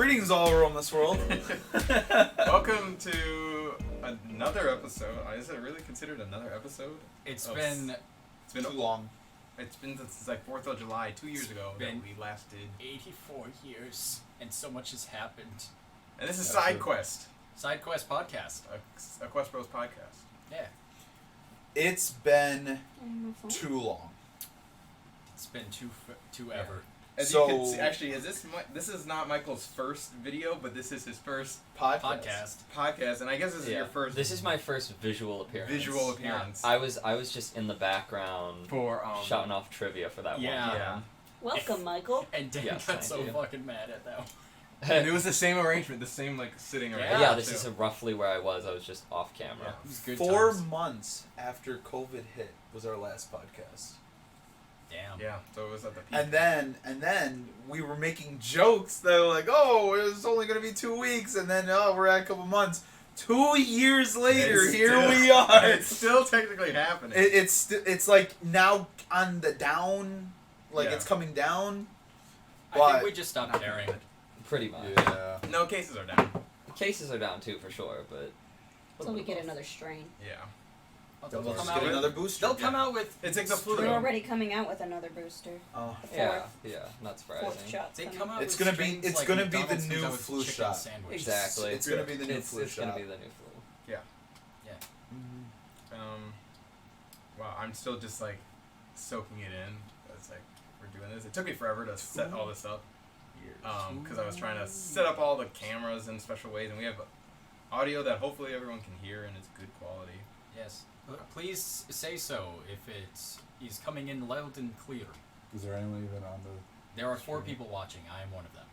Greetings all around this world. Welcome to another episode. Is it really considered another episode? It's been Too long. It's been since like 4th of July, 2 years ago that we last did. 84 years, and so much has happened. And this is Side Quest, Side Quest podcast. a Quest Bros podcast. Yeah, It's been too long. it's been two ever. As So- you can see, actually, this is not Michael's first video, but this is his first podcast, and I guess this is your first. This is my first visual appearance. Yeah. I was just in the background For shouting off trivia for that Yeah. one. Yeah. Welcome, Michael. And Dan Yes, got thank so you. fucking mad at that. And it was the same arrangement, the same like sitting around. Yeah, this is roughly where I was. I was just off camera. Yeah. It was good 4 times. months after COVID hit was our last podcast. Damn. Yeah, so it was at the peak. And then we were making jokes that were like, oh, it was only going to be 2 weeks, and then we're at a couple months. 2 years later, we are. It's still technically happening. It's like now on the down, like Yeah. it's coming down. I think we just stopped caring. Pretty much. Yeah. No cases are down. Cases are down too, for sure, but... Until we get another strain. Yeah. They'll We'll come just out get with another booster. They'll come out with. It's like the flu. We're already coming out with another booster. Oh. The Yeah, fourth, not fourth surprising. shot's They coming. come out. It's with gonna be- strains it's like gonna be the McDonald's new comes out with flu chicken shot. sandwich. Exactly. It's gonna be the new It's flu gonna shot. be the new flu. Wow, I'm still just like soaking it in. It's like we're doing this. It took me forever to set all this up. Because I was trying to set up all the cameras in special ways, and we have audio that hopefully everyone can hear and is good quality. Yes. Please say so if he's coming in loud and clear. Is there anyone even on the... There are 4 people watching. I am one of them.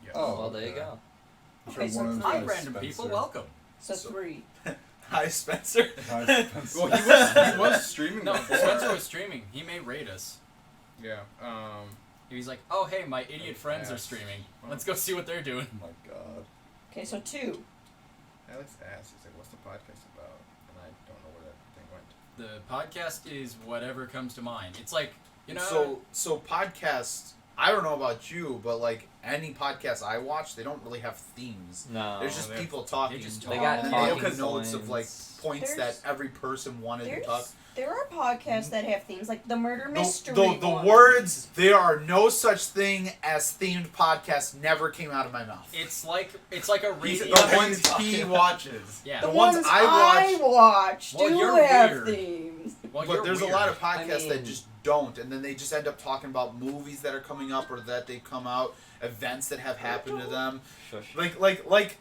Yes. Oh, Well, there you go. I'm Okay, sure so one of them Hi, is random Spencer. people. Welcome. So So- 3. Hi, Spencer. Hi, Spencer. Well, he was streaming. No, before. Spencer was streaming. He may rate us. Yeah. He's like, oh, hey, my idiot friends are Yes. streaming. Let's go see what they're doing. Oh my god. Okay, so 2. Alex asked, he's like, "What's the podcast about?" And I don't know where that thing went. The podcast is whatever comes to mind. It's like, you know... So podcasts. I don't know about you, but like any podcast I watch, they don't really have themes. No. There's just they- people talking. they just They talk. got and Oh, they talking have notes of like points. points There's- that every person wanted to talk. There are podcasts that have themes, like the murder mystery The one. words, there are no such thing as themed podcasts, never came out of my mouth. It's like a He's, radio... the ones he watches. Yeah. The the ones ones I watch Well, do you're have weird. themes. Well, But you're there's weird. a lot of podcasts that mean- just don't, and then they just end up talking about movies that are coming up or that they come out, events that have happened to them. Shush. Like,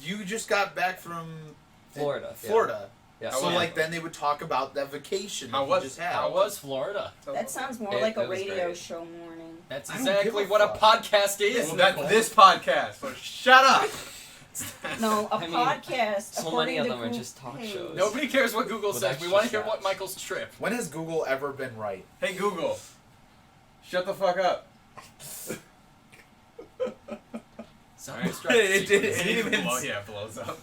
you just got back from Florida. Florida. Yeah. So Yeah. like then they would talk about that vacation How that was- you just had. How was Florida? That sounds more It- like a it was radio great. show morning. That's I don't give exactly a what a fuck. podcast is. Well, Nicole. that's this podcast. So shut up. No, a I mean, podcast. so according many of to them are Google just talk Page. shows. Nobody cares what Google With says. We extra want to hear what shots. Michael's trip. When has Google ever been right? Hey Google, shut the fuck up. Self-destruct It did- sequence. it even- it blows up.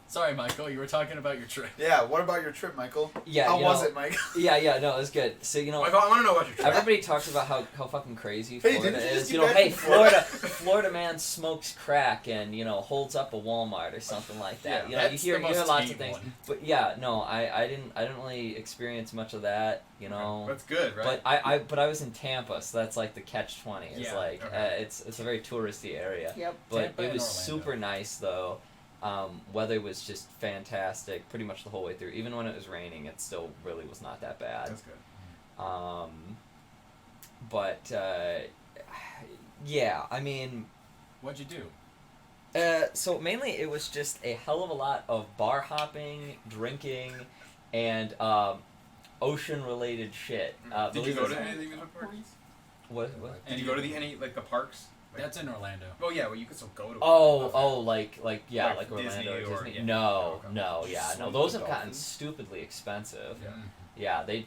Sorry, Michael. You were talking about your trip. Yeah. What about your trip, Michael? Yeah, How you was know- it, Mike? Yeah, no, it was good. So, you know, Michael, I want to know about your trip. everybody talks about how fucking crazy Hey, Florida didn't you just is. get You know, back hey, from Florida? Florida man smokes crack and, you know, holds up a Walmart or something like that. Yeah, you know, that's you the hear most lots of tame things. one. But yeah, no, I didn't really experience much of that, you know. That's good, right? But I was in Tampa, so that's like the catch-20. It's Yeah, like okay. it's a very touristy area. Yep. But Tampa it and was Orlando. super nice though. Weather was just fantastic pretty much the whole way through. Even when it was raining, it still really was not that bad. That's good. But yeah, I mean, What'd you do? so mainly it was just a hell of a lot of bar hopping, drinking, and ocean-related shit. Did you believe go it or to not- any of the amusement parks? What? Did you go to any like the parks? Like, That's in Orlando. Oh yeah, well you could still go to. Like yeah, Like like Orlando Disney or or- Disney. yeah. No, Okay. no, yeah, no. Swim Those with have gotten dolphins. stupidly expensive. Yeah. Yeah,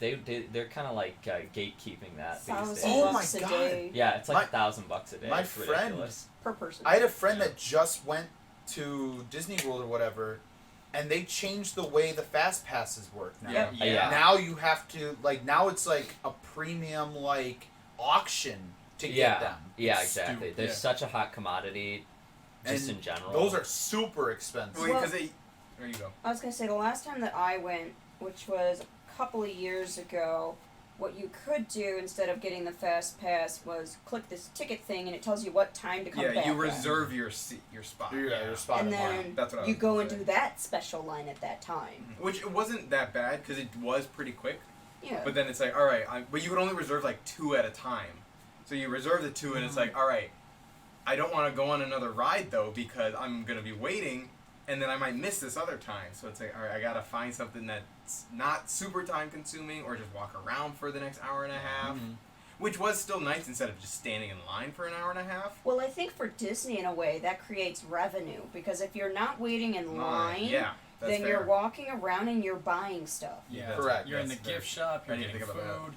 they're kind of like gatekeeping that these $1,000 days. Oh my bucks a God. day Yeah, it's like My- $1,000 a day. my It's friend- ridiculous. per person. I had a friend that just went to Disney World or whatever, and they changed the way the fast passes work now. Yeah. Yeah. Now you have to now it's like a premium auction to Yeah. get them. Yeah, It's exactly. stupid, There's yeah. such a hot commodity, just And in general. Those are super expensive. Wait, Well- because they. There you go. I was gonna say the last time that I went, which was a couple of years ago, what you could do instead of getting the fast pass was click this ticket thing and it tells you what time to come Yeah, back. you at. reserve your spot. Your spot And in line. then That's what I you was go gonna and say. do that special line at that time. Which it wasn't that bad because it was pretty quick. Yeah. But then it's like, all right, but you could only reserve like 2 at a time. So you reserve the 2, and it's like, all right, I don't want to go on another ride though because I'm gonna be waiting, and then I might miss this other time. So it's like, all right, I gotta find something that's not super time consuming, or just walk around for the next hour and a half, which was still nice instead of just standing in line for an hour and a half. Well, I think for Disney in a way that creates revenue because if you're not waiting in line, Yeah, that's then fair. you're walking around and you're buying stuff. Yeah, Correct. You're in the That's fair. gift shop. You're I didn't getting think about food.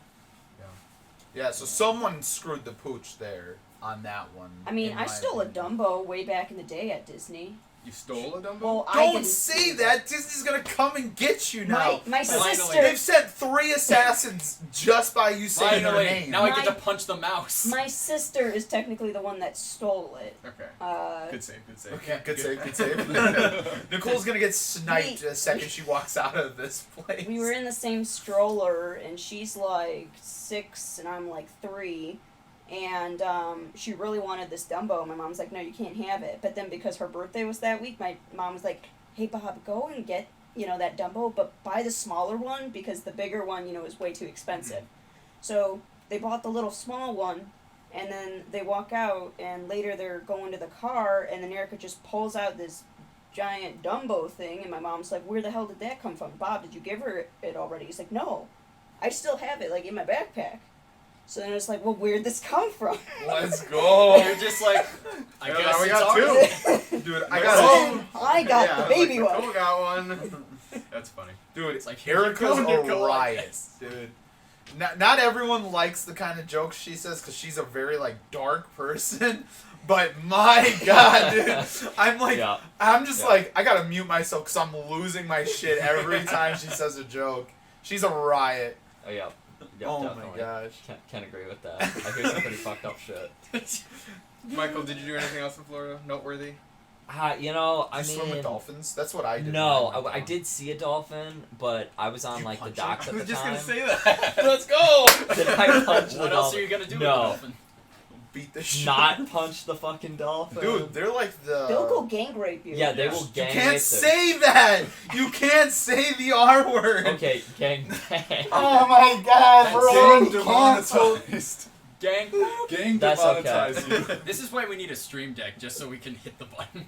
Yeah, so someone screwed the pooch there on that one. I mean, in I my stole a opinion. Dumbo way back in the day at Disney. You stole a Dumbo? Well, I Don't didn't say steal that. Disney's gonna come and get you now. My Finally. sister, They've sent 3 assassins just by you saying their Finally, name. now I get My- to punch the mouse. my sister is technically the one that stole it. Okay. Good save, good save. Okay, good save, good save. Nicole's gonna get sniped the second she walks out of this place. We were in the same stroller, and she's like 6, and I'm like 3. And she really wanted this Dumbo. My mom's like, no, you can't have it. But then because her birthday was that week, my mom was like, hey, Bob, go and get, that Dumbo, but buy the smaller one because the bigger one, is way too expensive. So they bought the little small one, and then they walk out, and later they're going to the car, and then Erica just pulls out this giant Dumbo thing, and my mom's like, where the hell did that come from? Bob, did you give her it already? He's like, no, I still have it, in my backpack. So then it's like, well, where'd this come from? Let's go. You're just like, I Yeah, guess now we it's got ours. 2. Dude, I Let's got go. I got Yeah, the I was baby like, one. Nicole got one. That's funny. Dude, It's like, here you Erica's go, a Nicole. riot, dude. Not everyone likes the kind of jokes she says because she's a very dark person. But my God, dude, I'm just like I gotta mute myself because I'm losing my shit every time she says a joke. She's a riot. Oh yeah. Yep, Oh definitely. my gosh. Can't agree with that. I hear some pretty fucked up shit. Michael, did you do anything else in Florida noteworthy? I Did you swim with mean, dolphins? That's what I did. no, when went I down. did see a dolphin, but I was on You the punch docks it? at I the was just time. gonna say that. Let's go. Did I punch the What else dolphin? are you gonna do with No. the dolphin? Beat the shit. Not punch the fucking dolphin. Dude, they're like the. They'll go gang rape you. Yeah, they Yeah. will You gang can't rape say that. You can't say the R word. Okay, gang bang. Oh my God, we're That's already Gang canceled. demonetized. Gang. Gang That's demonetize you. This is why we need a stream deck, just so we can hit the button.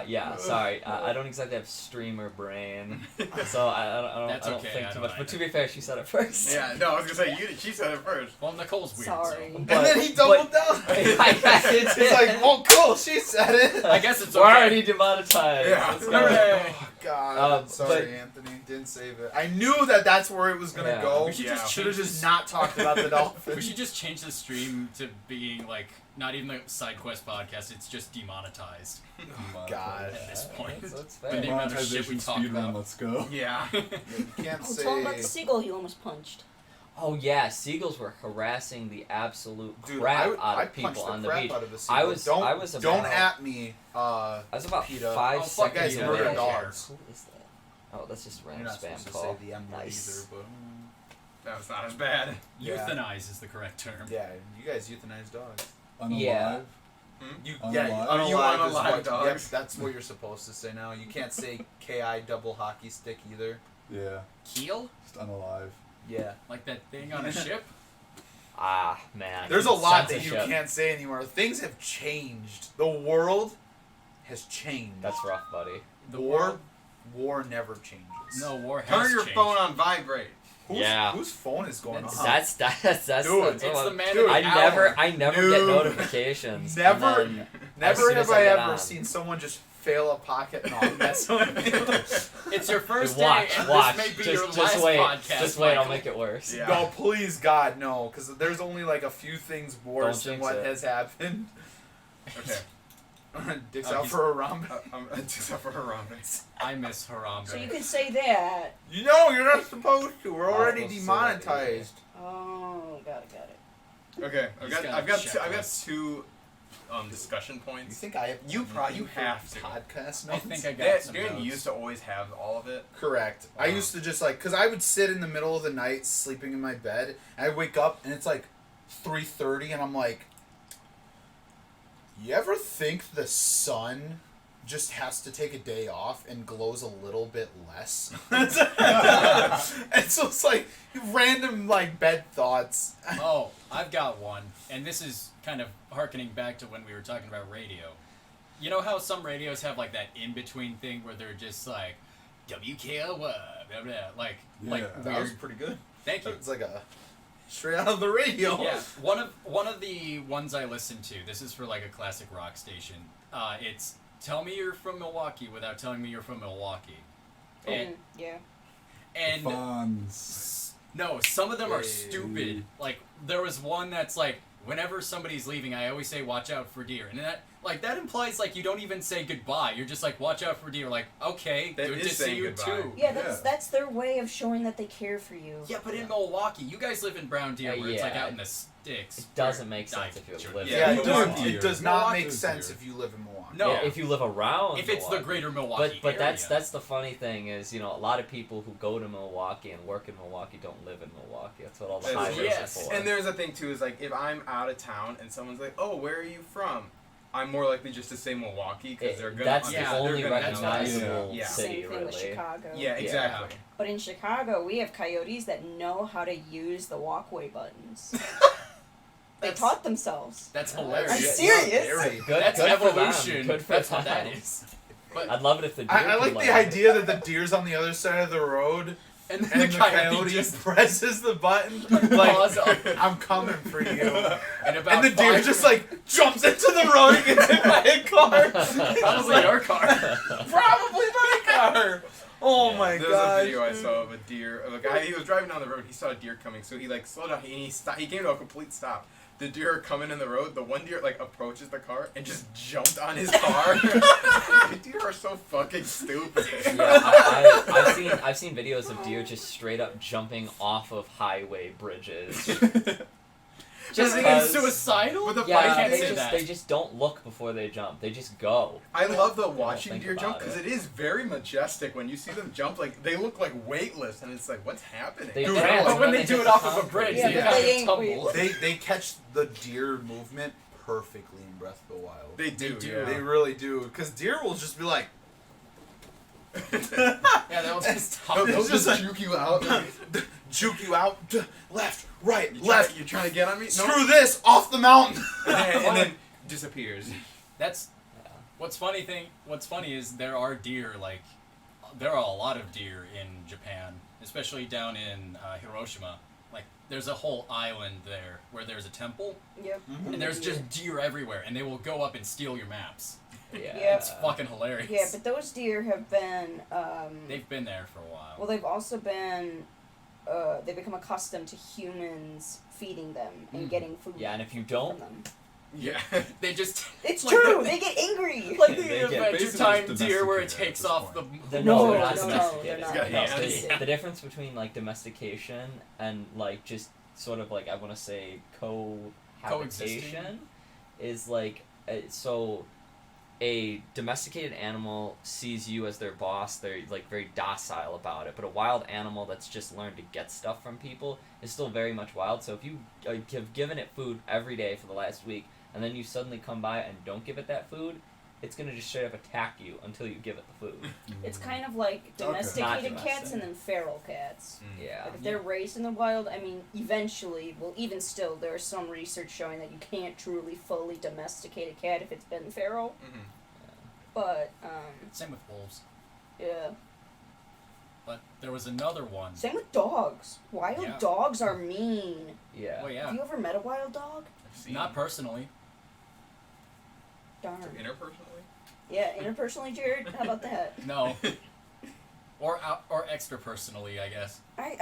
Yeah, sorry. I don't exactly have streamer brain, so I That's don't okay, think I too don't much. But either. to be fair, she said it first. Yeah, no, I was gonna say she said it first. Well, Nicole's weird. Sorry. So. And then he doubled down. It's He's like, well, cool, she said it. I guess it's We're okay. already demonetized. Yeah. Let's go. Hooray. Oh, God. Sorry, but- Anthony. Didn't save it. I knew that's where it was going to Yeah. go. We should just Should have change just this- not talked about the dolphin. We should just change the stream to being not even a side quest podcast. It's just demonetized God. at this point. That's The fair. name of the shit we Monetization talk speedrun, about. let's go. Yeah. You can't Oh, tell him about the say. seagull you almost punched. Oh yeah, seagulls were harassing the absolute Dude, crap I out punched of people the on the crap beach. out of a I seagull. was Don't about- at me. I was about PETA. 5 Oh, fuck That guy's you, seconds I murder don't away. care. dogs. Who is that? Oh, that's just You're random not spam supposed to call. say the M word Nice. either, That was not as bad. Yeah. Euthanize is the correct term. but yeah, you guys euthanize dogs. Unalive. Yeah. You Unalive? yeah, Oh, you unalive is unalive what, dogs. Yep, that's what you're supposed to say now. You can't say KI double hockey stick either. Yeah, Keel? just unalive. Yeah. Like that thing on a ship? Ah man. There's a lot that you Censorship. can't say anymore. Things have changed. The world has changed. That's rough, buddy. The war never changes. No, war has Turn your changed. phone on vibrate. Yeah. Whose phone is going on? That's Dude, It's what- the man Dude, of I the hour. never Dude. get notifications. Never- and then Never as soon have as I get ever on. seen someone just fail a pocket knock. That's what I mean. It's your first Dude, watch, day, and watch. this may be just, your just last wait. podcast. Just wait. I'll Michael. make it worse. Yeah. No, please, God, no. Because there's only like a few things worse Don't than jinx what it. has happened. Okay. Dick's Oh, out he's- for a romp. Except for Harambe. I miss Harambe. So you can say that. You know, you're not supposed to. We're already we'll say that demonetized. Oh, got it. Okay, He's got a I've got checklist. two discussion You points. think I have? You have to. podcast notes. I think I got That some didn't notes. used to always have all of it. Correct. I used to just like, cause I would sit in the middle of the night sleeping in my bed, and I wake up and it's like 3:30, and I'm like, you ever think the sun just has to take a day off and glows a little bit less? And so it's like random like bed thoughts. Oh, I've got one, and this is kind of harkening back to when we were talking about radio. You know how some radios have like that in-between thing where they're just like WKOW, blah, blah, like Yeah. That was weird. pretty good. Thank you. It's like a straight out of the radio. Yeah, one of the ones I listen to. This is for like a classic rock station. It's tell me you're from Milwaukee without telling me you're from Milwaukee. And Yeah. and Fonz. no, some of them are Hey. stupid. Like there was one that's like whenever somebody's leaving, I always say watch out for deer, and that implies like you don't even say goodbye. You're just like watch out for deer. Like okay, That good is to see saying you goodbye. too. Yeah, Yeah. that's their way of showing that they care for you. Yeah, but in Milwaukee, you guys live in Brown Deer, where it's like Yeah. out in the sticks. It doesn't where- make sense if you Sure. live Yeah, Yeah, Milwaukee dude, it does not Milwaukee make is sense here. if you live in Milwaukee. No. Yeah, if you live around If it's the Milwaukee. greater Milwaukee But area. that's the funny thing is, you know, a lot of people who go to Milwaukee and work in Milwaukee don't live in Milwaukee. That's what all the That's- highways yes. are for. And there's a thing too is like if I'm out of town and someone's like, "Oh, where are you from?" I'm more likely just to say Milwaukee because they're gonna. That's Yeah, the they're only gonna recognizable Yeah. city, Same thing really. with Chicago. Yeah, exactly. But in Chicago, we have coyotes that know how to use the walkway buttons. They That's- taught themselves. That's I'm hilarious. serious. Very. Good, That's good for them. evolution. Good for That's what them. that is. But I'd love it if the deer I could like the idea that the deer's on the other side of the road and then and the coyote just presses the button paws like, up. I'm coming for you. And about And the deer 5 just like jumps into the road and gets hit by a car. probably your car. Probably my car. Oh my There was a god. video I saw of a deer. Of a guy. He was driving down the road. He saw a deer coming, so he like slowed down and he stopped. He came to a complete stop. The deer are coming in the road. The one deer like approaches the car and just jumped on his car. The deer are so fucking stupid. Yeah, I've seen videos of deer just straight up jumping off of highway bridges. Just being because- suicidal? But the I Yeah, can't they say just that. they just don't look before they jump. They just go. I love the don't watching think deer jump about because it. it is very majestic when you see them jump. Like they look like weightless, and it's like, what's happening? They Dude, prance but when and they then do hit it the off of a concrete. bridge, Yeah, they but kind they of ain't tumble. weightless. They catch the deer movement perfectly in Breath of the Wild. They do. They do. Yeah. They really do. Because deer will just be like, Yeah, they'll just They'll It's just just like- juke you out. juke you out, left, right, You left. You're trying to get on me? Screw this, off the mountain. And then disappears. That's what's funny is there are deer, like there are a lot of deer in Japan, especially down in Hiroshima. Like there's a whole island there where there's a temple Yep. and there's just deer everywhere and they will go up and steal your maps. Yeah. It's fucking hilarious. Yeah, but those deer have been. They've been there for a while. Well, they've also been. They become accustomed to humans feeding them and getting food. Yeah, and if you from don't, them. Yeah. They just It's like true. the- They get angry. like They the get Adventure basically Time just deer where it domesticated at takes this off point. the no, No, they're not no, no, domesticated. they're not. It's got hands. The difference between like domestication and like just sort of like I want to say cohabitation is like so a domesticated animal sees you as their boss. They're like very docile about it, but a wild animal that's just learned to get stuff from people is still very much wild. So if you have given it food every day for the last week and then you suddenly come by and don't give it that food, it's gonna just straight up attack you until you give it the food. It's kind of like Okay. domesticated Not cats and then feral cats. Yeah. Like if they're raised in the wild, I mean, eventually, well, even still, there's some research showing that you can't truly fully domesticate a cat if it's been feral. Mhm. But Same with wolves. yeah, But there was another one. same with dogs. Wild Yeah. dogs are mean. Yeah. Well, yeah. Have you ever met a wild dog? I've seen Not personally. Darn. interpersonally. Yeah, interpersonally, Jared. How about that? No. Or extra personally, I guess. I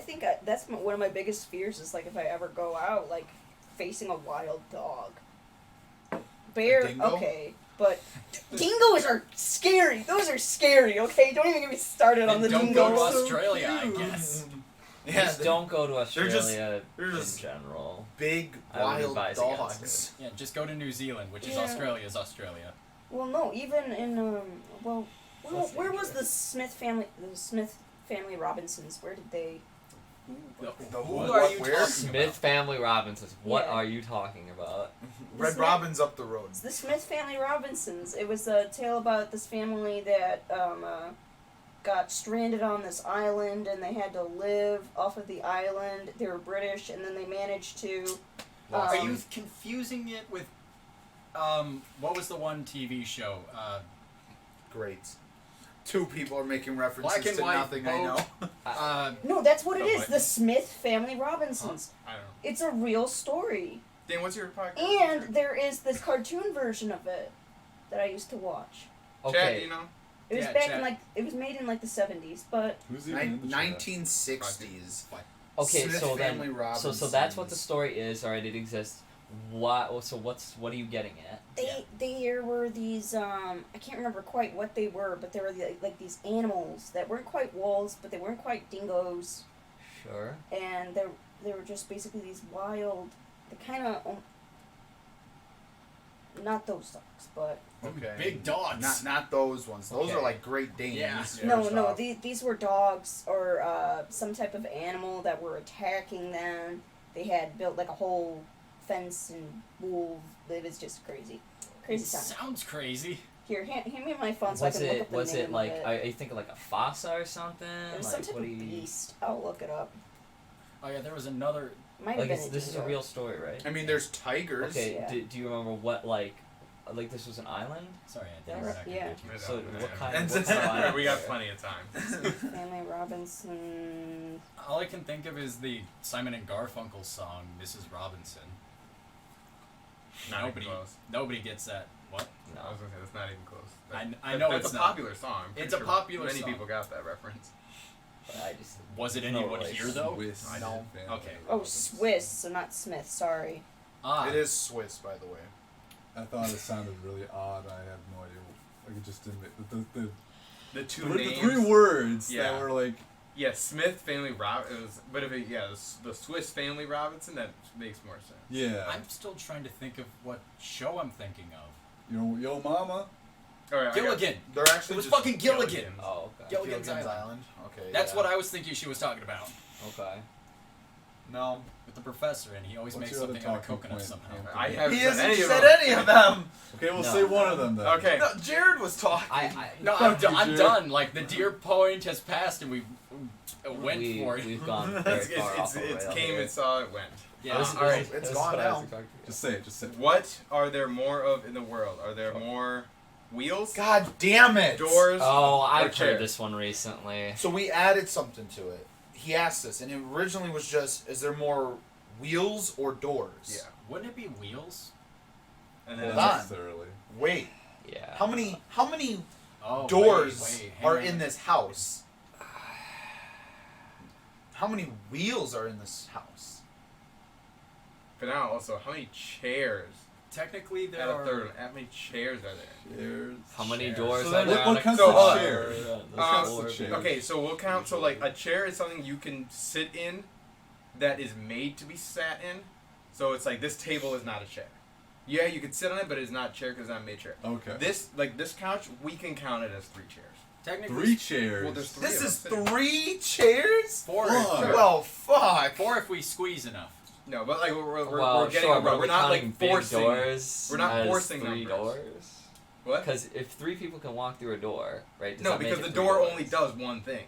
think that's one of my biggest fears is like if I ever go out, like facing a wild dog. Bear, dingo? okay, but dingoes are scary. Those are scary. Okay, don't even get me started on And the don't dingoes. go to Australia, I guess. Yeah, Just don't go to they're just- Australia they're in just general. big I would wild advise against dogs. Yeah, just go to New Zealand, which is Yeah. Australia's Australia. Well, no, even in well, Less where was dangerous. the Smith family? The Smith family Robinsons. Where did they? Who What- are you where? talking Smith about? family Robinsons. What Yeah. are you talking about? Red Smith- Robin's up the road. It's the Smith family Robinsons. It was a tale about this family that got stranded on this island and they had to live off of the island. They were British, and then they managed to. Are you confusing it with what was the one TV show? Great. Two people are making references Black and to white nothing I know. boat. No, that's what it Oh, is. what? The Smith family Robinsons. I don't know. It's a real story. Dan, what's your podcast? And there is this cartoon version of it that I used to watch. Chad, Okay. you know? It was Yeah, back Chad. in it was made in the 70s, but Who's even in the chat? 1960s. Okay, Smith so family then, Robinsons. so that's what the story is. All right, it exists. What? So what are you getting at? there were these I can't remember quite what they were, but they were like these animals that weren't quite wolves, but they weren't quite dingoes, Sure. and they were just basically these wild, the kind of not those dogs, but Okay. Big dogs. Not those ones. Those Okay. are like Great Danes. Yeah. First off. these were dogs or some type of animal that were attacking them. They had built like a whole fence and wolves. It was just crazy time. Sounds crazy. Here, hand me my phone so I Was can look up the was name it like? of it. Are you thinking like a fossa or something? It was Like some type what of do you? beast. I'll look it up. Oh yeah, there was another. Might have Like been this is a dingo. real story, right? I mean, there's tigers. Okay. Yeah. Do you remember what like this was an island? Sorry, I Yeah, think we're not gonna yeah. get to it. So Yeah. what kind? And What's the island? We got plenty of time. Family Robinson. All I can think of is the Simon and Garfunkel song, Mrs. Robinson. Not Nobody, even close. nobody gets that. What? I was gonna say that's not even close. I know that's it's a not. popular song. I'm It's pretty a sure popular many song. people got that reference. But I just. Was it No anyone relation. here though? Swiss I know. family Okay. Oh, Robinsons. Swiss, so not Smith. Sorry. Ah, It is Swiss, by the way. I thought it sounded really odd. I have no idea. Like it just didn't make The two the names. three words Yeah. that were like. Yeah, Smith family but if it, the Swiss family Robinson, that makes more sense. Yeah. I'm still trying to think of what show I'm thinking of. Yo mama. All right, Gilligan. They're actually It was just fucking Gilligan. Gilligan. Oh, okay. Gilligan's Gilligan's Island. Island. Okay. That's yeah. what I was thinking she was talking about. Okay. No. With the professor, and he always What's makes your other something out of talking coconut point, somehow. Anthony? I haven't He said hasn't any of said them. any of them. Okay, we'll No. say one of them then. Okay. No, Jared was talking. No, Fuck you, I'm Jared. done. Like the deer point has passed, and we went for it. We've gone very It's, far off it's the came rail. and saw it went. Yeah. This is- all right. this is- It's this is gone what I now. was expecting. Just say it. Just say it. What are there more of in the world? Are there more wheels, God damn it. doors? Oh, or I've chairs? heard this one recently. So we added something to it. He asked us, and it originally was just, is there more wheels or doors? Yeah. Wouldn't it be wheels? And Hold then on. Necessarily. Wait. Yeah. How many Oh, doors hang are on. in this house? How many wheels are in this house? But now also, how many chairs? Technically, there Add a are. third one. How many chairs are there? Chairs. How many Chairs. doors So are then there what on a counts as a car? chair? Yeah, Uh, floor, the chair. baby. Okay, so we'll count. So like a chair is something you can sit in, that is made to be sat in. So it's like this table is not a chair. Yeah, you could sit on it, but it's not a chair because it's not a made chair. Okay. This couch, we can count it as 3 chairs. Technically, 3 chairs. Well, there's 3 This of is us sitting. 3 chairs? four. Fuck. Well, fuck. Four if we squeeze enough. No, but like we're Well, getting sure, over. but We're not counting like big forcing. doors. we're not as forcing 3 numbers. doors. What? Because if 3 people can walk through a door, right? Does No, that make because it the 3 door doors? only does one thing.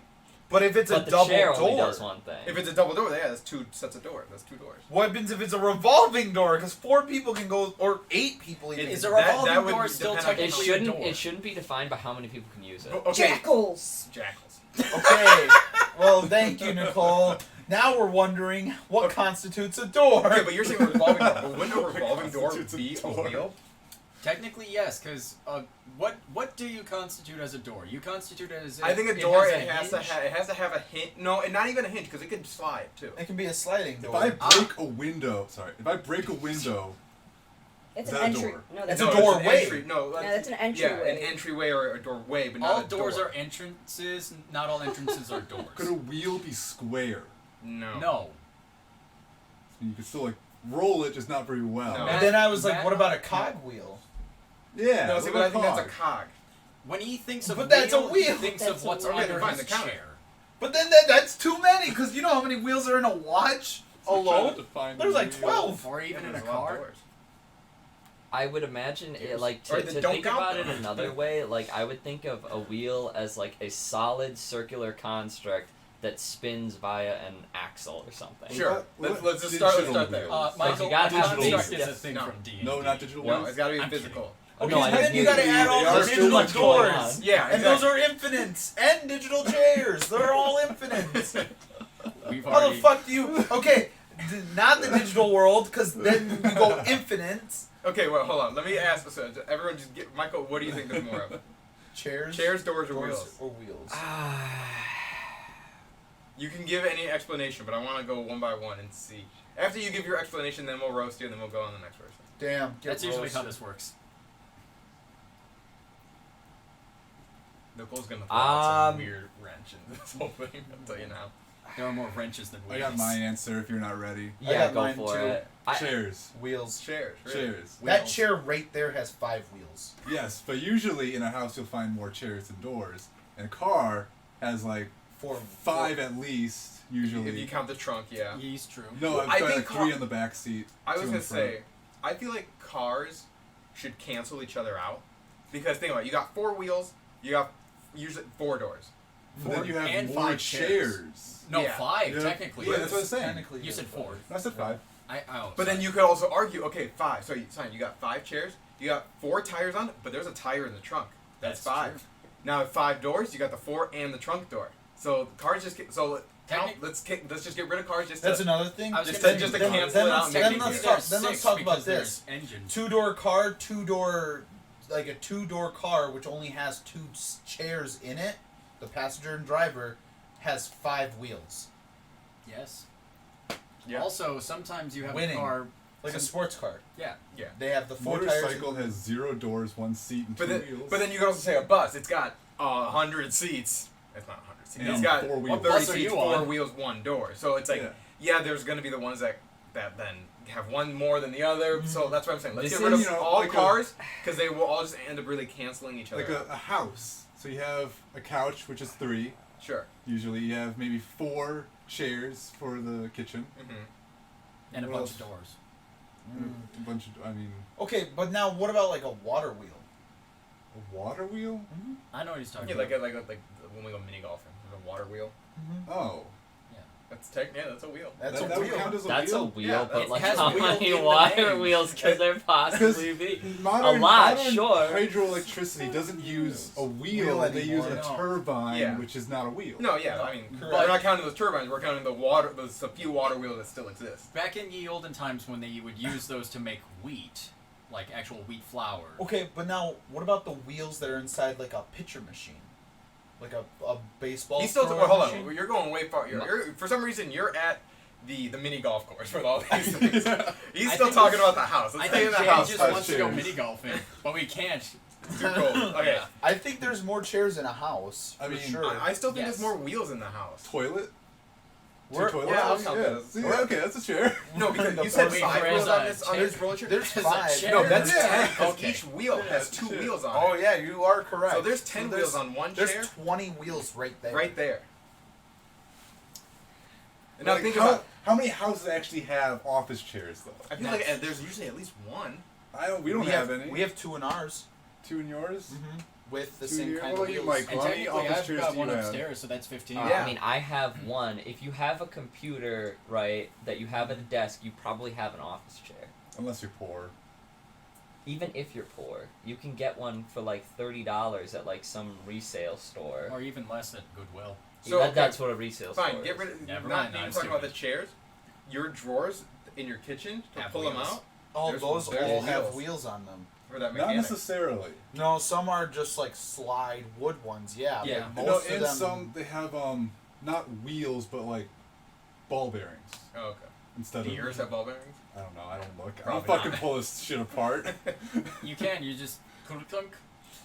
But if it's But a the double chair door, only does one thing. If it's a double door, yeah, that's 2 sets of doors. That's 2 doors. what happens if it's a revolving door? Because 4 people can go, or 8 people even. Is a That- revolving that would door be still depend on- it technically shouldn't. a door? It shouldn't be defined by how many people can use it. But, okay, Jackals. jackals. Okay. Well, thank you, Nicole. Now we're wondering what constitutes a door. Okay, but you're saying a revolving door. But wouldn't a revolving door Constitutes a be a door. wheel? Technically, yes, because what do you constitute as a door? You constitute it as. I think a it door has a hinge. it has to have a hinge. No, and not even a hinge because it could slide too. It can be a sliding If door. I break a window, It's Is an that a entry. door? No, that's It's a No, doorway. entry. No, that's an Yeah, entryway. an entryway or a doorway, but not All a doors door. are entrances. Not all entrances are doors. could a wheel be square? No. No. You can still like roll it, just not very well. No. And then I was like, Matt- what about a cogwheel? Yeah. No, see, but I think that's a cog. When he thinks of But that's a wheel, wheel. he thinks That's of a what's wheel. under Fine, his the counter. chair. But then that's too many, because you know how many wheels are in a watch alone? There's like 12. Or even in a There's lot of car. doors. I would imagine it, like Or to then don't think count about it them. another way. Like I would think of a wheel as like a solid circular construct that spins via an axle or something. Sure. What Let's just start. Let's digital start there. wheels? Michael, you gotta have construct these. is a thing No. from D&D. No, not digital No, ones. it's got to be I'm physical. Oh, Okay, no, and I then you didn't- gotta add all There's the too digital much going doors. on. Yeah, And those are infinites. And digital chairs. They're all infinites. We've How already. the fuck do you... Okay, not the digital world, because then you go infinite. Okay, well, hold on. Let me ask. So, everyone, just get Michael. What do you think there's more of? Chairs? Chairs, doors, or wheels? Or wheels. You can give any explanation, but I want to go one by one and see. After you give your explanation, then we'll roast you, and then we'll go on the next person. Damn. get That's usually how roasted. this works. Nicole's gonna throw out some Um, weird wrench in this whole thing. I'll tell you now. There are more wrenches than I wheels. got my answer if you're not ready. I Yeah, got go mine for too. it. Chairs. Wheels. Chairs. Really. Chairs. That Wheels. chair right there has 5 wheels. Yes, but usually in a house you'll find more chairs than doors. And a car has like 5 at least, usually. If you count the trunk, yeah. He's true. No, I I've got think like 3 on the back seat. I 2 was in gonna the front. say, I feel like cars should cancel each other out because think about it, you got 4 wheels, you got usually 4 doors. But then you have and more 5 chairs. No, Yeah. 5 Yeah. technically. Yeah, that's what I'm saying. Technically, You said 4. I said 5. But then you could also argue, okay, 5. So you got 5 chairs, you got 4 tires on it, but there's a tire in the trunk. That's 5. true. Now at 5 doors, you got the 4 and the trunk door. So cars just get Technic- let's just get rid of cars just That's to, another thing. I was just gonna to, say, just to then- cancel it out. then and make let's it talk- easier. then let's talk about this. Engines. 2-door car, 2-door, like a 2-door car, which only has 2 chairs in it. The passenger and driver has 5 wheels, Yes. Yeah. Also, sometimes you have Winning. a car. like a sports car. Yeah. Yeah. They have the 4 tires. Motorcycle has 0 doors, 1 seat, and 2 wheels. But then you could also say a bus. It's got 100 seats. It's not 100 seats. And It's got 4 wheels. 30 bus are seats, you 4 on? wheels, 1 door. So it's like, yeah, there's going to be the ones that then have one more than the other. So that's what I'm saying. Let's This get rid of is, you know, all like a- cars because they will all just end up really canceling each other like out. a house. So you have a couch, which is 3. Sure. Usually you have maybe 4 chairs for the kitchen. Mm-hmm. And a What bunch else? of doors. A bunch of, I mean, Okay, but now what about like a water wheel? a water wheel? I know what he's talking Yeah, about. like when we go mini golfing, there's a water wheel. Oh. That's that's a wheel. That's that a would wheel. count as a That's a wheel? wheel, Yeah, but it like has how wheel many in the water name. wheels could there possibly be? Modern, A lot, modern sure. hydroelectricity doesn't use a wheel, they use anymore, a no. turbine, Yeah. which is not a wheel. No, yeah, No, I mean, correct. we're not counting those turbines. We're counting the water, those a few water wheels that still exist. Back in ye olden times when they would use those to make wheat, like actual wheat flour. Okay, but now what about the wheels that are inside like a pitcher machine? Like a baseball He's still. throwing Hold machine? on, you're going way far. You're, for some reason, you're at the mini golf course with all these things. He's I still think talking about the house. Let's I stay think in the Jay house. just Five wants to go chairs. mini golfing, but we can't. It's too cold. Okay. I think there's more chairs in a house. I for mean, sure. I still think Yes. there's more wheels in the house. Toilet? We're- 2 toilets? yeah, I'll count that as- See, okay, that's a chair. No, because The you said first 5 one. wheels on There's this a on this chair. roller chair. There's There's a 5. chair. No, that's Yeah. 10. Because Okay. each wheel has 2 shit. wheels on Oh it. yeah, you are correct. So there's 10 there's- wheels on one There's chair. 20 wheels right there. Right there. And now Like, think how, about. how many houses actually have office chairs, though? I feel like there's usually at least one. We don't have any. We have 2 in ours. 2 in yours? With the 2 same here? kind What of about you, wheels. Mike? And How many technically, office I've chairs got do one you have? upstairs, so that's 15. Yeah. I mean, I have one. If you have a computer, right, that you have at a desk, you probably have an office chair. Unless you're poor. Even if you're poor, you can get one for like $30 at like some resale store. Or even less at Goodwill. So That- okay, that's what a resale store fine. is. Get rid of. Never not mind, even I'm talking about the stupid. chairs. Your drawers in your kitchen to Have pull them wheels. out All There's- those there's all have wheels. wheels on them. for that Not mechanic. necessarily. No, some are just like slide wood ones. Yeah. but Yeah. Most No, of and them. some, they have, not wheels, but like ball bearings. Oh, okay. Instead Do of. yours have ball bearings? I don't know, I don't look. I Probably don't fucking not. pull this shit apart. You can, you just clunk, clunk.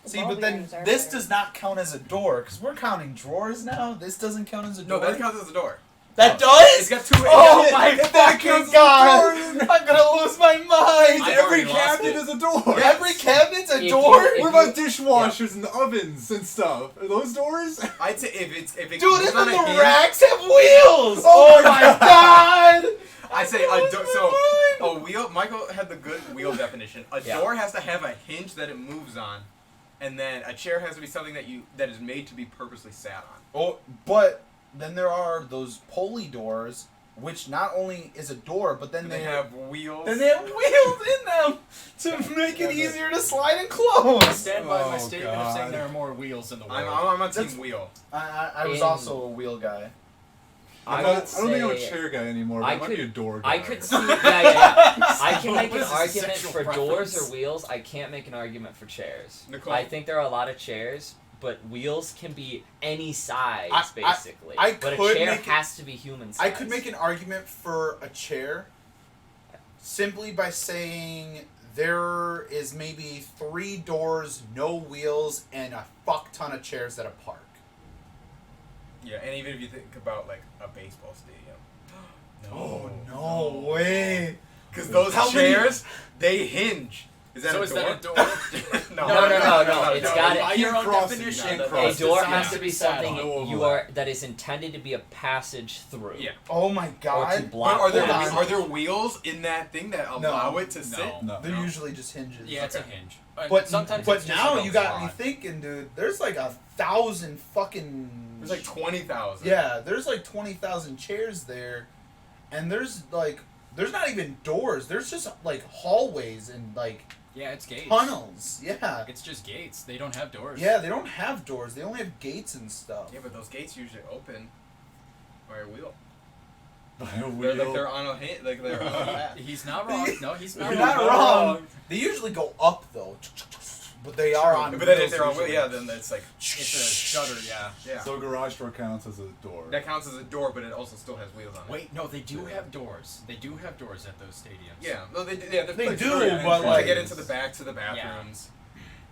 The See, ball but then bearings are this there. does not count as a door because we're counting drawers now. This doesn't count as a No, door. that counts as a door. That It's does? got two. Oh yeah, my it- fucking god! I'm gonna lose my mind! I've Every already lost cabinet it. is a door. Every cabinet's a If door? you- What about dishwashers and ovens and stuff? Are those doors? I'd say if it Dude, goes and on then a the hinge, racks have wheels! Oh Oh my god! I say I'm a losing door. my So mind. a wheel. Michael had the good wheel definition. A Yeah. door has to have a hinge that it moves on, and then a chair has to be something that is made to be purposely sat on. Oh, but then there are those pulley doors, which not only is a door, but then And they have wheels. then they have wheels in them to make it easier to slide and I close. stand by my Oh, statement of saying God. there are more wheels in the world. I'm on team That's- wheel. I was In- also a wheel guy. I I don't would think I'm a say- chair guy anymore, but I I might could- be a door guy. I could see. Yeah. I can make What an is this, argument sexual for doors preference? or wheels. I can't make an argument for chairs. Nicole? I think there are a lot of chairs, but wheels can be any size, I- basically. I but a could chair make it- has to be human size. I could make an argument for a chair simply by saying there is maybe 3 doors, no wheels, and a fuck ton of chairs at a park. Yeah, and even if you think about like a baseball stadium. Oh, no way. Because those How many- chairs, they hinge. Is that So a is door? that a door? No, it's gotta- By your own crossing, definition, not A crossing. door it's has designed to be sat something on. No you overlap. are that is intended to be a passage through. Yeah. Oh my Or to god. block But are passage. there wheels in that thing that allow it to sit? No. They're usually just hinges. Yeah, it's a Okay. hinge. But sometimes but it's just now like a you got me rod. thinking, dude. There's like 1,000 fucking. There's like 20,000. Yeah, there's like 20,000 chairs there, and there's not even doors. There's just like hallways and like Yeah, it's gates. tunnels. Yeah, It's just gates. They don't have doors. yeah. They don't have doors. They only have gates and stuff. Yeah, but those gates usually open by a wheel. By a They're wheel. like they're on a hand, like they're on a path. He's not wrong. No, he's not You're wrong. not wrong. They usually go up though, but they are on. But then if wheels they're on wheel, usually. yeah, then it's like It's a shutter, yeah. yeah. So a garage door counts as a door. That counts as a door, but it also still has wheels on it. Wait, no, they do have doors. They do have doors at those stadiums. Yeah, no, they yeah, They like, do, they're- but, to like- get into the back to the bathrooms.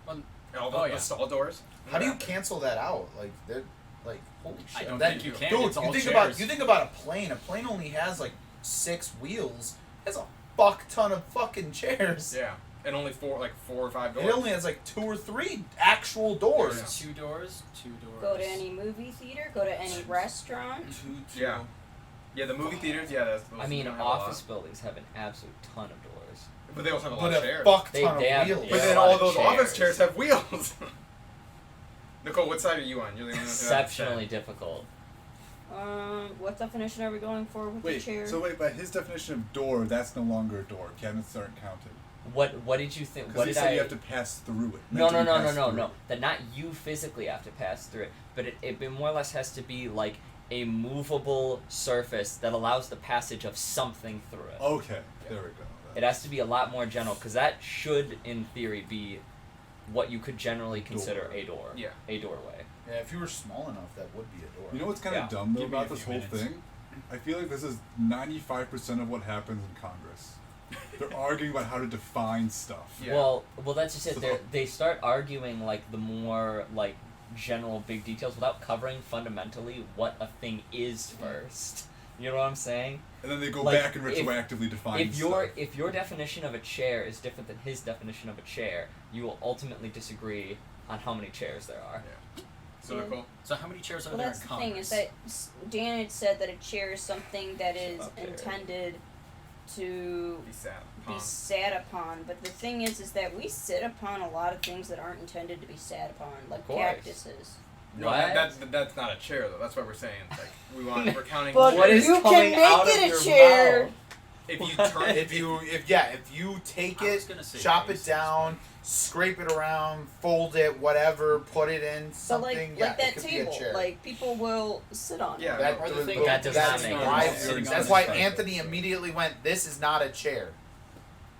Well, And all oh, the yeah. stall doors. How do you cancel that out? Like they're like holy shit. I don't That- think you can. Dude, It's all you think chairs. about a plane. A plane only has like 6 wheels. It has a fuck ton of fucking chairs. Yeah, and only 4 or 5 doors. It only has like 2 or 3 actual doors. There's 2 doors. 2 doors. Go to any movie theater. Go to any restaurant. Yeah. Yeah, the movie theaters. Yeah, that's. Those I mean, don't have a lot. office buildings have an absolute ton of doors. But they also have a lot But of a chairs. fuck They- ton they have- of wheels. yeah. But then a lot all of those office chairs. chairs have wheels. Nicole, what side are you on? You're the only one who Exceptionally difficult. What definition are we going for with the Wait, chair? so wait, by his definition of door, that's no longer a door. Cabinets aren't counted. What did you think? Because What he did said I? you have to pass through it. No, Meant no, to be no, no, passed no, through no. it. That not you physically have to pass through it, but it more or less has to be like a movable surface that allows the passage of something through it. Okay, there we go. It has to be a lot more general, because that should, in theory, be what you could generally consider Door. a door. Yeah. A doorway. Yeah, if you were small enough, that would be a door. You know what's kind Yeah. of dumb though Give me about a this few whole minutes. thing? I feel like this is 95% of what happens in Congress. They're arguing about how to define stuff. Yeah. Well, that's just it. So- They start arguing like the more like general big details without covering fundamentally what a thing is first. You know what I'm saying? And then they go Like, back and if- retroactively define If your stuff. if your definition of a chair is different than his definition of a chair, you will ultimately disagree on how many chairs there are. So Yeah. Nicole. So how many chairs are Well, there that's in the thing Congress? is that Dan had said that a chair is something that is up there. intended to Be sad. be sat upon. But the thing is that we sit upon a lot of things that aren't intended to be sat upon, like course. cactuses. No, What? that's not a chair though. That's what we're saying. Like we're counting. But What is you coming can make out of it a your chair. mouth? If you turn, if you take I was it, gonna say chop it faces, down, scrape it around, fold it, whatever, put it in But something. like yeah, that it could table, be a chair. like people will sit on Yeah, it. That, Or the thing- That does that's not make why, sense. that's why Anthony immediately went, "This is not a chair."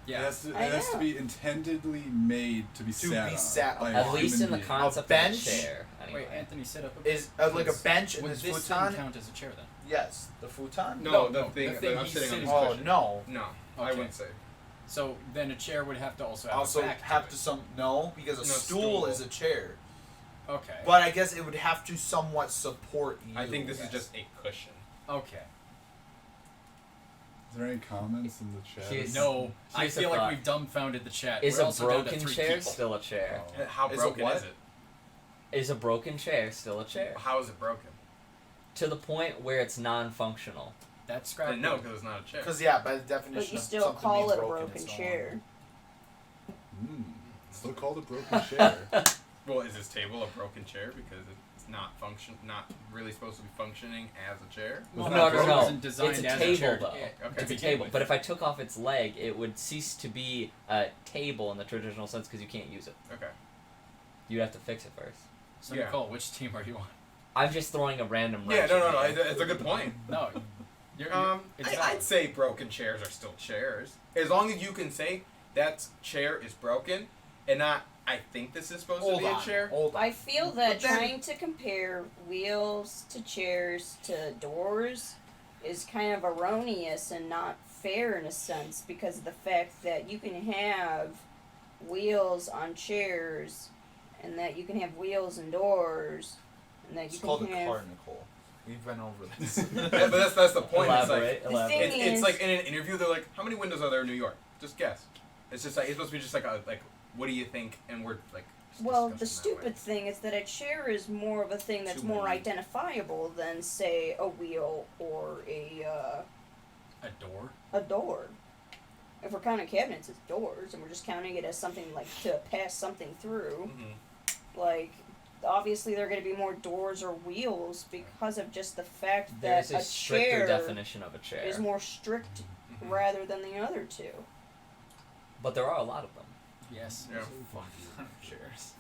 Yeah. It I has to know. be intendedly made to be To sat be on. sat by on. a At least in human the being. concept bench? of a chair. Anyway. Wait, Anthony, sit up. A Is like a bench and Would this this futon? thing count as a chair then? Yes, the futon. no, No, the thing the thing that I'm he's sitting on. sitting This on. Oh cushion. no. No, I Okay. wouldn't say. So then a chair would have to also have Also a back have to to it. some no because a No, stool stool. is a chair. Okay. But I guess it would have to somewhat support you. I think this is yes. just a cushion. Okay. Is there any comments in the chat? Here's- No, I here's a feel like thought. we've dumbfounded the chat. Is We're a also down to broken 3 chair people. still a chair? Oh. How Is it broken what? is it? Is a broken chair still a chair? How is it broken? To the point where it's non-functional. That's I scrap. didn't know because it's not a chair. Because by the definition, But you of still something call being it a broken, broken it's no chair. Still called a broken chair. Well, is this table a broken chair because it's not really supposed to be functioning as a chair? Well, No, it no. wasn't designed It's a as table, chair. though. Yeah, Okay. It's a begin table. with. But if I took off its leg, it would cease to be a table in the traditional sense because you can't use it. Okay. You'd have to fix it first. So Yeah. Nicole, which team are you on? I'm just throwing a random Yeah, wrench no. in here. It's a good point. No. You're, it's I'd valid. say broken chairs are still chairs. As long as you can say that chair is broken and not, I think this is supposed to be a chair. Hold on. I feel that But then- trying to compare wheels to chairs to doors is kind of erroneous and not fair in a sense because of the fact that you can have wheels on chairs and that you can have wheels and doors and that It's you called a can have car, Nicole. We've been over this. Yeah, but that's the point. Elaborate. The elaborate. thing It's is- like in an interview, they're like, "How many windows are there in New York?" Just guess. It's just like it's supposed to be just like what do you think? And we're like. just well, the discussing that way. stupid thing is that a chair is more of a thing that's Too more many. identifiable than, say, a wheel or a door. door. If we're counting cabinets as doors, and we're just counting it as something like to pass something through, Mhm. like obviously there are going to be more doors or wheels because of just the fact There's that a stricter chair definition of a chair. is more strict Mhm. rather than the other two. But there are a lot of them. Yes. Yeah. Chairs.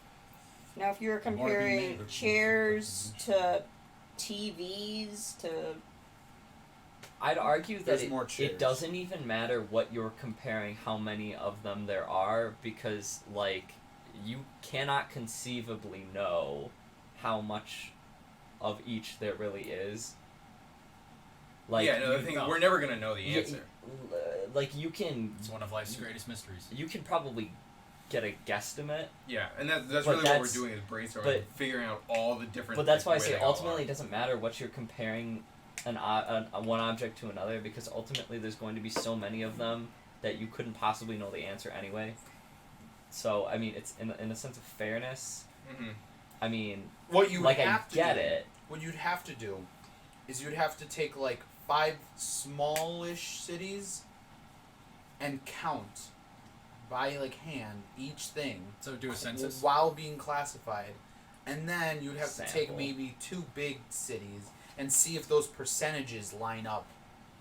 Now, if you're I wanna be comparing named. chairs to TVs to I'd argue that There's more it chairs. doesn't even matter what you're comparing, how many of them there are, because, like, you cannot conceivably know how much of each there really is. Like, yeah, no, the you- thing, no. we're never gonna know the y- answer. like, you can It's one of life's greatest mysteries. you can probably get a guesstimate, Yeah, and that's But really what we're that's- doing is brainstorming, but- and figuring out all the different. but that's why I where say they all ultimately are. it doesn't matter what you're comparing one object to another, because ultimately there's going to be so many of them that you couldn't possibly know the answer anyway. So I mean, it's in a sense of fairness. Mhm. I mean, What you would like I have to get do, it. What you'd have to do is you'd have to take like 5 smallish cities and count by like hand each thing So do a census. while being classified, and then you'd have to take Sample. maybe 2 big cities and see if those percentages line up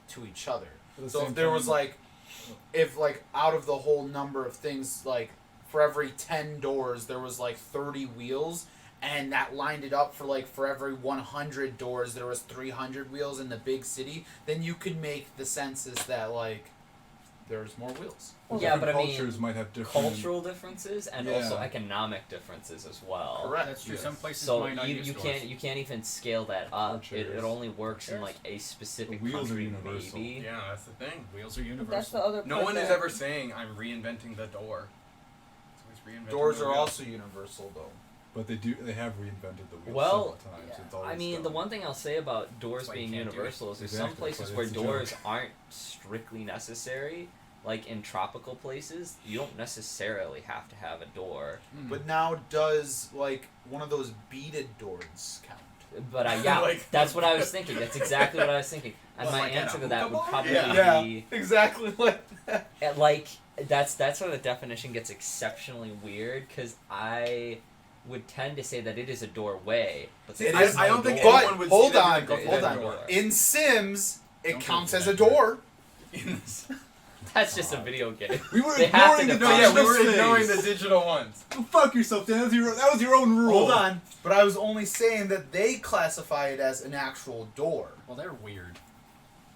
to each other. At the So same if there was time- like, if like out of the whole number of things, like for every 10 doors there was like 30 wheels, and that lined it up for like for every 100 doors there was 300 wheels in the big city, then you could make the census that like there's more wheels. Well, Yeah, different but I mean, cultures might have different cultural differences and also Yeah. economic differences as well. Correct. That's true. Yes. Some places So might not you, use you doors. can't even scale that up. It chairs. only works in Chairs. like a specific The wheels are country, universal. maybe. Yeah, that's the thing. Wheels are that's universal. the other No part one is that- ever saying I'm reinventing the door. It's always reinventing Doors the are wheel. also universal though. but they have reinvented the wheel Well, several times. yeah. It's always I mean, done. the one thing I'll say about doors That's why you being can't do it. universal is there's Exactly, some places but where it's a doors joke. aren't strictly necessary. Like in tropical places, you don't necessarily have to have a door. But now does like one of those beaded doors count? But yeah, Like- that's what I was thinking. That's exactly what I was thinking. And Well, my like at a answer to that hookah would bar? probably Yeah. be exactly like that. like that's where the definition gets exceptionally weird, because I would tend to say that it is a doorway, but It there is I no don't think door. But anyone would hold see that on, and go, hold "There's a on. door." In Sims, it Don't counts go as for a that. door. That's just a video game. we were They have to ignoring the No, yeah, we were digital ignoring space. the digital ones. Go fuck yourself, Dan. That was your own rule. Hold on, but I was only saying that they classify it as an actual door. Well, they're weird.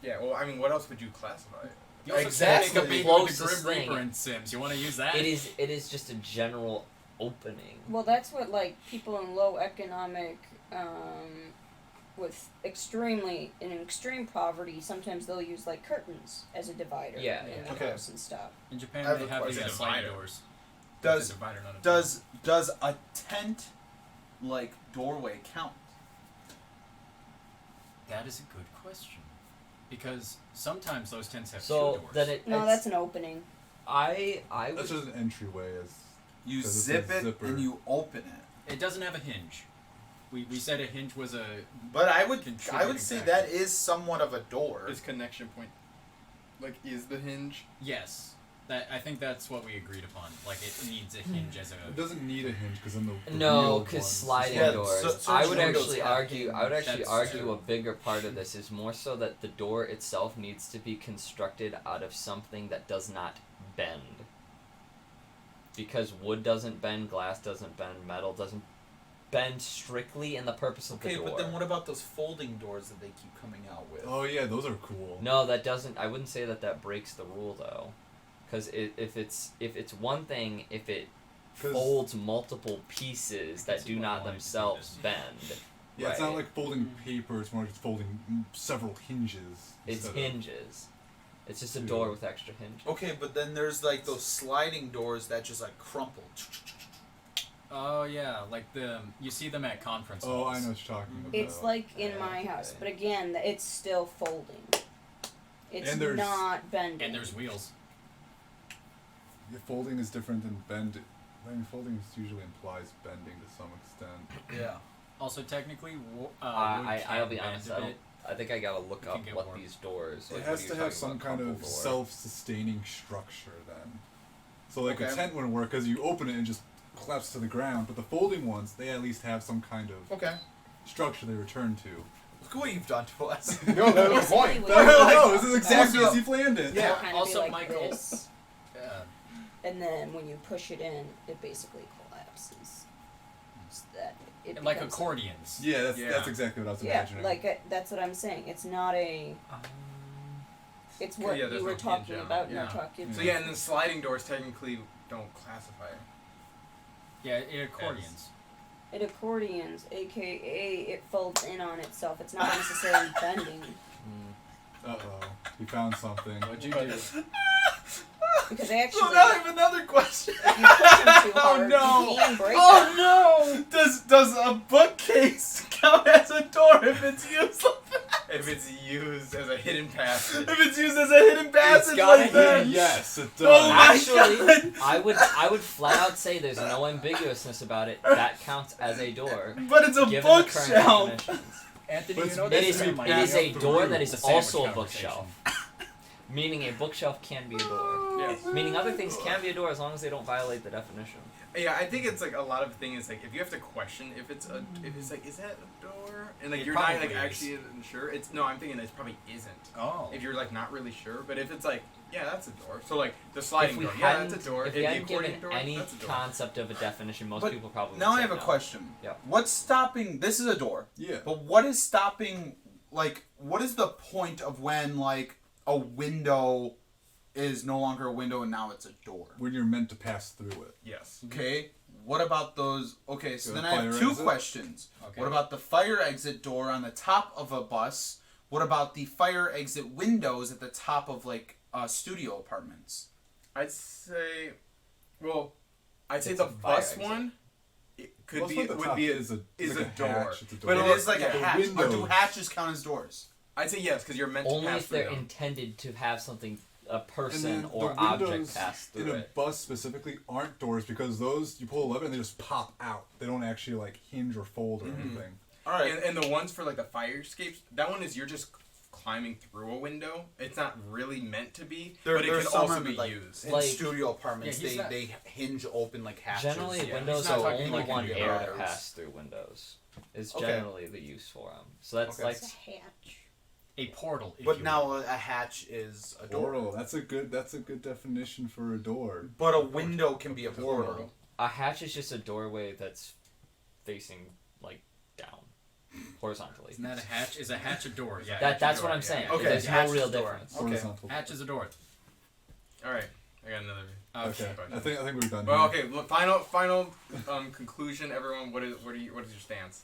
Yeah, well, I mean, what else would you classify it? You also Exactly. can't make a baby with the Closest Grim thing. Reaper in Sims. You want to use that? It is just a general opening. Well, that's what like people in low economic, with in extreme poverty, sometimes they'll use like curtains as a divider Yeah, in yeah. the Okay. house and stuff. In Japan, I have they a have question. these sliding doors. It's Does a divider, not a does a tent like doorway count? That is a good question. Because sometimes those tents have So two doors. then it. No, it's- that's an opening. I That's would. just an entryway. You 'Cause it's a zip it zipper. and you open it. It doesn't have a hinge. We said a hinge was a But I would contributing say factor. that is somewhat of a door. Is connection point, like, is the hinge? yes. That I think that's what we agreed upon. Like it needs a hinge as It a. doesn't need a hinge because then the No, wheeled because ones- sliding Yeah, doors. so- I search would windows actually have argue. I would actually That's argue true. a bigger part of this is more so that the door itself needs to be constructed out of something that does not bend. Because wood doesn't bend, glass doesn't bend, metal doesn't bend strictly in the purpose of Okay, the door. but then what about those folding doors that they keep coming out with? Oh yeah, those are cool. No, that doesn't. I wouldn't say that breaks the rule though, because if it's one thing, if it 'Cause- folds multiple pieces that That's do what I not wanted to do themselves this. bend. Yeah, it's not right. like folding paper. It's more like folding several hinges. It's instead of- hinges. It's just a Two. door with extra hinges. Okay, but then there's like those sliding doors that just like crumple. Oh yeah, like you see them at conference Oh, halls. I know what you're talking about. It's like in my house, Okay. but again, it's still folding. It's And there's- not bending. And there's wheels. Yeah, folding is different than bend. I mean, folding usually implies bending to some extent. Yeah. Also, technically, I'll be honest. I think I gotta look You up can get what warm. these doors. It Like, has what to are you have talking some about, kind crumple of door? self-sustaining structure then. So like a Okay. tent wouldn't work because you open it and just collapse to the ground, but the folding ones, they at least have some kind of Okay. structure they return to. Look what you've done to us. No, that was the point. Basically, No, this is exactly Also- as you planned it. Yeah. It'll kind of Also, be like Michael- this, and then when you push it in, it basically collapses. So that it like becomes- accordions. Yeah, that's Yeah. exactly what I was Yeah, imagining. like that's what I'm saying. It's not a. It's what Yeah, there's you were no hinge talking on it, about. yeah. Not talking. So yeah, and then sliding doors technically don't classify. Yeah, it accordions. It accordions, aka it folds in on itself. It's not necessarily bending. Uh-oh. You found something. What'd you do? Because actually, So now I have another question. if you push them too Oh, hard, no. you can break them. Oh no! Does a bookcase count as a door if it's used? If it's used as a hidden passage. If it's used as a hidden passage gotta like be, that? Yes, it does. Oh my Actually, God. I would flat out say there's no ambiguousness about it. That counts as a door. But it's a Given the current bookshelf. definitions. Anthony, But you know it's- It this is, is it my is a through. door that is The sandwich also a conversation. bookshelf. Meaning a bookshelf can be a door. Yes. Meaning other things can be a door as long as they don't violate the definition. Yeah, I think it's like a lot of things like if you have to question if it's like is that a door and like It you're not like probably is. actually sure it's no I'm thinking it probably isn't Oh. if you're like not really sure but if it's like yeah that's a door so like the sliding If we door yeah hadn't, that's a door if we the hadn't accordion given door any that's a door. concept of a definition, most But people probably Now would I say have a no. question. Yeah. What's stopping? This is a door. Yeah. But what is stopping? Like, what is the point of when like a window is no longer a window and now it's a door? When you're meant to pass through it. Yes. Okay. What about those? Okay, so The then I have fire two exit? questions. Okay. What about the fire exit door on the top of a bus? What about the fire exit windows at the top of like studio apartments? I'd say well I'd say It's the a fire bus exit. one it could Well, be it's like the would top be is a door hatch, it's a But But it it is like yeah, a the hatch. Or do windows. hatches count as doors? I'd say yes because you're meant to Only pass if they're through them. intended to have something, a And person then or the object windows pass in through a it. bus specifically aren't doors because those you pull a lever and they just pop out. They don't actually like hinge or fold or anything. All right. And the ones for like the fire escapes, that one is you're just climbing through a window. It's not really meant to be, but it there's can some also in, be like, used. In Like- studio apartments, Yeah, he's not- they hinge open like hatches. Generally, yeah. windows He's not are talking only like want in air to doors. pass through windows. Is Okay. generally the use for them. So that's Okay. like It's a hatch. A portal. If But you now will. a hatch is a door. Portal. That's a good definition for a door. But a window can be a portal. a hatch is just a doorway that's facing like down, horizontally. Isn't that a hatch? Is a hatch a door? Yeah. That's hatch a what door, I'm saying. yeah. Okay, There's hatch no is real a door. difference. Okay. Horizontal. Hatch is a door. All right, I got another. Okay. question. I think we're done. Well, here. okay. Look, final conclusion. Everyone, what is your stance?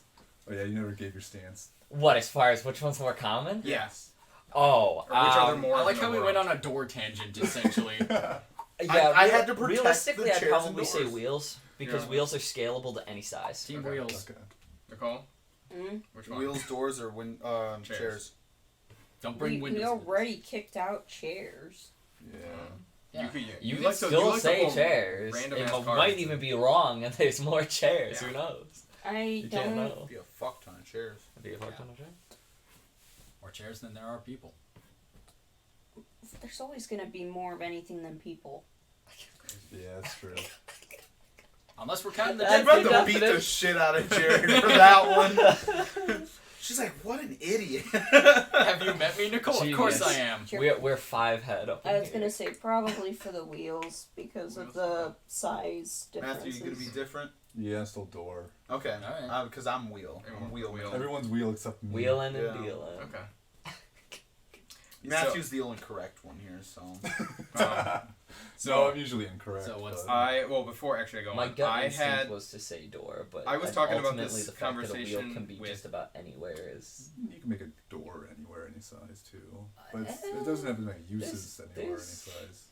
Oh yeah, you never gave your stance. What, as far as which one's more common? Yes. Oh, Or which are there more? I like in the how we world? went on a door tangent, essentially. Yeah, I had to protect realistically, the I'd chairs probably and say doors. wheels because Yeah. wheels are scalable to any size. Team Okay, wheels. Okay. Nicole. Which one? Wheels, doors, or chairs. Don't bring We windows. already kicked out chairs. Yeah. Yeah. You can like to- still like to say pull chairs. random It ass cards. might even be wrong, and there's more chairs. Yeah. Who knows? I You don't. can't know. Be a fuck ton of chairs. Be a fuck ton of chairs. More chairs than there are people. There's always gonna be more of anything than people. Yeah, that's true. Unless we're counting the That's I'm dead about people. to beat the shit out of Jared for that one. She's like, what an idiot. Have you met me, Nicole? Of course I am. We're 5 head up. I was gonna say probably for the wheels because of the size differences. Matthew, you gonna be different? Yeah, still door. Okay. Alright. Because I'm wheel. I'm wheel. Wheel. Everyone's wheel except me. Wheeling and Yeah. dealing. Okay. Matthew's the only correct one here, so. No, I'm usually incorrect. So what's but- before actually I go My on, gut I instinct had was to say door, but I was talking about ultimately this the fact that a wheel conversation can be with- just about anywhere is. You can make a door anywhere, any size too, but it doesn't have as many uses anywhere, any size.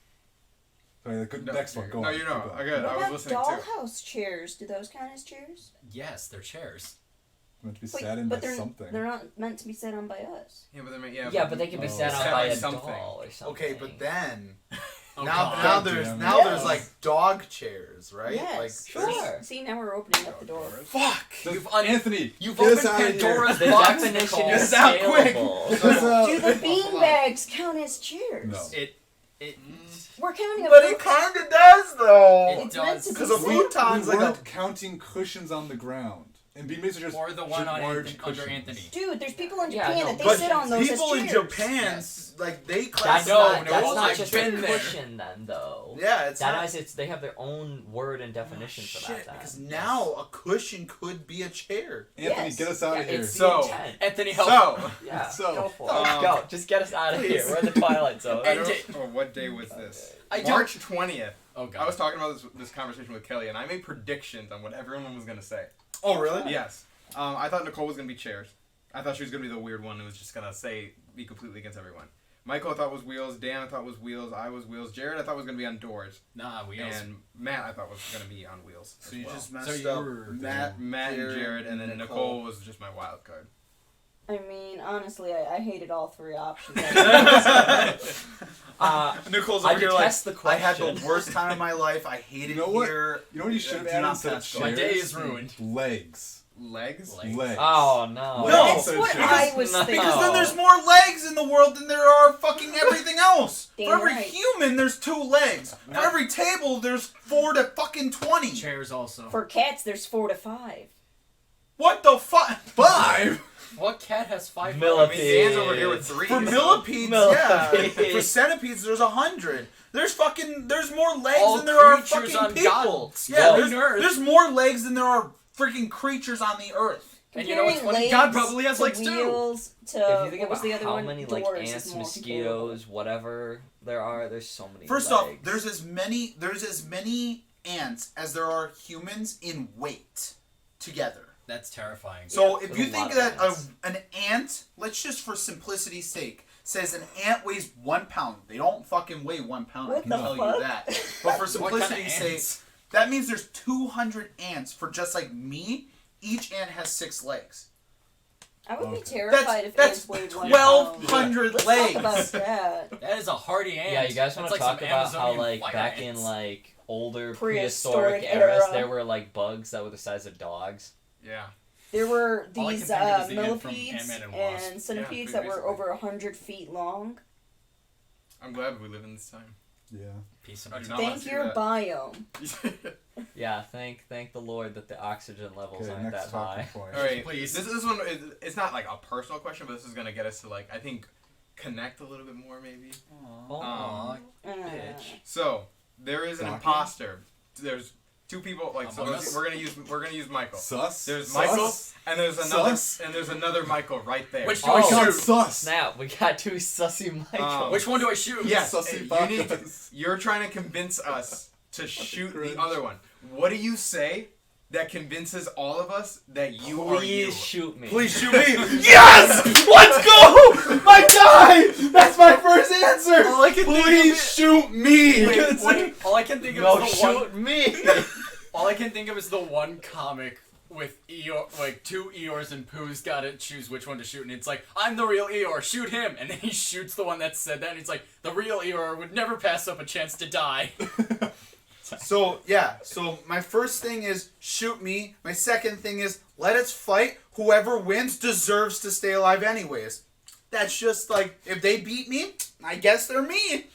Sorry, the No, next one. Go no, on. you keep know. going. Okay, I What was about listening too. dollhouse chairs? Do those count as chairs? Yes, they're chairs. Meant to be Wait, sat in by but something. They're not meant to be sat on by us. Yeah, but they Yeah, but they can be Oh. sat on Sat by by a something. doll or something. Okay, but then. Oh, now God. now there's Damn it. now there's Yes. like dog chairs, right? Yes. Like Sure. See, now we're opening up the door. Fuck. Anthony, You've get us opened out of here. Pandora's The box, definition Nicole. is Get out quick. scalable. Get us out. Do the bean bags count as chairs? No. It We're counting a But it kind of does though. It It's meant does. to be Because a sat- futon's we like weren't a. counting cushions on the ground, and bean bags are just or the one on large Anthony, under cushions. Anthony. Dude, there's people in Yeah, Japan no, that they But sit on those people as in chairs. Japan, Yes. like they That's classify. No, not, that's I've not just been a there. cushion then, though. Yeah, it's That not. is, they have their own word and definition for that. Shit, then. because now a cushion could be a chair. Anthony, Yes. get us out Yeah, of here. it's the So- intent. Anthony, help. So, Yeah, So, go for it. um, Go, just get us out of here. please. We're in the Twilight Zone. I And don't, or what day was this? I don't- March 20th. Oh God. I was talking about this conversation with Kelly, and I made predictions on what everyone was gonna say. Oh, really? Yes. I thought Nicole was gonna be chairs. I thought she was gonna be the weird one who was just gonna be completely against everyone. Michael I thought was wheels. Dan I thought was wheels. I was wheels. Jared I thought was gonna be on doors. Nah, wheels. And Matt I thought was gonna be on wheels. So as you well. just So messed you up were- Matt, Matt and Jared, and then Nicole was just my wild card. I mean, honestly, I hated all three options. Nicole's I over here like, detest the I had the question. worst time of my life. I hate it You know what? here. You know what you should have Do added not instead of pass chairs? go. My day is ruined. Legs. Legs? Legs. Oh no. No, That's So what chairs. I was No. thinking. Because then there's more legs in the world than there are fucking everything else. Damn For every right. human, there's 2 legs. For every table, there's 4 to fucking 20. Chairs also. For cats, there's 4 to 5. What the fuck? 5? What cat has 5 Millipede. I mean, Dan's over here with 3. For so- millipedes, yeah. Millipede. For centipedes, there's 100. There's more legs All than there are creatures fucking on people. God's Yeah, growing earth. there's more legs than there are freaking creatures on the earth. And you know what's Comparing funny? God legs probably has to legs too. wheels to If you think what was about the other how one? many like Doors is ants, more mosquitoes, whatever there are, there's so many. First off, legs. there's as many ants as there are humans in weight together. That's terrifying. So Yeah, if you there's a think lot of that ants. an ant, let's just for simplicity's sake, says an ant weighs 1 pound. They don't fucking weigh 1 pound. I What can the tell fuck? you that. But for What kind of simplicity's sake, ants? that means there's 200 ants for just like me. Each ant has 6 legs. I would be Okay. terrified if That's ants weighed 1 pound. 1,200 Let's legs. talk about that. That is a hardy ant. Yeah, you guys want That's to like talk some about how Amazonian like fire back ants. in like older Prehistoric prehistoric eras, era. there were like bugs that were the size of dogs. Yeah. There were All I can these think of is the ant from millipedes Ant-Man and Wasp. and centipedes Yeah, that were basically. over 100 feet long. I'm glad we live in this time. Yeah. Peace and I do return. not wanna Thank see your that. biome. Yeah, thank the Lord that the oxygen levels Okay, aren't next that high. talking point. All right, Please. This one it's not like a personal question, but this is gonna get us to like I think connect a little bit more maybe. Aw, Uh, bitch. So there is an Docking? imposter. There's 2 people like so Among Us? we're gonna use Michael. Sus. There's Sus? Michael and Sus? there's another Michael right there. Which Oh my do I God, shoot? sus. Snap, we got 2 sussy Michaels. Which one do I shoot? Yes, Sussy you need to, Bacchus. you're trying to convince us to shoot cringe. the other one. What do you say that convinces all of us that you are you? Please shoot me. Please shoot me. Yes! Let's go! My guy! That's my first answer! All I can think of Please is- shoot me! All I can think of No, is the shoot one. me. All I can think of is the one comic with Eeyore, like 2 Eeyores and Pooh's gotta choose which one to shoot, and it's like, I'm the real Eeyore, shoot him! And then he shoots the one that said that, and he's like, the real Eeyore would never pass up a chance to die. So my first thing is shoot me. My second thing is let us fight. Whoever wins deserves to stay alive anyways. That's just like, if they beat me, I guess they're me.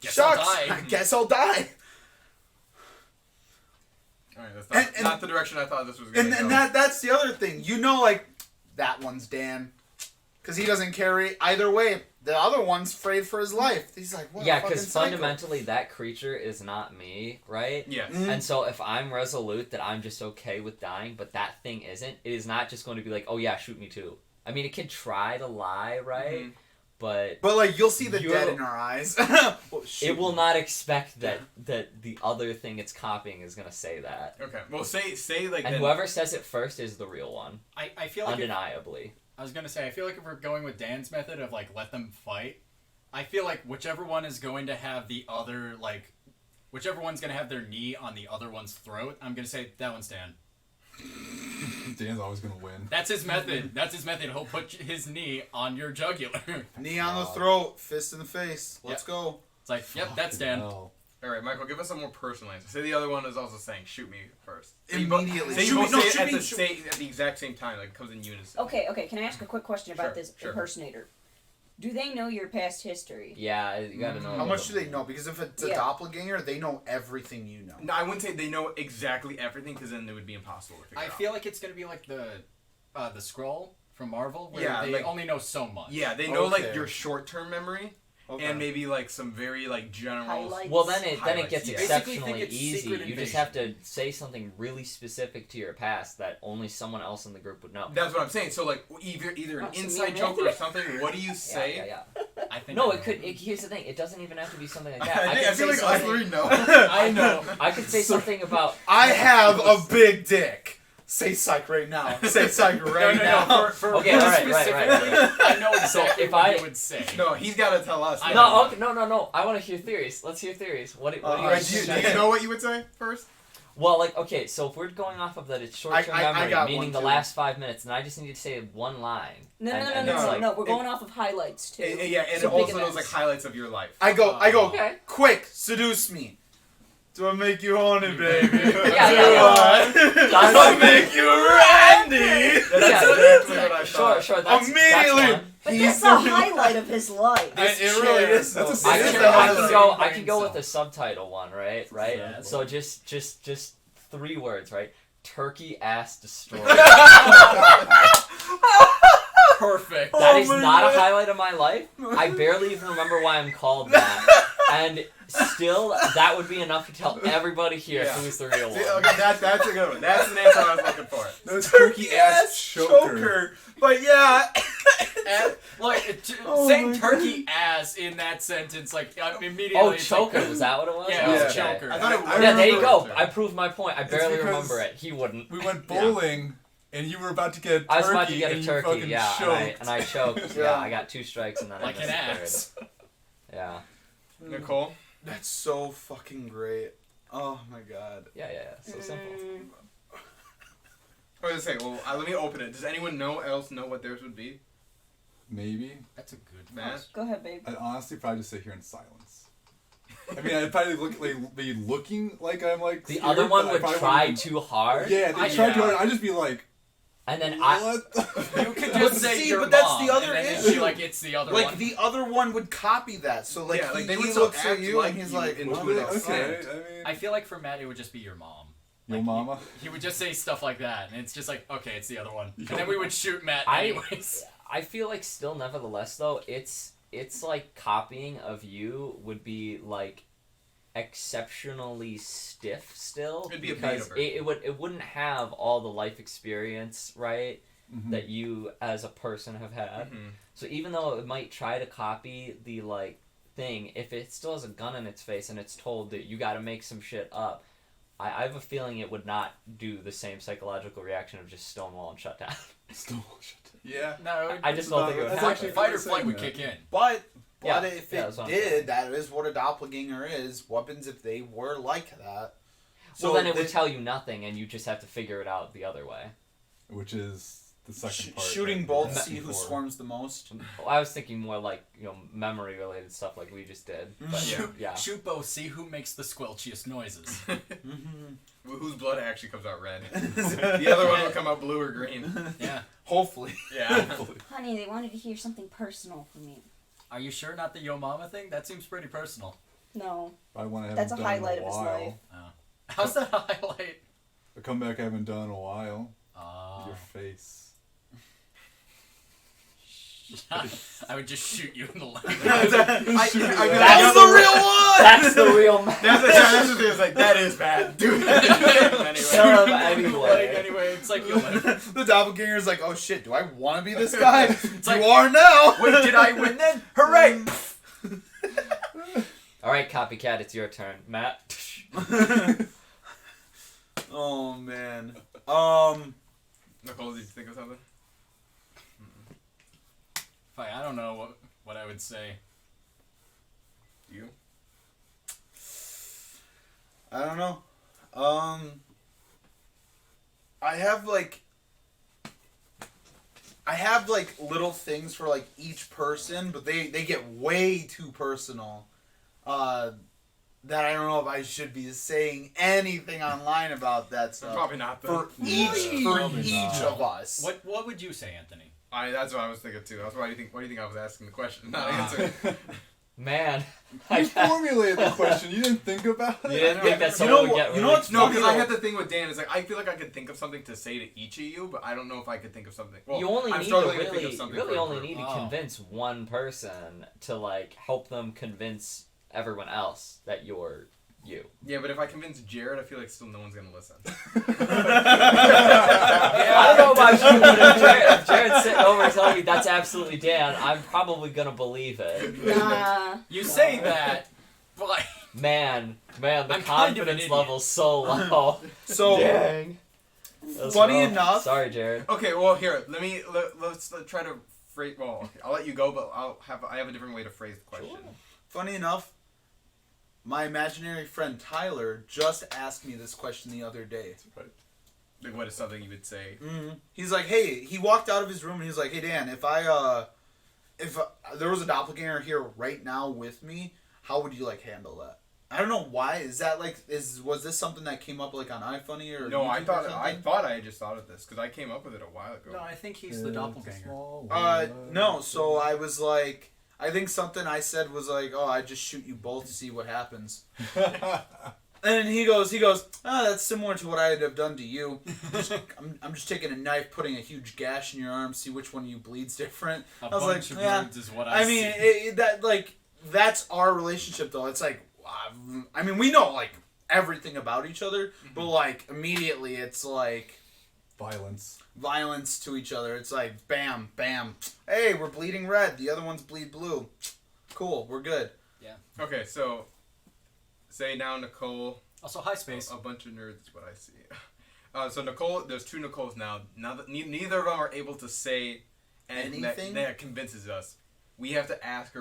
Guess Shucks, I'll die. I guess I'll die. Alright, that's not the direction I thought this was going to go. And that's the other thing. You know, like, that one's Dan. Because he doesn't carry either way. The other one's afraid for his life. He's like, what? Yeah, because fundamentally that creature is not me, right? Yes. Mm-hmm. And so if I'm resolute that I'm just okay with dying, but that thing isn't, it is not just going to be like, oh yeah, shoot me too. I mean, it can try to lie, right? Mm-hmm. But like, you'll see the dead in our eyes. Well, it will not expect that the other thing it's copying is gonna say that. Okay. Well, say like. And whoever says it first is the real one, I feel like undeniably. I was gonna say, I feel like if we're going with Dan's method of like let them fight, I feel like whichever one is going to have the other whichever one's gonna have their knee on the other one's throat, I'm gonna say that one's Dan. Dan's always gonna win. That's his method. He'll put his knee on your jugular. Knee on the throat, fist in the face. Let's go. It's like, yep, that's Dan. Hell. Alright, Michael, give us a more personal answer. Say the other one is also saying, shoot me first. Immediately. Say you Shoot both me, say no, it shoot me, at the exact same time, like it comes in unison. Okay, can I ask a quick question about Sure, this sure. impersonator? Do they know your past history? Yeah, you gotta know. How much do they know? Because if it's a Yeah. doppelganger, they know everything you know. No, I wouldn't say they know exactly everything, because then it would be impossible to figure I out. feel like it's gonna be like the Skrull from Marvel, where Yeah, they like- only know so much. Yeah, they know Okay. like your short-term memory, Okay. and maybe like some very like general. Highlights. Well, then it Highlights, gets yeah. Basically exceptionally think it's easy. Secret You just Invasion. have to say something really specific to your past that only someone else in the group would know. That's what I'm saying. So like either an Oh, so inside me joke and or something. What do you say? Yeah. I think No, I it know. could. Here's the thing. It doesn't even have to be something like I, that. think, I could feel say like all something- three know. I know. I could say something about. I have a big dick. Say psych right now. Say psych right now. No. For Okay, alright, right. specifically, I know exactly if what I- you would say. No, he's got to tell us. No, okay, no. I want to hear theories. Let's hear theories. What do you Alright, do say? you know what you would say first? Well, like, okay, so if we're going off of that, it's short-term I memory, got meaning one, the too. last 5 minutes, and I just need to say one line. No, And it's like- no. We're going off of highlights too. Yeah, and So it also big knows like events. highlights of your life. I go, Okay. quick, seduce me. Do I make you horny, baby? Yeah. Do I make you randy? That's Yeah. exactly what I thought. Sure, that's Immediately. That's one. But He's that's the highlight of his life. It really is. That's though. a It is serious- the I highlight. can go with the subtitle one, right? Yeah, that's So just 3 words, right? Turkey ass destroyer. Perfect. That is my not God. a highlight of my life. I barely even remember why I'm called that. And still, that would be enough to tell everybody here Yeah. who's the real one. See, okay, that's a good one. That's the answer I was looking for. No, turkey ass choker. But yeah. Saying turkey ass in that sentence, like immediately. Oh, it's choker, like, was that what it was? Yeah, it was Yeah. choker. I thought it was. Yeah, there you remember go. it. I proved my point. I barely because- remember it. He wouldn't. We went bowling, and you were about to get a turkey, I was about to get a and turkey, you fucking yeah, choked. and I choked. Yeah, I got 2 strikes and then like I an missed the ass. third. Yeah. Nicole. That's so fucking great. Oh my god. Yeah. So simple. I was gonna say, well, let me open it. Does anyone else know what theirs would be? Maybe. That's a good Matt? Go ahead, babe. I'd honestly probably just sit here in silence. I mean, I'd probably be looking like I'm like. The scared, other one but I would probably try wouldn't- too hard. Yeah, they try too hard. I'd just be like, And then I. what? You could But just say see, your but that's mom, the other and then issue. she, like, it's the other Like one. the other one would copy that. So like, Yeah, like, he, they would he still looks at act you like and he's you like, in "Well, to an that's okay, extent. I mean, I feel like for Matt, it would just be your mom. yo Like, mama. He would just say stuff like that, and it's just like, okay, it's the other one. And then we would shoot Matt I- anyways. I feel like still, nevertheless, though, it's like copying of you would be like exceptionally stiff still. It'd be a because beta it wouldn't have all the life experience, right, Mhm. that you as a person have had. Mm-hmm. So even though it might try to copy the like thing, if it still has a gun in its face and it's told that you got to make some shit up, I have a feeling it would not do the same psychological reaction of just stonewall and shut down. Still shut down. Yeah. No, I just don't think it would That's happen. actually fight or saying flight would that. kick in. But Yeah, if yeah, it that's what I'm did, that is what a doppelganger is. Weapons if they were like that. Well, then it would tell you nothing, and you just have to figure it out the other way. Which is the second part. Shooting that bolts, we see who before. swarms the most. Well, I was thinking more like, memory related stuff like we just did. But yeah. Shoot both, see who makes the squelchiest noises. Whose blood actually comes out red. The other one will come out blue or green. Yeah. Hopefully. Yeah. Honey, they wanted to hear something personal from me. Are you sure not the Yo Mama thing? That seems pretty personal. No. I want to have That's a done highlight in a of his while. life. Oh. How's that a highlight? A comeback I haven't done in a while. Your Oh. face. I would just shoot you in the leg. That That's was the real one! That's the real man. That's the thing. It's like, that is bad. Dude. Kill him anyway. Anyway, it's like, you'll live. The doppelganger's like, oh shit, do I want to be this guy? It's like, you are now! wait, did I win then? Hooray! Alright, copycat, it's your turn. Matt? Oh, man. Nicole, did you think of something? Fine, I don't know what I would say. You? I don't know. I have little things for like each person, but they get way too personal. That I don't know if I should be saying anything online about that stuff. Probably not. For Though. each of us. What would you say, Anthony? That's what I was thinking too. That's why do you think I was asking the question, not answering. Man. You formulated the question. You didn't think about it? You didn't think that You someone know would what- get you really know what's No, because I No. had the thing with Dan. It's like I feel like I could think of something to say to each of you, but I don't know if I could think of something. Well, you only I'm need to struggling to think really, of something really for a only group. need to Oh. convince one person to like help them convince everyone else that you're you. Yeah, but if I convince Jared, I feel like still no one's gonna listen. I don't know about you, but if Jared's sitting over and telling me that's absolutely Dan, I'm probably gonna believe it. Nah. You say that, but like, Man, the I'm kind of an confidence idiot. level's so low. So, Dang. That's funny rough. enough- Sorry, Jared. Okay, well here, let's try to phrase. Well, okay, I'll let you go, but I have a different way to phrase the question. Sure. funny enough, my imaginary friend Tyler just asked me this question the other day. Like, what is something you would say? Mm-hmm. He's like, hey, he walked out of his room and he's like, hey Dan, if there was a doppelganger here right now with me, how would you like handle that? I don't know why. Is that like was this something that came up like on iFunny or No, YouTube I or thought something? I had just thought of this because I came up with it a while ago. no, I think he's the doppelganger. No. So I was like, I think something I said was like, oh, I just shoot you both to see what happens. And he goes, oh, that's similar to what I'd have done to you. I'm just taking a knife, putting a huge gash in your arm, see which one of you bleeds different. A I was bunch like, of yeah. words is what I mean, see. that's our relationship though. It's like, I mean, we know like everything about each other, but like immediately it's like violence to each other. It's like bam, bam. Hey, we're bleeding red. The other ones bleed blue. Cool, we're good. Yeah. Okay, so say now Nicole. Also, high space. A bunch of nerds is what I see. So Nicole, there's two Nicoles now. Now that neither of them are able to say anything that convinces us, we have to ask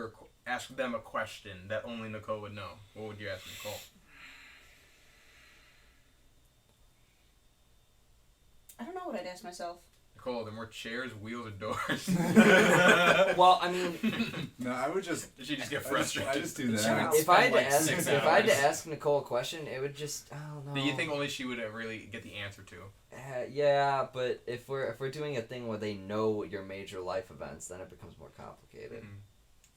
them a question that only Nicole would know. What would you ask Nicole? I don't know what I'd ask myself. Nicole, are there more chairs, wheels, or doors? Well, I mean, No, I would just. Did she just get frustrated? I just do that. if I had like to ask, 6 if I had to hours. ask Nicole a question, it would just, I don't know. Do you think only she would really get the answer to? Yeah, but if we're doing a thing where they know your major life events, then it becomes more complicated.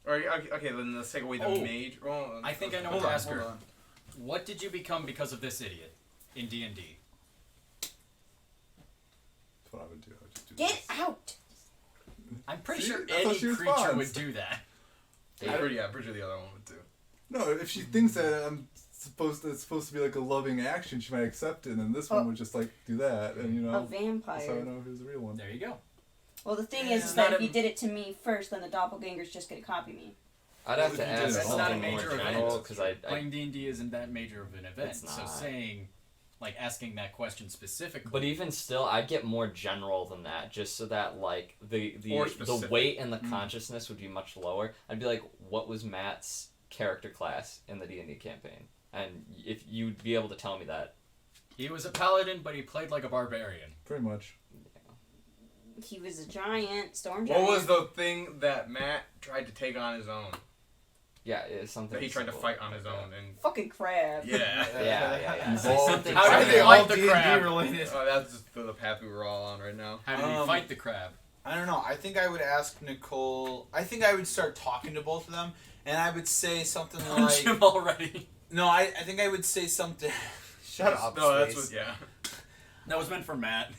Or okay, then let's take away the major. Well, I think I know Hold what to on, ask her. hold on. What did you become because of this idiot in D&D? That's what I would do. I would just do Get this. out! I'm pretty See? sure That's how any she creature responds. would do that. I'm pretty sure the other one would too. No, if she thinks that it's supposed to be like a loving action, she might accept it, and then this one would just like do that, and you A know. That's how I vampire. know if it was a real one. There you go. Well, the thing It's is not that if a- he did it to me first, then the doppelganger's just gonna copy me. I'd have Well, to if you did ask it, That's not a something more major general event. because I Playing D&D isn't that major of an event. It's So not. saying, like, asking that question specifically. But even still, I'd get more general than that, just so that like the Or the specific. weight and the consciousness would be much lower. I'd be like, what was Matt's character class in the D&D campaign? And if you'd be able to tell me that He was a paladin, but he played like a barbarian. Pretty much. He was a giant, storm giant. What was the thing that Matt tried to take on his own? Yeah, it's something. That he tried to fight on his own and. Fucking crab. Yeah. Yeah. Something- How How did do they they like all the D&D crab? related? Oh, that's just the path we were all on right now. How did he fight the crab? I don't know. I think I would ask Nicole. I think I would start talking to both of them, and I would say something Punch like, him already. "No, I think I would say something." Shut up. No, that's Space. what. Yeah. That was meant for Matt.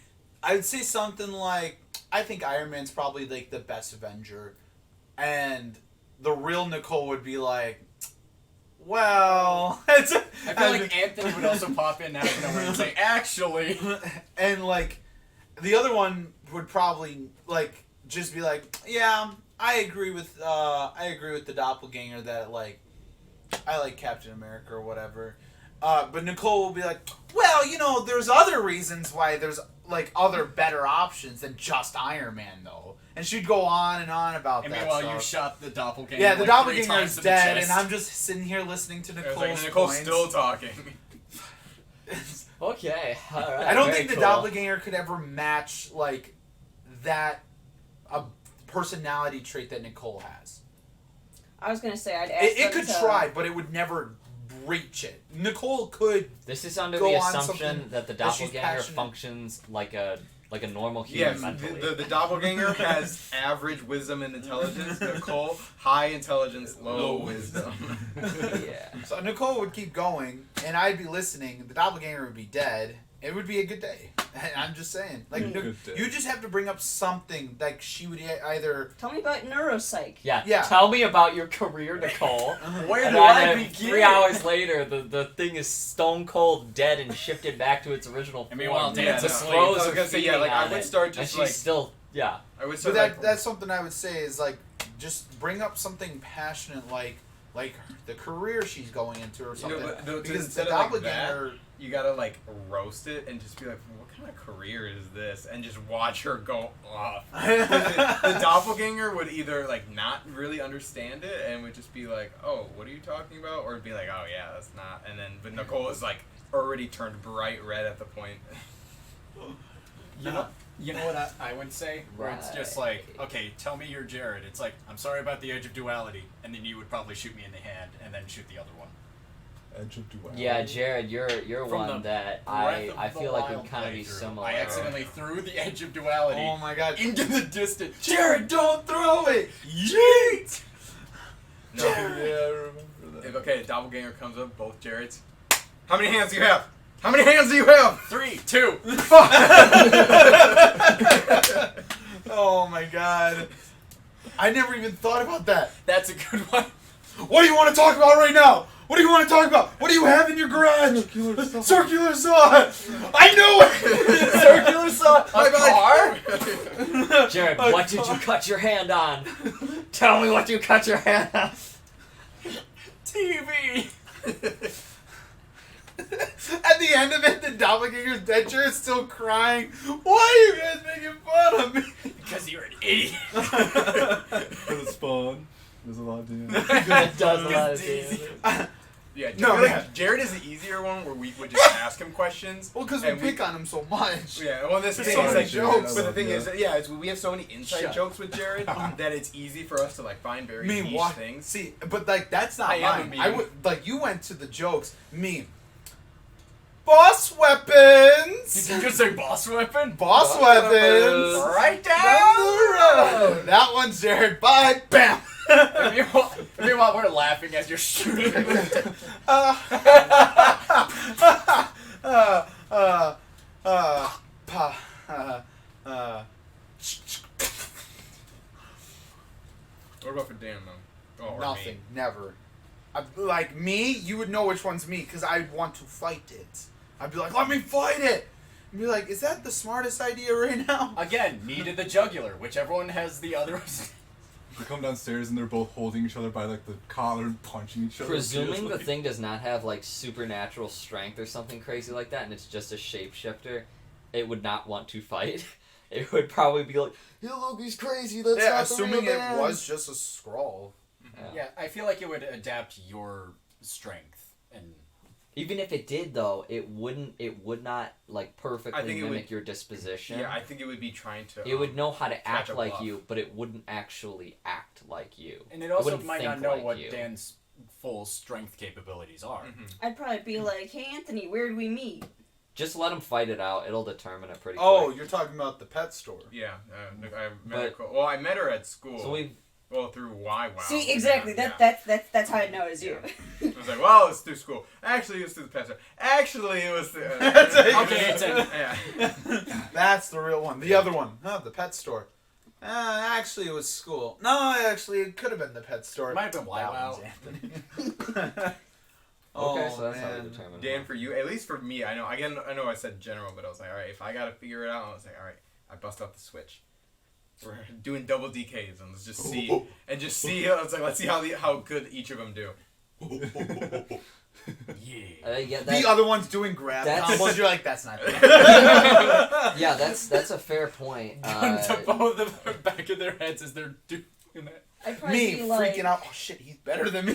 I would say something like, "I think Iron Man's probably like the best Avenger," and the real Nicole would be like, "Well," I feel like Anthony would also pop in out of nowhere and say, "Actually." and like, the other one would probably like just be like, "Yeah, I agree with the doppelganger that like, I like Captain America or whatever." But Nicole will be like, "Well, you know, there's other reasons why there's like other better options than just Iron Man, though." And she'd go on and on about And that meanwhile, stuff. you shot the doppelganger. Yeah, the like 3 doppelganger times is to the dead, chest. and I'm just sitting here listening to It was Nicole's like, Nicole's points. still talking. Okay. All right. I don't very think the cool. doppelganger could ever match like that a personality trait that Nicole has. I was gonna say I'd ask It them could to- try, but it would never reach it. Nicole could. This is under Go the on assumption something that the that she's doppelganger passionate. functions like a normal human Yes, mentally. the doppelganger has average wisdom and intelligence. Nicole, high intelligence, low wisdom. Yeah. So Nicole would keep going, and I'd be listening. The doppelganger would be dead. It would be a good day. I'm just saying. Like, Good day. you just have to bring up something. Like, she would either. Tell me about neuropsych. Yeah. Tell me about your career, Nicole. Where And do I then begin? 3 hours later, the thing is stone cold dead and shifted back to its original And meanwhile, form. Dan's The asleep. crows I was are gonna say, yeah, feeding like, I on would it, start and just, she's like- still, yeah. I would So say like, that's something I would say is, like, just bring up something passionate, like the career she's going into or something. but the- Because instead the of, like, doppelganger. you gotta like roast it and just be like, what kind of career is this? And just watch her go off. The doppelganger would either like not really understand it and would just be like, oh, what are you talking about? Or it'd be like, oh yeah, that's not. And then but Nicole is like already turned bright red at the point. You know what I would say? Where it's just like, Right. okay, tell me you're Jared. It's like, I'm sorry about the edge of duality. And then you would probably shoot me in the hand and then shoot the other one. Edge of duality. Yeah, Jared, you're From one the that Breath I of the feel like Wild would kind of be playthrough, similar. I accidentally threw the edge of duality Oh my god. into the distance. Jared, don't throw it! Yeet! No. Yeah, I remember that. If okay, a doppelganger comes up, both Jareds. How many hands do you have? How many hands do you have? 3, 2. Oh my god. I never even thought about that. That's a good one. What do you want to talk about right now? What do you want to talk about? What do you have in your garage? Circular saw. I knew it. Circular saw. A car? Jared, what did you cut your hand on? Tell me what you cut your hand on. TV. At the end of it, the doppelganger's dead. Jared's still crying. Why are you guys making fun of me? Because you're an idiot. For the spawn. There's a lot to do. It does a lot of damage. Yeah, No, I feel like yeah. Jared is the easier one where we would just ask him questions. Well, because we and pick on him so much. Yeah, well, this There's thing so is many like jokes. But the thing Yeah. is, yeah, it's, we have so many inside Shut jokes with Jared that it's easy for us to like find very niche Me, what? things. See, but like that's not I am a mine. meme. I would like you went to the jokes. Me. Boss weapons. Did you just say boss weapon? Boss weapons. Right Down down the road. That one's Jared. Bye. Bam. Meanwhile, we're laughing as you're shooting. Pa. What about for Dan though? Oh, or Nothing. me? Never. Like me, you would know which one's me because I'd want to fight it. I'd be like, let me fight it. And be like, is that the smartest idea right now? Again, knee to the jugular. Whichever one has the other. They come downstairs and they're both holding each other by like the collar and punching each other. Presuming the thing does not have like supernatural strength or something crazy like that, and it's just a shapeshifter, it would not want to fight. It would probably be like, "Yeah, look, he's crazy. That's Yeah, not assuming the real it man." was just a scroll. Yeah, I feel like it would adapt your strength and Even if it did, though, it would not, like, perfectly mimic your disposition. Yeah, I think it would be trying to... It would know how to act a like bluff. you, but it wouldn't actually act like you. And it also wouldn't might not think know like what you. Dan's full strength capabilities are. Mhm. I'd probably be like, hey, Anthony, where'd we meet? Just let him fight it out. It'll determine it pretty Oh, quick. you're talking about the pet store. Yeah, I met her. Well, I met her at school. So we've... Well, through WoW. See, exactly. Yeah. That's how I know it's you. I was like, well, it's through school. Actually, it was through the pet store. Actually, it was through... Okay, it's in. Yeah. That's the real one. The other one, the pet store. Actually, it was school. No, actually, it could have been the pet store. Might have been That WoW. one's Anthony. Okay, so that's how man. we determine Dan, it. for you, at least for me, I know I said general, but I was like, all right, if I got to figure it out, I was like, all right, I bust out the Switch. We're doing double DKs, and let's just see. I was like, let's see how good each of them do. Yeah. The other one's doing grab That's- combos. You're like, that's not. Yeah, that's a fair point. Gun to both of the back of their heads as they're doing it. I'd probably Me be like, freaking out. Oh shit, he's better than me.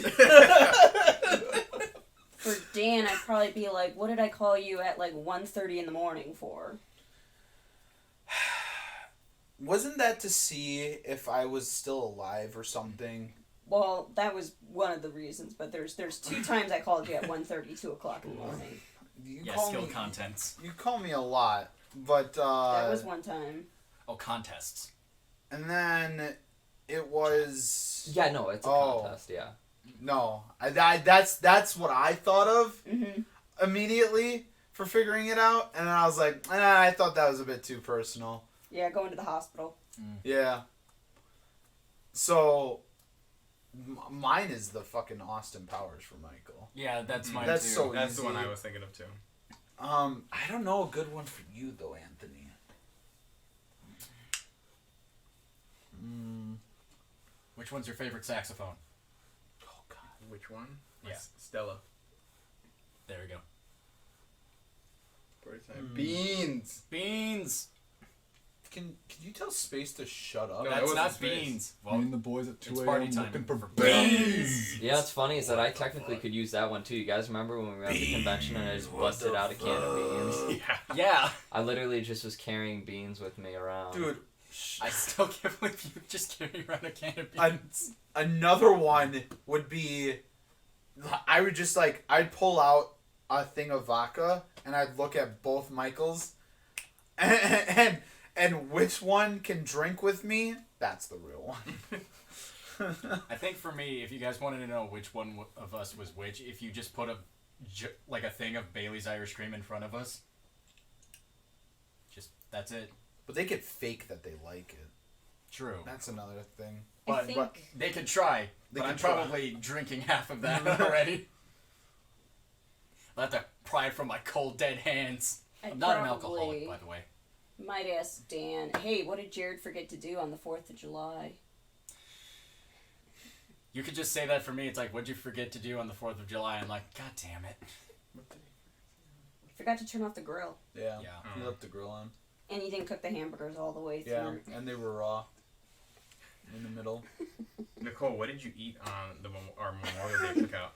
for Dan, I'd probably be like, what did I call you at like 1:30 in the morning for? Wasn't that to see if I was still alive or something? Well, that was one of the reasons, but there's 2 times I called you at 1:30, 2 o'clock in the morning. You Yeah, call skill me, contents. You call me a lot, but That was one time. Oh, contests. and then it was Yeah, no, it's a contest, yeah. no. That's what I thought of Mm-hmm. immediately for figuring it out, and then I was like, I thought that was a bit too personal. Yeah, going to the hospital. Yeah. So, mine is the fucking Austin Powers for Michael. Yeah, that's mine That's too. so That's easy. the one I was thinking of too. I don't know a good one for you though, Anthony. Which one's your favorite saxophone? Oh God. Which one? Yeah. Stella. There we go. Beans. Beans. Can you tell Space to shut up? No, That's wasn't not space. beans. Me Well, and the boys at 2 it's a.m. party time looking for for beans. Yeah, what's funny is that I technically could use that one too. You guys remember when we were at the convention and I just busted out a can of beans? Yeah. yeah. I literally just was carrying beans with me around. Dude, I still can't believe you just carry around a can of I- beans. another one would be, I would just like, I'd pull out a thing of vodka and I'd look at both Michaels and which one can drink with me, that's the real one. I think for me, if you guys wanted to know which one of us was which, if you just put a thing of Bailey's Irish Cream in front of us, that's it. But they could fake that they like it. True. That's another thing. I But think they could try. They But could I'm try. probably drinking half of that already. I'll have to pry it from my cold, dead hands. I'd I'm not an probably alcoholic, by the way. might ask Dan, hey, what did Jared forget to do on the 4th of July? You could just say that for me. It's like, what'd you forget to do on the 4th of July? I'm like, God damn it. Forgot to turn off the grill. Yeah. Yeah. You left the grill on. And you didn't cook the hamburgers all the way through. Yeah, and they were raw. In the middle. Nicole, what did you eat on our Memorial Day cookout?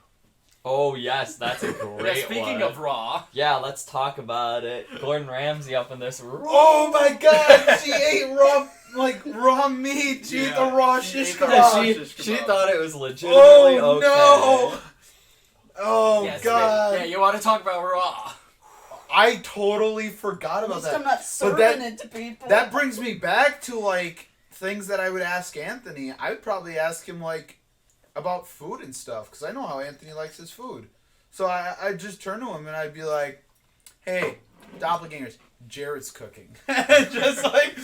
Oh yes, that's a great Yeah, speaking one. of raw, Yeah, let's talk about it. Gordon Ramsay up in this. Oh my God! She ate raw meat. She ate the raw she shish ate the kebab. raw she, shish she kebab. thought it was legitimately Oh okay. no! Oh yes, God! yeah, you want to talk about raw? I totally forgot At about least that. I'm not But serving it to people. That brings me back to like things that I would ask Anthony. I would probably ask him like about food and stuff because I know how Anthony likes his food. So I'd just turn to him and I'd be like, "Hey, doppelgangers, Jared's cooking." Just like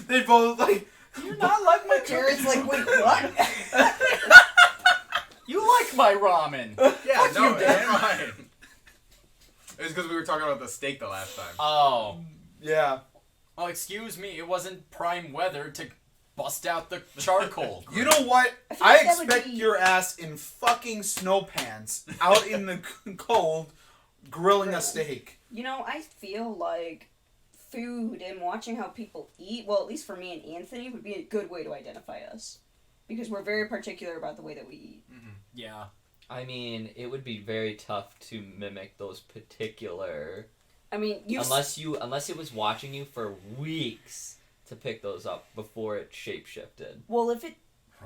they both like. You not like my Jared's like, wait, what? You like my ramen? Yeah, Fuck no, you, it's Dan. fine. It was because we were talking about the steak the last time. Oh. Yeah. Oh, excuse me. It wasn't prime weather to bust out the charcoal. You know what? I feel I like that would expect be- your ass in fucking snow pants out in the cold grilling a steak. You know, I feel like food and watching how people eat, well, at least for me and Anthony, would be a good way to identify us. Because we're very particular about the way that we eat. Yeah. I mean, it would be very tough to mimic those particular. I mean, unless it was watching you for weeks to pick those up before it shapeshifted. Well, if it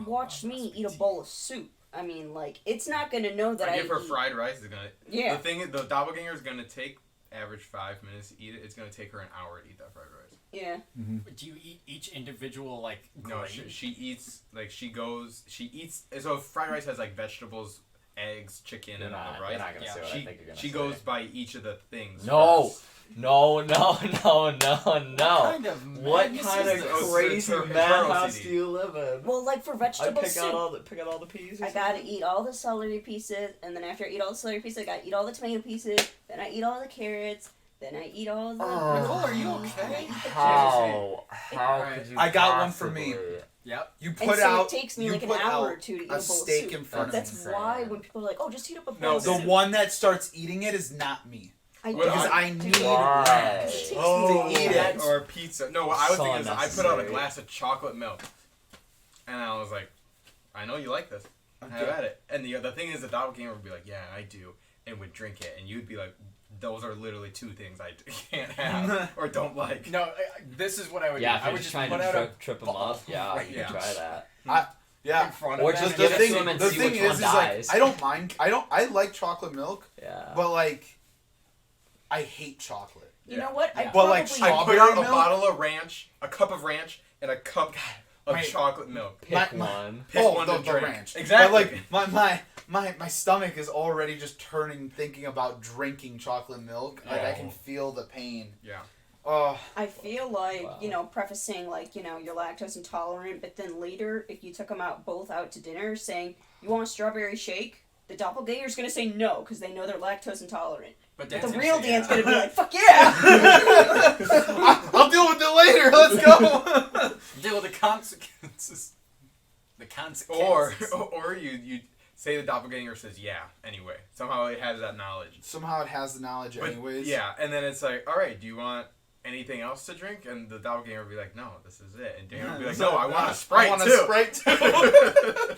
watched me eat a bowl of soup, I mean, like, it's not gonna know that I give her fried rice is gonna. Yeah. The thing is, the doppelganger is gonna take average 5 minutes to eat it. It's gonna take her an hour to eat that fried rice. Yeah. Mm-hmm. Do you eat each individual like? No, she eats like she eats. So fried rice has like vegetables, eggs, chicken, and all the rice. You're not gonna say what I think you're gonna She say. goes by each of the things. No. first. No. What kind of What madness kind is of this? crazy Her madhouse OCD. do you live in? Well, like for I vegetable pick soup, out all the peas. or I gotta something? eat all the celery pieces, and then after I eat all the celery pieces, I gotta eat all the tomato pieces. Then I eat all the carrots. Then I eat all the. Nicole, are you Then I okay? eat the carrots. How could you I got one for me. possibly- Yep. You And put so out. it takes me you like an put hour out or two to eat a a bowl of steak soup. in front of me. That's why when people are like, "Oh, just eat up a bowl No, of The soup," one that starts eating it is not me. I Well, Because don't I do need that. Why? Because it takes Oh, me to eat that- it. Or pizza. No, what I was So thinking is I put out a unnecessary. glass of chocolate milk, and I was like, I know you like this. Have Okay. at it. And the thing is, the doppelganger would be like, yeah, I do, and would drink it, and you'd be like, those are literally 2 things I can't have or don't like. No, this is what I would Yeah, do. if I you're would just just trying put to out a trip them ball up, yeah, right you can now. try that. Yeah. in front Or of just them. give it to him and the see thing which is, one is dies. like I don't mind. I like chocolate milk, Yeah. but like, I hate chocolate. You know what? I Yeah. But, like, probably I put Strawberry out a milk? bottle of ranch, a cup of ranch, and a cup of My- chocolate milk. Pick my- one. Pick one the to drink. ranch. Exactly. But like my stomach is already just turning thinking about drinking chocolate milk. Like I can feel the pain. Yeah. Oh, I feel like, Wow. you know, prefacing like, you know, you're lactose intolerant, but then later, if you took them both out to dinner saying, you want a strawberry shake? The doppelganger's gonna say no, because they know they're lactose intolerant. But But Dan's the gonna real say Dan's yeah. gonna be like, fuck yeah! I'll deal with it later. Let's go. Deal with the consequences. The consequences. Or you say the doppelganger says yeah anyway. Somehow it has that knowledge. Somehow it has the knowledge, But, anyways. yeah, and then it's like, all right, do you want anything else to drink? And the doppelganger would be like, no, this is it. And Dan would be like, no, I want a Sprite I want too. a Sprite too.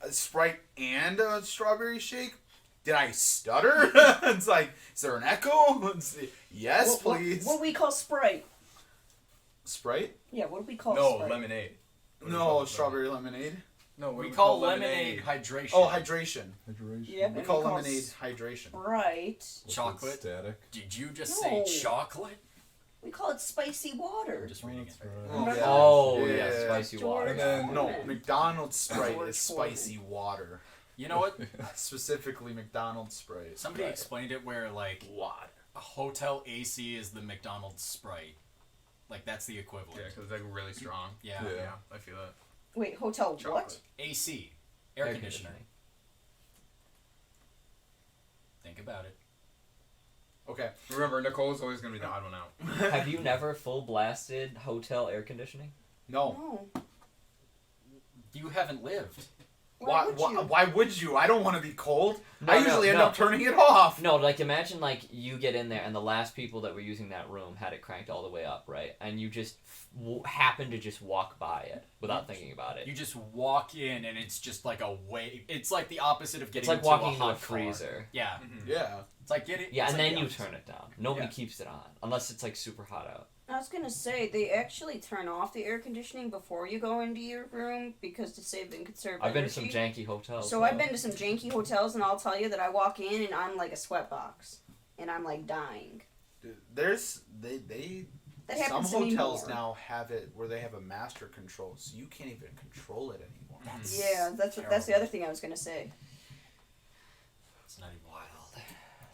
A Sprite and a strawberry shake? Did I stutter? It's like, is there an echo? Yes, please. What do we call Sprite? Sprite? Yeah, what do we call No, Sprite? lemonade. What do you No, call it? strawberry lemonade. No, We call lemonade hydration. Oh, hydration. Hydration. Yeah, We and call we call lemonade hydration. Sprite. chocolate. Static. Did you just No. say chocolate? We call it spicy water. I'm just reading it. That's right. Oh, yeah. Oh, Yeah. yeah, spicy water. And then- No, Foreman. McDonald's Sprite George is spicy water. You know what? Specifically, McDonald's Sprite. Somebody Right. explained it where like Water. a hotel AC is the McDonald's Sprite. Like that's the equivalent. Yeah, because it's like really strong. Yeah. Yeah. Yeah, I feel that. Wait, hotel what? Chocolate. AC, air conditioner. Think about it. Okay. Remember, Nicole's always gonna be the odd one out. Have you never full blasted hotel air conditioning? No. No. You haven't lived. Why would you? Why would you? I don't want to be cold. No, I no, usually end no. up turning it off. No, like imagine like you get in there and the last people that were using that room had it cranked all the way up, right? And you just happen to just walk by it without thinking about it. You just walk in and it's just like a wave. It's like the opposite of It's getting like into walking a into a hot car. freezer. Yeah. Yeah. It's like getting. Yeah, it's and like then the you opposite. turn it down. Nobody Yeah. keeps it on unless it's like super hot out. I was gonna say they actually turn off the air conditioning before you go into your room because to save and conserve I've been to some energy. janky hotels. So though. I've been to some janky hotels, and I'll tell you that I walk in and I'm like a sweatbox, and I'm like dying. There's That some happens to me hotels more. now have it where they have a master control, so you can't even control it anymore. Yeah, that's the other thing I was gonna say. It's not even wild.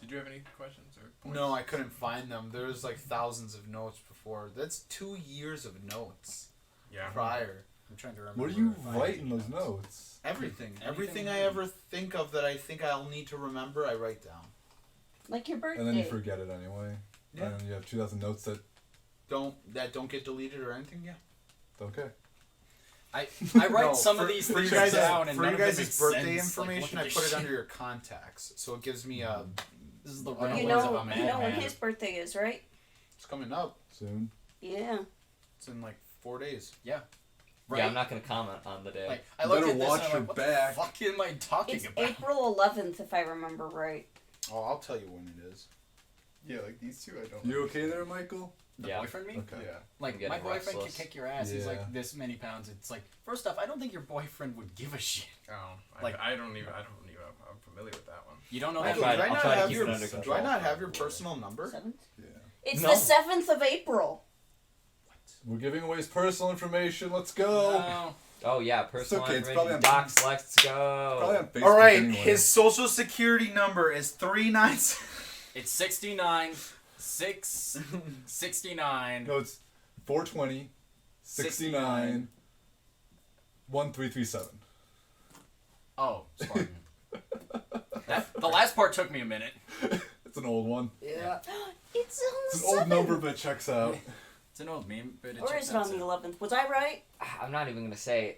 Did you have any questions or points? No, I couldn't find them. There was like thousands of notes before. That's 2 years of notes Yeah. prior. I'm trying to remember. What do you if I write had in those any notes. notes? Everything. Anything Everything I really. ever think of that I think I'll need to remember, I write down. Like your birthday. And then you forget it anyway. Yeah. And you have 2,000 notes that Don't get deleted or anything. Yeah. okay. I write No, some for, of these for things you guys' down and for none you of them guys' make birthday sense. Like, information. look I at put this it under shit. your contacts, so it gives me a. This is the You rumblings You of a know madman. when his birthday is, right? It's coming up. Soon. Yeah. It's in like 4 days. Right? Yeah, I'm not gonna comment on the day. Like, I You look better at this watch and I'm your like, what back. the fuck am I talking It's about? April 11th, if I remember right. Oh, I'll tell you when it is. Yeah, like these two, I don't. You okay there, Michael? The Yeah. boyfriend me? Okay. Yeah. Like, I'm my getting boyfriend restless. can kick your ass. He's Yeah. like this many pounds. It's like, first off, I don't think your boyfriend would give a shit. Oh, Like- I don't even. I'm familiar with that one. You don't know I'll that? try do I I'll not try to have keep your, it under do control. I not have your personal number? 7th? Yeah. It's No. the 7th of April. We're giving away his personal information. Let's go. No. Oh yeah, personal okay, it's information. probably Docs, let's go. Probably on Facebook All right, anyway. his social security number is 397. It's 69. No, it's 420 69 1337. Oh, Spartan. The last part took me a minute. It's an old one. Yeah. It's on It's the an old 7th. number, but it checks out. It's an old meme, but it Or checks is it out on the too. 11th? Was I right? I'm not even gonna say.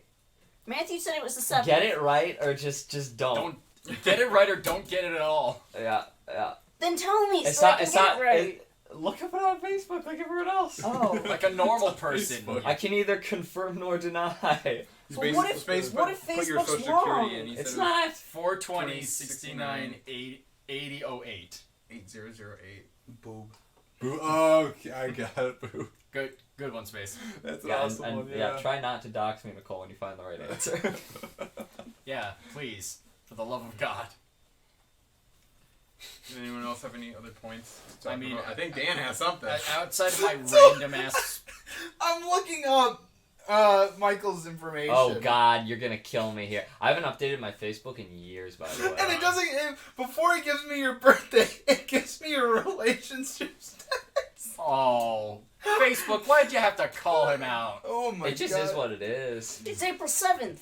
Matthew said it was the 7th. Get it right or just don't. Don't get it right or don't get it at all. Yeah. Then tell me It's so I not. can It's get not. it right. Look up it on Facebook like everyone else. Oh. Like a normal person. Facebook. I can neither confirm nor deny. So what if- what if put your Facebook's social wrong? security in? He It's said not. 420 69 8008. 8008. Boob. Boo. Oh, okay, I got it. Boo. Good one, Space. That's an Yeah, awesome and one. yeah, try not to dox me, Nicole, when you find the right answer. Yeah, please. For the love of God. Does anyone else have any other points? to I talk mean, about? I think Dan has something. Outside of my random ass. I'm looking up Michael's information. Oh God, you're gonna kill me here. I haven't updated my Facebook in years, by the way. And it doesn't. Before it gives me your birthday, it gives me your relationship status. Oh. Facebook, why'd you have to call him out? Oh my god. It just is what it is. It's April 7th.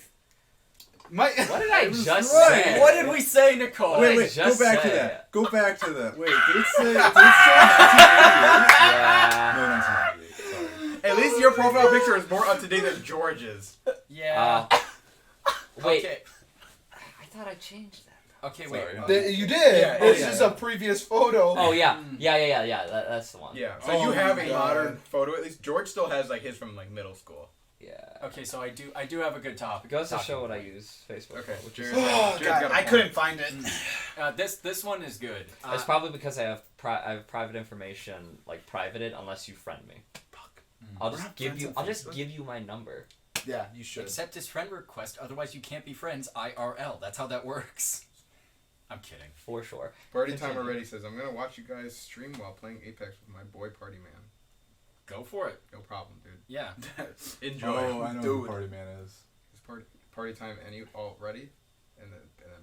What did I was just right. say? What did we say, Nicole? Wait, Wait, just go back say to it. that. Go back to that. Wait, did it say 1988? Yeah. No, 1988. Sorry. At least your profile picture is more up to date than George's. Yeah. Wait. Okay. I thought I changed that. Okay, wait. Sorry. You did. Yeah, This yeah, is yeah. a previous photo. Oh yeah. That's the one. Yeah. So Oh you have my a God. modern photo. At least George still has like his from like middle school. Yeah. Okay, so I do have a good topic. It goes to talking show what I about. use Facebook Okay. for, which is. Jared's Oh Jared's god, got a I point. couldn't find it. This one is good. It's probably because I have private information like privated unless you friend me. I'll We're just not give friends you. on I'll just Facebook. give you my number. Yeah, you should. Accept his friend request, otherwise you can't be friends IRL. That's how that works. I'm kidding. For sure. Party time Continue. already says I'm gonna watch you guys stream while playing Apex with my boy Party Man. Go for it. No problem, dude. Yeah. Enjoy. Oh, I know who Dude. Party Man is. Is party time any all ready? And then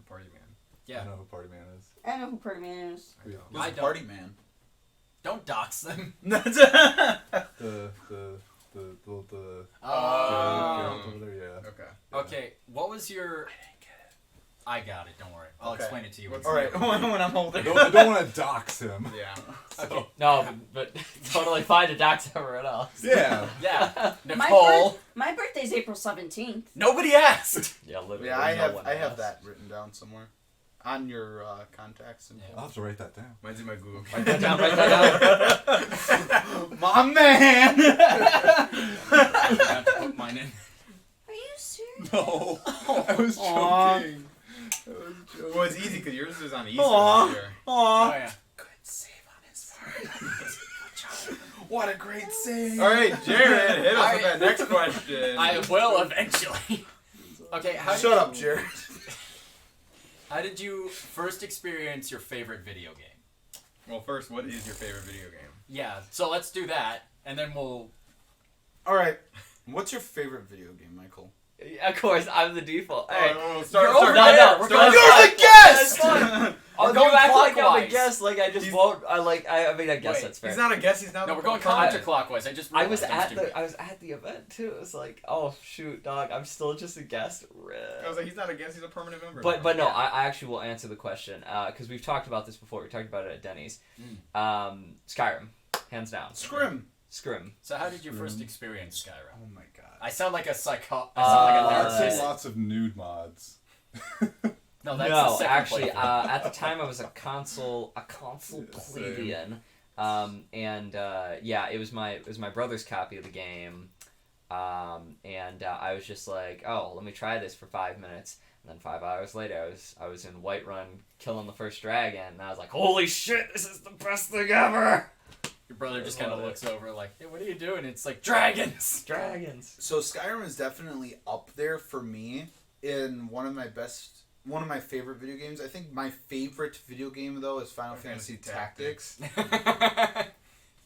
Party Man. Yeah. I know who Party Man is. I know who Party Man is. I know. Who's I the don't. party man? Don't dox them. The Oh. over there, yeah. Okay. Okay, what was your... I got it, don't worry. I'll Okay. explain it to you. What's All right, when I'm older. I don't want to dox him. Yeah. Okay. No, but totally fine to dox everyone else. Yeah. Yeah. My, Nicole. my birthday's April 17th. Nobody asked. Yeah, literally. Yeah, I no have one I have else. that written down somewhere, on your contacts and. I'll have to write that down. Mine's in my Google. Write that down. Write that down. My man. I have to put mine in. Are you serious? No. I was Aw. joking. Well, it's easy because yours is on Easter Aw. this year. Oh, Aw. yeah. Good save on his part. What a great save. All right, Jared, hit us All with right. that next question. I will eventually. Okay, Shut up, Jared. How did you first experience your favorite video game? Well, first, what is your favorite video game? Yeah, so let's do that, and then we'll... All right. What's your favorite video game, Michael? Of course, I'm the default. Hey, Start, You're start, over no, there. no, We're start- going You're the guest! I'll We're go going back like I'm a clockwise. guest. Like I just He's- won't. I mean, I guess Wait, that's fair. He's not a guest. He's not. No, we're going permanent. counterclockwise. I just I was realized I'm at stupid. the event too. It was like, oh shoot, dog, I'm still just a guest. I was like, he's not a guest. He's a permanent member. But no, Yeah. I actually will answer the question because we've talked about this before. We talked about it at Denny's. Skyrim, hands down. Scrim. Scrim. So how did you first experience Skyrim? Oh my god. I sound like a psycho... I sound like a Lots and therapist. lots of nude mods. No, that's the No, second actually, playthrough. at the time I was a console Yeah, same. plebeian, and yeah, it was my brother's copy of the game, And I was just like, oh, let me try this for 5 minutes. And then 5 hours later, I was in Whiterun killing the first dragon, and I was like, holy shit, this is the best thing ever! Your brother just kind of looks over like, hey, what are you doing? It's like, dragons! Dragons! So Skyrim is definitely up there for me in one of my favorite video games. I think my favorite video game, though, is Final Fantasy Tactics.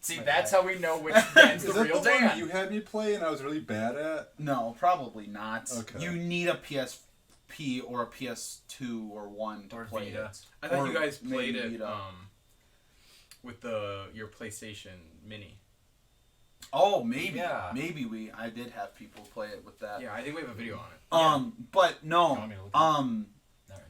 See, that's how we know which Dan's the Is that real the one Dan. you had me play and I was really bad at? No, probably not. Okay. You need a PSP or a PS2 or 1 to Or play Vita. it. I thought Or you guys played maybe it Vita. with your PlayStation Mini. Oh, maybe. Yeah. Maybe I did have people play it with that. Yeah, I think we have a video on it. But no. You want me to look it up? Alright.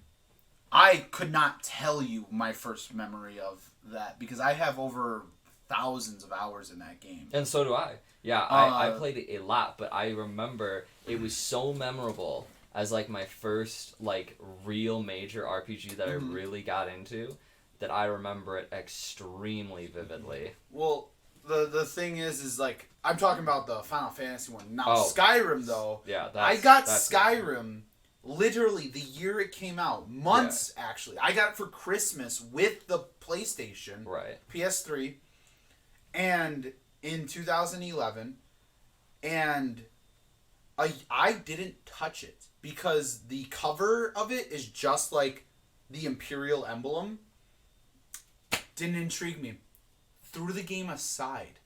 I could not tell you my first memory of that because I have over thousands of hours in that game. And so do I. Yeah, I played it a lot, but I remember it was so memorable as like my first like real major RPG that I really got into that I remember it extremely vividly. Well, the thing is like I'm talking about the Final Fantasy one. Now Oh. Skyrim though. Yeah, I got Skyrim literally the year it came out. Months actually. I got it for Christmas with the PlayStation. Right. PS3. And in 2011, and I didn't touch it because the cover of it is just like the Imperial emblem. Didn't intrigue me. Threw the game aside.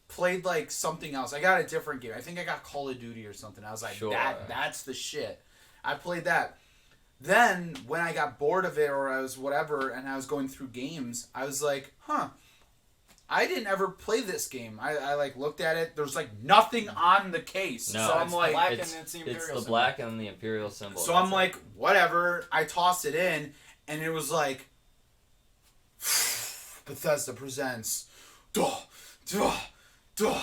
Played like something else. I got a different game. I think I got Call of Duty or something. I was like, Sure. that's the shit. I played that. Then when I got bored of it or I was whatever and I was going through games, I was like, I didn't ever play this game. I like looked at it. There's like nothing on the case. No, so I'm it's like, black it's, and it's the it's Imperial the symbol. black and the Imperial symbol. so that's I'm it. like, whatever. I tossed it in, and it was like, Bethesda presents. Duh, duh, duh,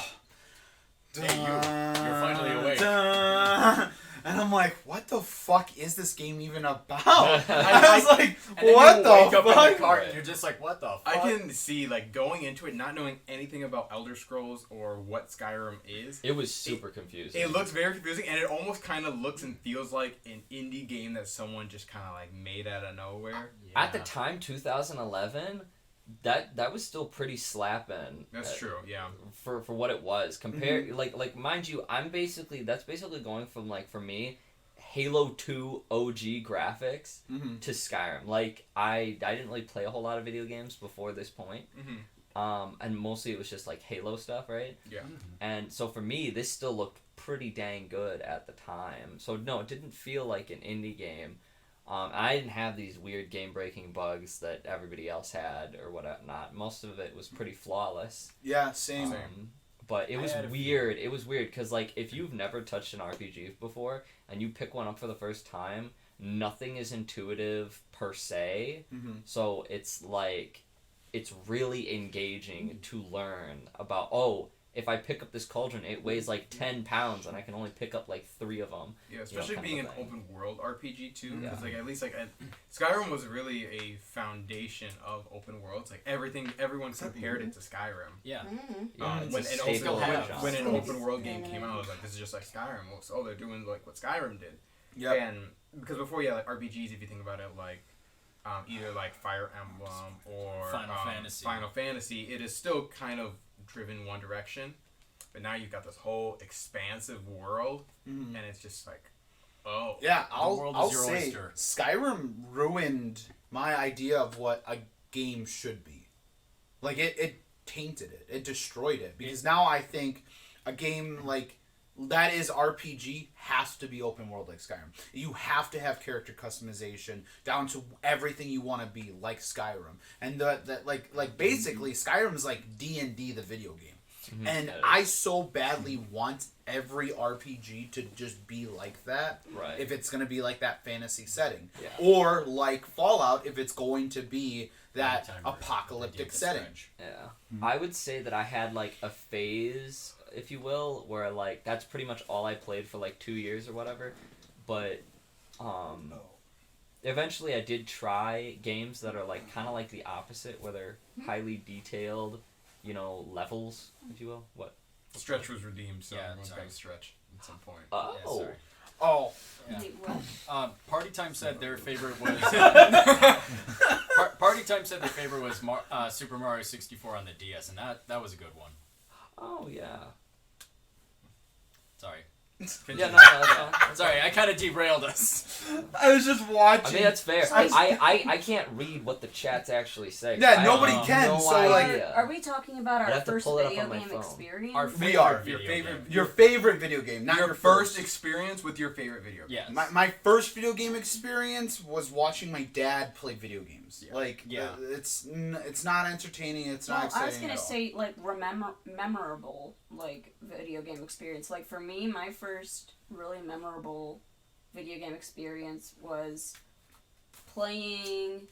duh, Hey, you're finally awake. duh. And I'm like, what the fuck is this game even about? I was like, And then what you the wake up in fuck? the car and you're just like, what the fuck? I can see like going into it not knowing anything about Elder Scrolls or what Skyrim is. it was super confusing. It looks very confusing, and it almost kind of looks and feels like an indie game that someone just kind of like made out of nowhere. At the time, 2011, that was still pretty slapping. That's true, yeah. For what it was compared, like mind you, that's basically going from like for me, Halo 2 OG graphics to Skyrim. Like I didn't really play a whole lot of video games before this point. And mostly it was just like Halo stuff, right? Yeah. And so for me, this still looked pretty dang good at the time. So no, it didn't feel like an indie game. I didn't have these weird game-breaking bugs that everybody else had or whatnot. Most of it was pretty flawless. Yeah, same. But it was had a weird. It was weird because like if you've never touched an RPG before and you pick one up for the first time, nothing is intuitive per se. So it's like it's really engaging to learn about. Oh, if I pick up this cauldron, it weighs like 10 pounds, and I can only pick up like 3 of them. Yeah, especially kind of being a an thing. open world RPG too, Yeah. because like at least like Skyrim was really a foundation of open worlds. Like everyone compared it to Skyrim. Yeah. Yeah, it's When a an staple open genre. when an open world game came out, I was like, this is just like Skyrim. So they're doing like what Skyrim did. Yep. And because before, like RPGs, if you think about it, like either like Fire Emblem or Final Fantasy, it is still kind of driven one direction. But now you've got this whole expansive world, and it's just like, oh. Yeah, world I'll is your say oyster. Skyrim ruined my idea of what a game should be. Like it tainted it. It destroyed it because now I think a game like that is RPG has to be open world like Skyrim. You have to have character customization down to everything you want to be like Skyrim. And that like basically Skyrim is like D&D the video game. And I so badly want every RPG to just be like that. Right. If it's going to be like that fantasy setting. Yeah. Or like Fallout if it's going to be that Anytime apocalyptic idea setting. gets stretched. Yeah. I would say that I had like a phase, if you will, where like that's pretty much all I played for like 2 years or whatever. But eventually I did try games that are like kind of like the opposite, where they're highly detailed, levels, if you will. What? Stretch was redeemed, so Yeah, everyone's sorry. got to stretch at some point. Oh. Yeah, sorry. Oh. Yeah. Wait, what? Party Time said their favorite was Party Time said their favorite was Super Mario 64 on the DS, and that was a good one. Oh yeah. Sorry. Yeah, no, that's fine. Sorry, I kind of derailed us. I was just watching. I mean, that's fair. So I can't read what the chats actually say. Yeah, I nobody have can, No so, idea. Are we talking about I'd our have to first pull it up video on my game phone. experience? Our We are. favorite Your favorite- game. Your favorite video game, not your first first. experience with your favorite video game. Yes. My first video game experience was watching my dad play video games. Yeah. Like, Yeah. it's not entertaining. It's not Well, exciting. I was gonna at all. say like memorable like video game experience. Like for me, my first really memorable video game experience was playing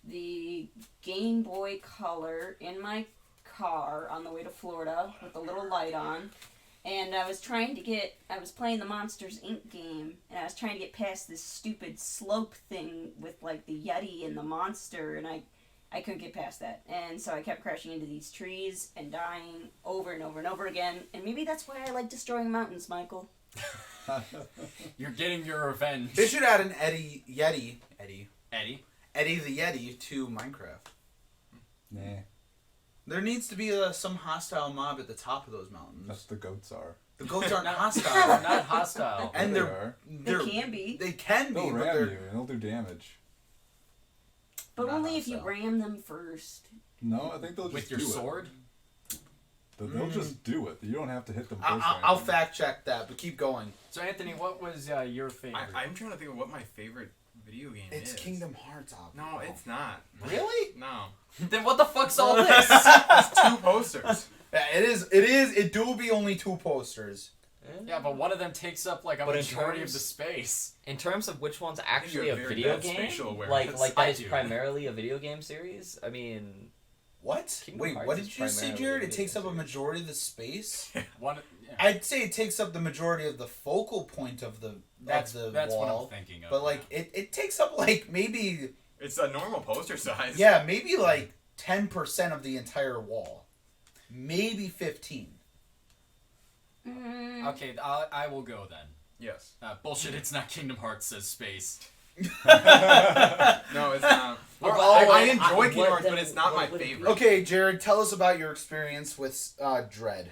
the Game Boy Color in my car on the way to Florida with the little light on. And I was playing the Monsters Inc. game, and I was trying to get past this stupid slope thing with like the Yeti and the monster, and I couldn't get past that. And so I kept crashing into these trees and dying over and over and over again. And maybe that's why I like destroying mountains, Michael. You're getting your revenge. They should add an Eddie Eddie. the Yeti to Minecraft. Nah, There needs to be some hostile mob at the top of those mountains. that's what the goats are. The goats aren't They're hostile. not hostile. And They they're, are. they're They can be, They can be, They'll but ram they're you and they'll do damage. but not only if you hostile. ram them first. No, I think they'll just With your do sword? It. They'll just do it. You don't have to hit them first. I'll fact check that, but keep going. So Anthony, what was your favorite? I'm trying to think of what my favorite video game is. It's Kingdom Hearts, obviously. No, it's not. Really? No. Then what the fuck's all this? It's 2 posters. Yeah, it is. It do be only 2 posters. Yeah, but one of them takes up like a But in majority of terms- the space. In terms of which one's you actually a have very video bad game, spatial awareness. like I that is do. primarily a video game series. I mean, What? Kingdom Wait, Hearts what is did you say, primarily Jared? a It video takes up a series. majority of the space? One. Yeah. I'd say it takes up the majority of the focal point of the That's of the that's wall. what I'm thinking of. But like it takes up like maybe It's a normal poster size. maybe like 10% of the entire wall. Maybe 15. Okay, I will go then. Yes. Bullshit. It's not Kingdom Hearts. Says space. No, it's not. We're I all- enjoy what Kingdom Hearts, then- but it's not my what would it be? favorite. Okay, Jared, tell us about your experience with Dread.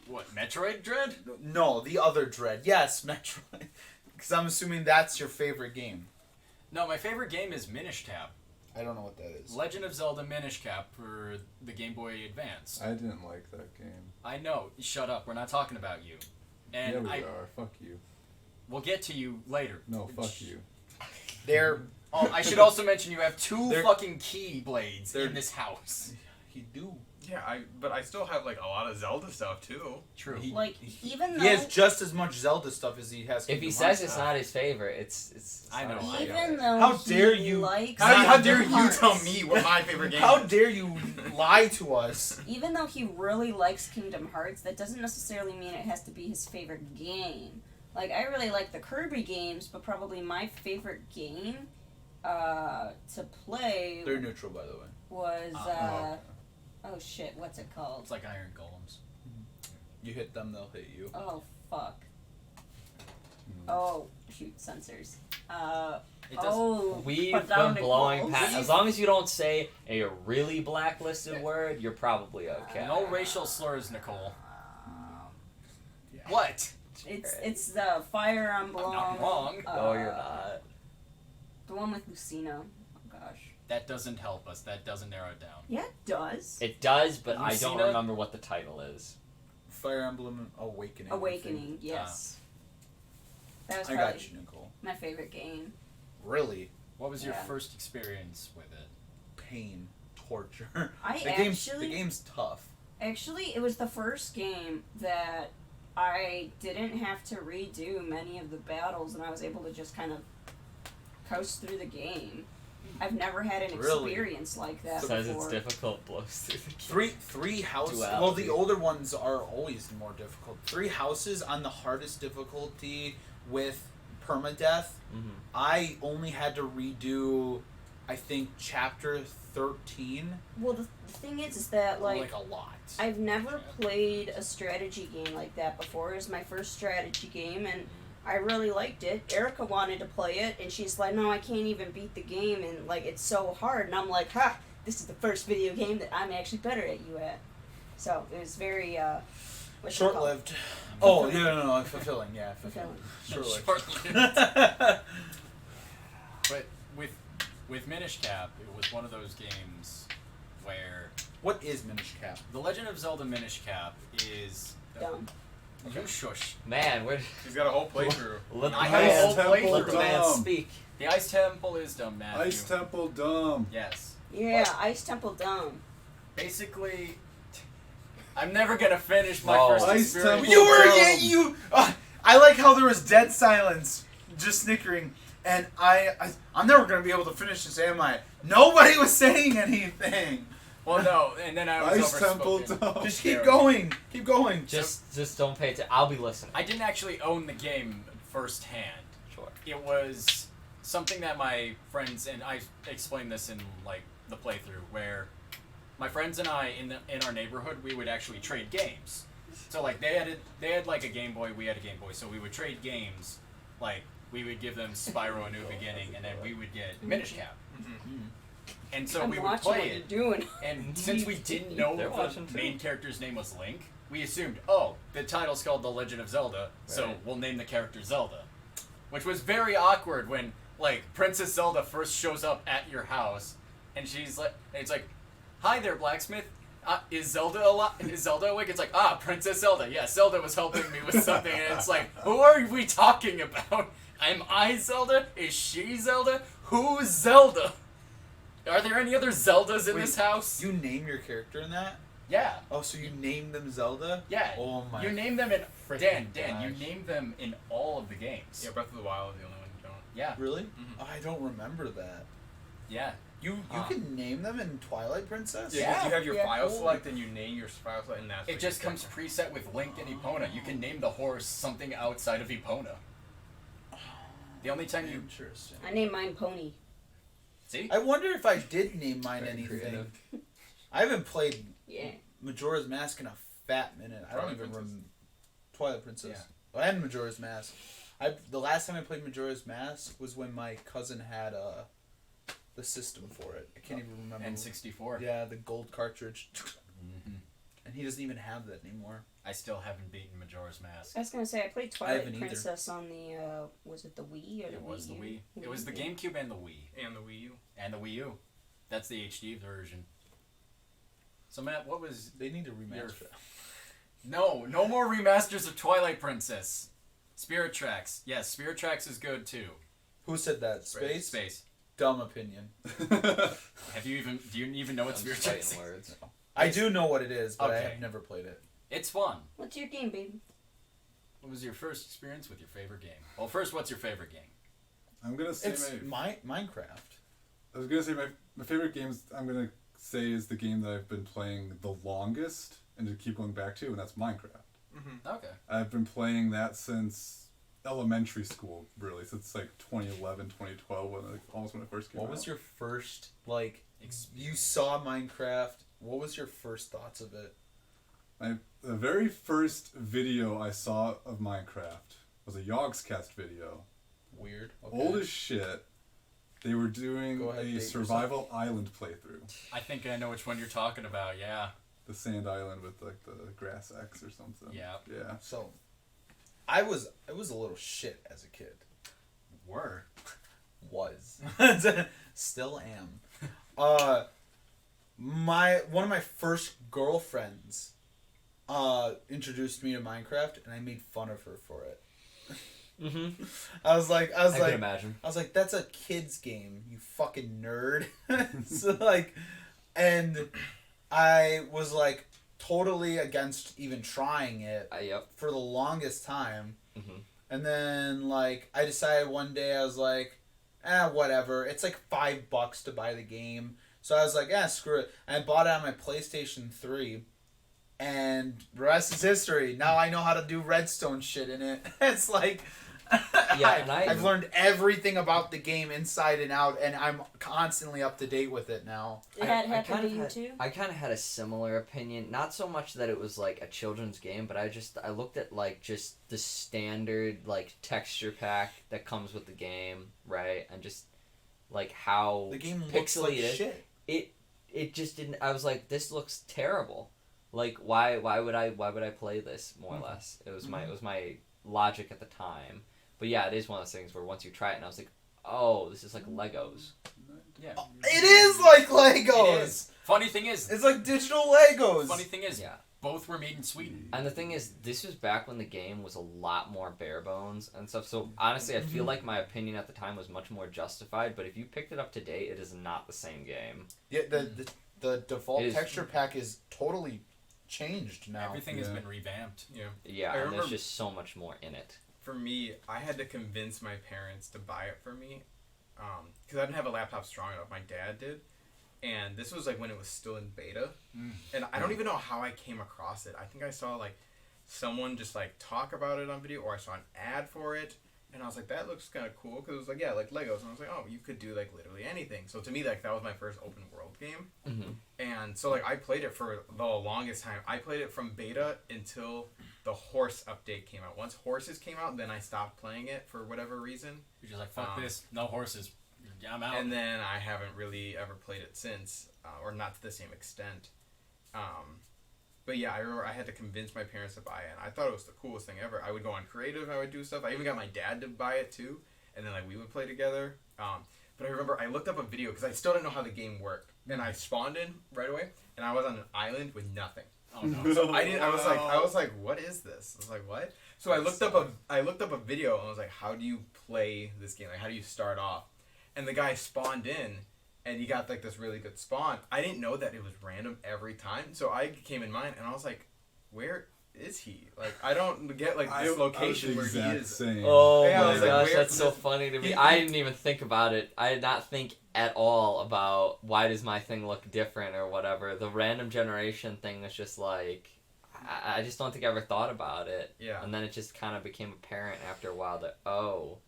What? Metroid Dread? No, the other Dread. Yes, Metroid. Because I'm assuming that's your favorite game. No, my favorite game is Minish Cap. I don't know what that is. Legend of Zelda Minish Cap for the Game Boy Advance. I didn't like that game. I know. Shut up. We're not talking about you. And Yeah, we I are. Fuck you. we'll get to you later. No, fuck you. They're Oh, I should also mention you have 2 They're- fucking key blades they're- in this house. he do. Yeah, but I still have like a lot of Zelda stuff too. True. Like even though He has just as much Zelda stuff as he has. if he Kingdom says Hearts it's stuff. not his favorite, it's I know, not his I favorite. even though How he dare you- likes How dare Kingdom you Hearts, tell me what my favorite game How is? dare you lie to us? Even though he really likes Kingdom Hearts, that doesn't necessarily mean it has to be his favorite game. Like I really like the Kirby games, but probably my favorite game to play They're neutral, by the way. was oh shit, what's it called? It's like Iron Golems. You hit them, they'll hit you. Oh fuck. Oh shoot, censors. It does. Oh, We've put down been the blowing goals. past. As long as you don't say a really blacklisted word, you're probably okay. No racial slurs, Nicole. What? It's the Fire Emblem. I'm not wrong. No, you're not. The one with Lucina. Oh gosh. That doesn't help us. That doesn't narrow it down. Yeah, it does. It does, but I don't Lucina? remember what the title is. Fire Emblem Awakening. Awakening, yes. That was I probably got you, Nicole. my favorite game. Really, What was your Yeah. first experience with it? pain, torture. I The game's tough. Actually, it was the first game that I didn't have to redo many of the battles, and I was able to just kind of coast through the game. I've never had an Really? experience like that Says before. it's difficult, blows through the game. Three houses. Duality. Well, the older ones are always more difficult. 3 houses on the hardest difficulty with permadeath. Mhm. I only had to redo I think chapter 13. Well, the thing is that like a lot. I've never played a strategy game like that before. It was my first strategy game, and I really liked it. Erica wanted to play it, and she's like, "No, I can't even beat the game, and like it's so hard." And I'm like, "Ha! This is the first video game that I'm actually better at you at." So it was very short-lived. Oh, no, fulfilling. Yeah, fulfilling. Short-lived. But with Minish Cap, it was one of those games where What is Minish Cap? The Legend of Zelda Minish Cap is dumb. You shush. Man, He's got a whole playthrough. let I have a whole playthrough. let the man Dumb. speak. The Ice Temple is dumb, Matthew. Ice Temple dumb. Yes. Yeah, Ice Temple dumb. Basically, I'm never gonna finish my No. first Ice experience. Temple. You were dumb. you. I like how there was dead silence, just snickering, and I'm never gonna be able to finish this, am I? Nobody was saying anything. Well, no, and then I was Ice Temple overspoken. dumb. Just keep going. Keep going. Just don't pay attention. I'll be listening. I didn't actually own the game firsthand. Sure. It was something that my friends and I explained this in like the playthrough where my friends and I in our neighborhood we would actually trade games. So like they had like a Game Boy, we had a Game Boy, so we would trade games. Like we would give them Spyro A New Beginning, and then we would get Minish Cap. And so I'm we would watching play what it. you're doing. And since we didn't know They're the watching too. main character's name was Link, we assumed, oh, the title's called The Legend of Zelda, so Right. we'll name the character Zelda. Which was very awkward when, like, Princess Zelda first shows up at your house, and she's like, and it's like, hi there, blacksmith. Is Zelda alive? Is Zelda awake? It's like, Princess Zelda. Yeah, Zelda was helping me with something, and it's like, who are we talking about? Am I Zelda? Is she Zelda? Who's Zelda? Are there any other Zeldas in Wait, this house? You name your character in that? Yeah. Oh, so you named them Zelda? Yeah. Oh my. You name them in freaking Dan, you gosh. name them in all of the games. Yeah, Breath of the Wild is the only one you don't. Yeah. Really? Mhm. Oh, I don't remember that. Yeah. You can name them in Twilight Princess? Yeah, 'cause you have your Yeah. file select and you name your file select, and that's It what just you comes preset with Link and Epona. You can name the horse something outside of Epona. The only time you Interesting. I named mine Pony. see? I wonder if I did name mine Very anything. creative. I haven't played Yeah. Majora's Mask in a fat minute. I don't Twilight even Princess. remember. Twilight Princess. Yeah. Well, and Majora's Mask. The last time I played Majora's Mask was when my cousin had the system for it. I can't even remember. N64. Yeah, the gold cartridge. hmm And he doesn't even have that anymore. I still haven't beaten Majora's Mask. I was gonna say I played haven't Twilight either. Princess on the was it the Wii or the It was the Wii? Wii. It was the GameCube and the Wii. and the Wii U. And the Wii U. That's the HD version. So Matt, what was They need to remaster Your- it. No more remasters of Twilight Princess. Spirit Tracks. Yes, Spirit Tracks is good too. Who said that? Space? Space. Dumb opinion. Do you even know what I'm Spirit just fighting Tracks is? words. I do know what it is, but I Okay. have never played it. It's fun. What's your game, baby? What was your first experience with your favorite game? Well, first, what's your favorite game? I'm gonna say It's Minecraft. I was gonna say my favorite games. I'm gonna say is the game that I've been playing the longest and to keep going back to, and that's Minecraft. Okay. I've been playing that since elementary school, really, since like 2011, 2012, almost when it first came out. What was your first, like, you saw Minecraft, what was your first thoughts of it? The very first video I saw of Minecraft was a Yogscast video. Weird. Okay. Old as shit. They were doing Go ahead, a date survival island playthrough. I think I know which one you're talking about. Yeah. The sand island with like the grass X or something. Yeah. Yeah. So, I was a little shit as a kid. Were. Was. Still am. One of my first girlfriends introduced me to Minecraft, and I made fun of her for it. Mm-hmm. I was like, I can imagine. I was like, that's a kid's game, you fucking nerd. So like, and I was like totally against even trying it Yep. for the longest time. Mm-hmm. And then like I decided one day I was like, whatever. It's like $5 to buy the game. So I was like, screw it. And I bought it on my PlayStation 3. And the rest is history. Now I know how to do redstone shit in it. It's like, Yeah, and I've learned everything about the game inside and out, and I'm constantly up to date with it now. Did that happen to you too? I kind of had a similar opinion. Not so much that it was like a children's game, but I looked at like just the standard like texture pack that comes with the game, right? And just like how The game looks like pixely it is. shit. It just didn't. I was like, this looks terrible. Like why would I play this more or less? It was my logic at the time. But yeah, it is one of those things where once you try it, and I was like, oh, this is like Legos. Yeah. It is like Legos. It is. Funny thing is, It's like digital Legos. yeah. Both were made in Sweden. And the thing is, this was back when the game was a lot more bare bones and stuff. So honestly, I feel like my opinion at the time was much more justified. But if you picked it up to date, it is not the same game. Yeah, the default texture pack is totally changed now. Everything has been revamped. Yeah. Yeah, and there's just so much more in it. For me, I had to convince my parents to buy it for me, because I didn't have a laptop strong enough. My dad did, and this was like when it was still in beta, and I don't even know how I came across it. I think I saw like someone just like talk about it on video, or I saw an ad for it, and I was like, that looks kind of cool, because it was like, yeah, like Legos, and I was like, oh, you could do like literally anything. So to me, like that was my first open world game, and so like I played it for the longest time. I played it from beta until the horse update came out. Once horses came out, then I stopped playing it for whatever reason. You're just like, fuck this, no horses. Yeah, I'm out. And then I haven't really ever played it since, or not to the same extent. But yeah, I remember I had to convince my parents to buy it, and I thought it was the coolest thing ever. I would go on creative, I would do stuff. I even got my dad to buy it too, and then like we would play together. But I remember I looked up a video because I still didn't know how the game worked, and I spawned in right away, and I was on an island with nothing. Oh no. So I was like, what is this? I was like, what? So I looked up a video and I was like, how do you play this game? Like, how do you start off? And the guy spawned in, and he got like this really good spawn. I didn't know that it was random every time, so I came in mind and I was like, where is he? Like, I don't get like this location where he is. Same. Oh Yeah, I my was like, gosh, where- that's so funny to me. I didn't even think about it. I did not think at all about why does my thing look different or whatever. The random generation thing was just like, I just don't think I ever thought about it. Yeah. And then it just kind of became apparent after a while that, oh,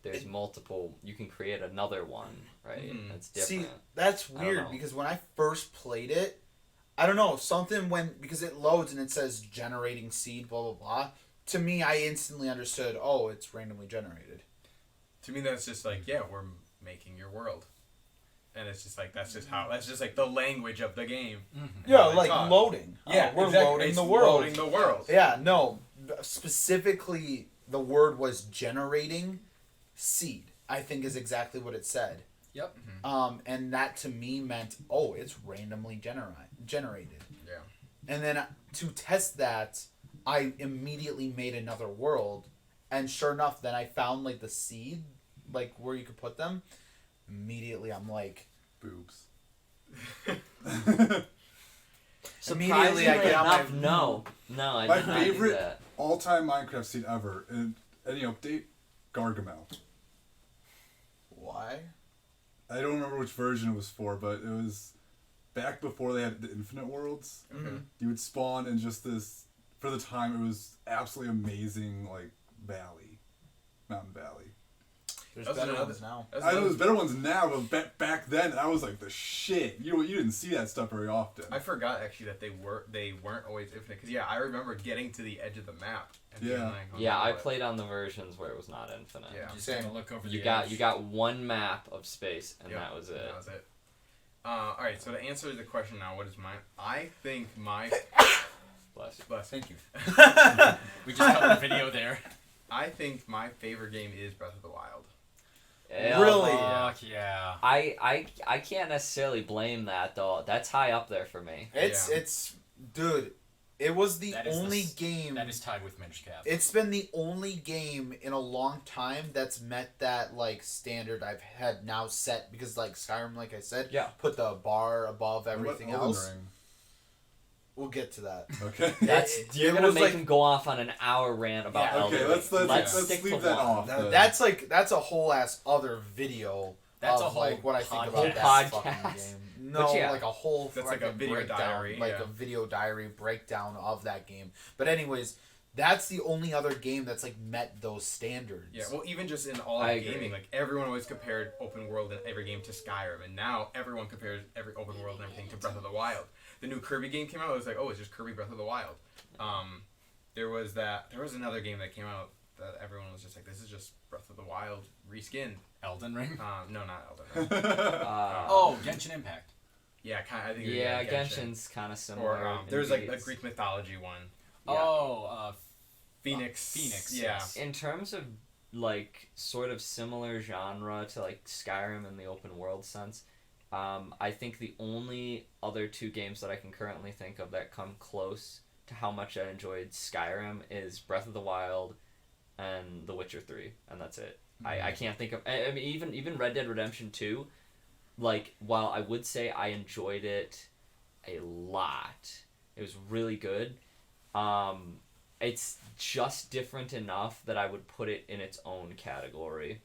there's multiple, you can create another one, right? That's different. See, that's weird because when I first played it, I don't know, because it loads and it says generating seed, blah, blah, blah. To me, I instantly understood, oh, it's randomly generated. To me, that's just like, yeah, we're making your world. And it's just like, that's just like the language of the game. Yeah, like loading. Yeah, we're exactly. loading It's the world. Loading the world. Yeah, no. Specifically, the word was generating seed, I think is exactly what it said. Yep. And that to me meant, oh, it's randomly generated. Yeah. And then to test that, I immediately made another world. And sure enough, then I found like the seed, like where you could put them. Immediately, I'm like, boobs. Surprisingly I get out enough, no, I My did not do favorite that. all-time Minecraft seed ever, and any update, Gargamel. why? I don't remember which version it was for, but it was back before they had the infinite worlds. Okay. You would spawn in just this, for the time, it was absolutely amazing, like, mountain valley. There's That's better another- ones now. I know there's better ones now, but back then, I was like the shit. You didn't see that stuff very often. I forgot actually that they weren't always infinite, because yeah, I remember getting to the edge of the map. And being Yeah. like, oh, Yeah, I what? played on the versions where it was not infinite. Yeah. Just Same. gonna look over You the got edge. you got one map of space, and Yep, that was it. That was it. All right, so to answer the question now, what is mine? I think my Bless you. thank you. We just cut the video there. I think my favorite game is Breath of the Wild. Really? Fuck yeah. I can't necessarily blame that though. That's high up there for me. It's dude, it was the That is only game. That is tied with Minish Cap. It's been the only game in a long time that's met that like standard I've had now set, because like Skyrim, like I said, Yeah. put the bar above What about everything Elden else. Ring? We'll get to that. Okay. You're it gonna was make like- him go off on an hour rant about Yeah, Elden Okay, Ring. let's stick leave to that one. off. That's a whole ass other video. That's of a whole like what I think about podcast. that Whole fucking podcast. game. No, But yeah. like a whole That's like a fucking video breakdown, diary, like yeah. a video diary breakdown of that game. But anyways, that's the only other game that's like met those standards. Yeah, well, even just in all of gaming, like everyone always compared open world in every game to Skyrim, and now everyone compares every open world and everything to Breath of the Wild. The new Kirby game came out. It was like, oh, it's just Kirby Breath of the Wild. There was another game that came out that everyone was just like, this is just Breath of the Wild reskinned. Elden Ring? No, not Elden Ring. Genshin Impact. Yeah, I think. Yeah, Genshin's kind of similar. Or there's like a Greek mythology one. Yeah. Phoenix. Phoenix. Yeah. Yes. In terms of like sort of similar genre to like Skyrim in the open world sense, I think the only other two games that I can currently think of that come close to how much I enjoyed Skyrim is Breath of the Wild and The Witcher 3, and that's it. I can't think of... I mean, even Red Dead Redemption 2, like, while I would say I enjoyed it a lot, it was really good, it's just different enough that I would put it in its own category,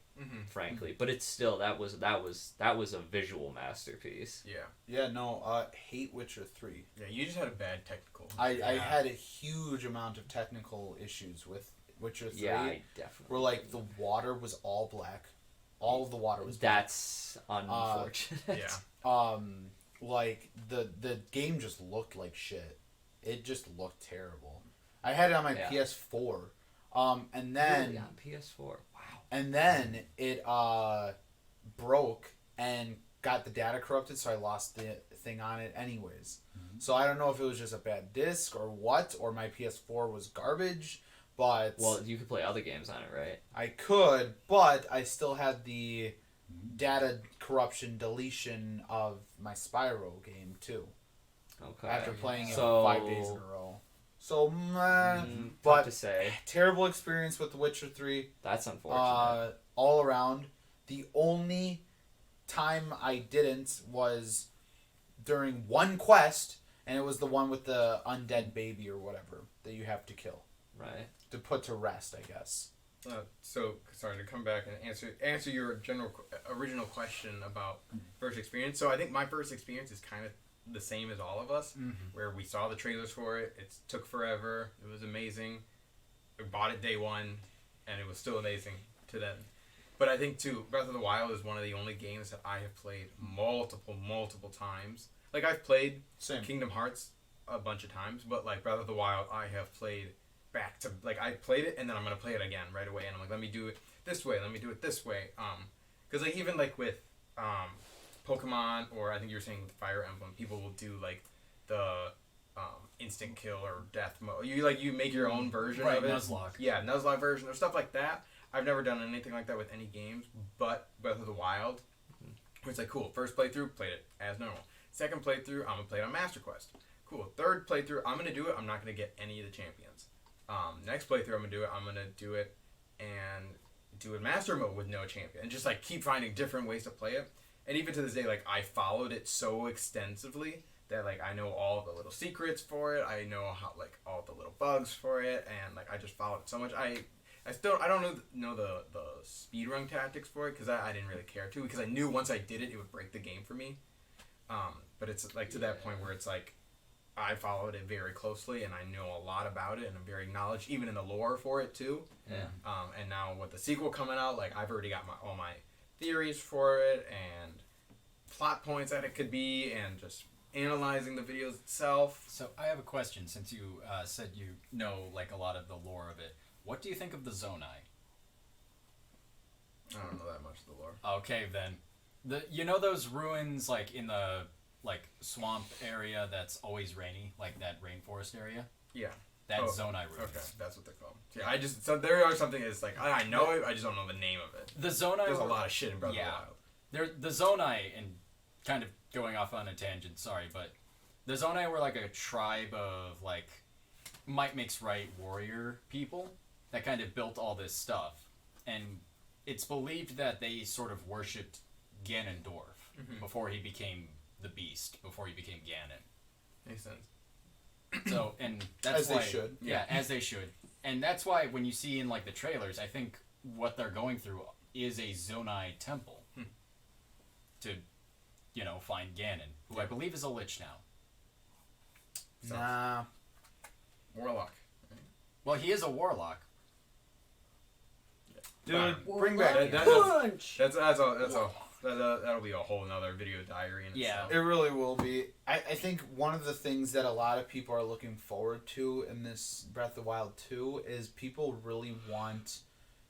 frankly. But it's still, that was a visual masterpiece. Yeah. Yeah, no, hate Witcher 3. Yeah, you just had a bad technical. I had a huge amount of technical issues with Witcher 3. Yeah, I definitely. Where, like, the water was all black. All of the water was black. That's unfortunate. Yeah. Like, the game just looked like shit. It just looked terrible. I had it on my PS4. And then... Really, on PS4. Wow. And then it broke and got the data corrupted, so I lost the thing on it anyways. So I don't know if it was just a bad disc or what, or my PS4 was garbage, but... Well, you could play other games on it, right? I could, but I still had the data corruption deletion of my Spyro game, too. Okay. After playing it So- 5 days in a row. So, Tough but to say. terrible experience with The Witcher 3. That's unfortunate. All around. The only time I didn't was during one quest, and it was the one with the undead baby or whatever that you have to kill. Right. To put to rest, I guess. So sorry to come back and answer your original question about first experience. So I think my first experience is kind of the same as all of us, where we saw the trailers for it. It took forever. It was amazing. We bought it day one, and it was still amazing to then. But I think too, Breath of the Wild is one of the only games that I have played multiple times. Like I've played Kingdom Hearts a bunch of times, but like Breath of the Wild, I have played back to like I played it and then I'm gonna play it again right away, and I'm like, let me do it this way, let me do it this way, because like even like with Pokemon, or I think you were saying with Fire Emblem, people will do like the instant kill or death mode. You make your own version of it. Nuzlocke. Yeah, Nuzlocke version or stuff like that. I've never done anything like that with any games, but Breath of the Wild. It's like cool. First playthrough, played it as normal. Second playthrough, I'm gonna play it on Master Quest. Cool. Third playthrough, I'm gonna do it. I'm not gonna get any of the champions. Next playthrough, I'm gonna do it. I'm gonna do it and do it Master Mode with no champion, and just like keep finding different ways to play it. And even to this day, like I followed it so extensively that like I know all the little secrets for it. I know how like all the little bugs for it, and like I just followed it so much. I don't know the speedrun tactics for it because I didn't really care to, because I knew once I did it, it would break the game for me. But it's like to that point where it's like I followed it very closely and I know a lot about it and I'm very knowledgeable even in the lore for it too. Yeah. And now with the sequel coming out, like I've already got all my theories for it and plot points that it could be, and just analyzing the videos itself. So I have a question, since you said you know like a lot of the lore of it. What do you think of the Zonai? I don't know that much of the lore. Okay, then. Those ruins like in the like swamp area that's always rainy, like that rainforest area? Yeah. That's Zonai ruins. Okay, that's what they're called. Yeah, so there are something that's like I know it, I just don't know the name of it. The Zonai. There's a lot of shit in Breath of the Wild. The Zonai, and kind of going off on a tangent, sorry, but the Zonai were like a tribe of like might makes right warrior people that kind of built all this stuff, and it's believed that they sort of worshipped Ganondorf before he became the beast, before he became Ganon. Makes sense. So, and that's as why, they should. Yeah, as they should. And that's why when you see in like the trailers, I think what they're going through is a Zonai temple to, find Ganon, who I believe is a lich now. Nah. Warlock. Well, he is a warlock. Dude, Warlock bring back punch. That'll be a whole nother video diary in itself. It really will be. I think one of the things that a lot of people are looking forward to in this Breath of the Wild 2 is people really want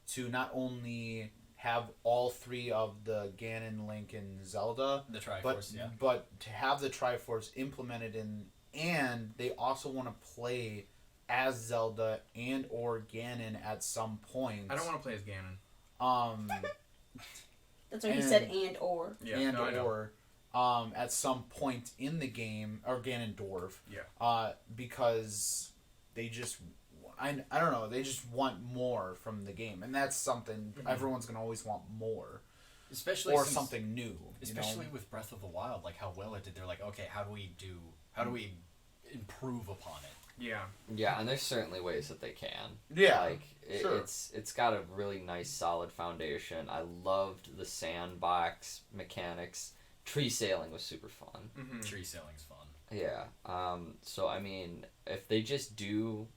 to not only have all three of the Ganon, Link, and Zelda, The Triforce, but to have the Triforce implemented in, and they also want to play as Zelda and or Ganon at some point. I don't want to play as Ganon. That's what he said, and or. Yeah, and no, or at some point in the game, or Ganondorf. Yeah. Because they just, I don't know, they just want more from the game, and that's something everyone's gonna always want more, especially or something new. Especially with Breath of the Wild, like how well it did. They're like, okay, how do we improve upon it? Yeah. Yeah, and there's certainly ways that they can. Yeah, like sure. it's got a really nice solid foundation. I loved the sandbox mechanics. Tree sailing was super fun. Mm-hmm. Tree sailing's fun. Yeah. So I mean, if they just do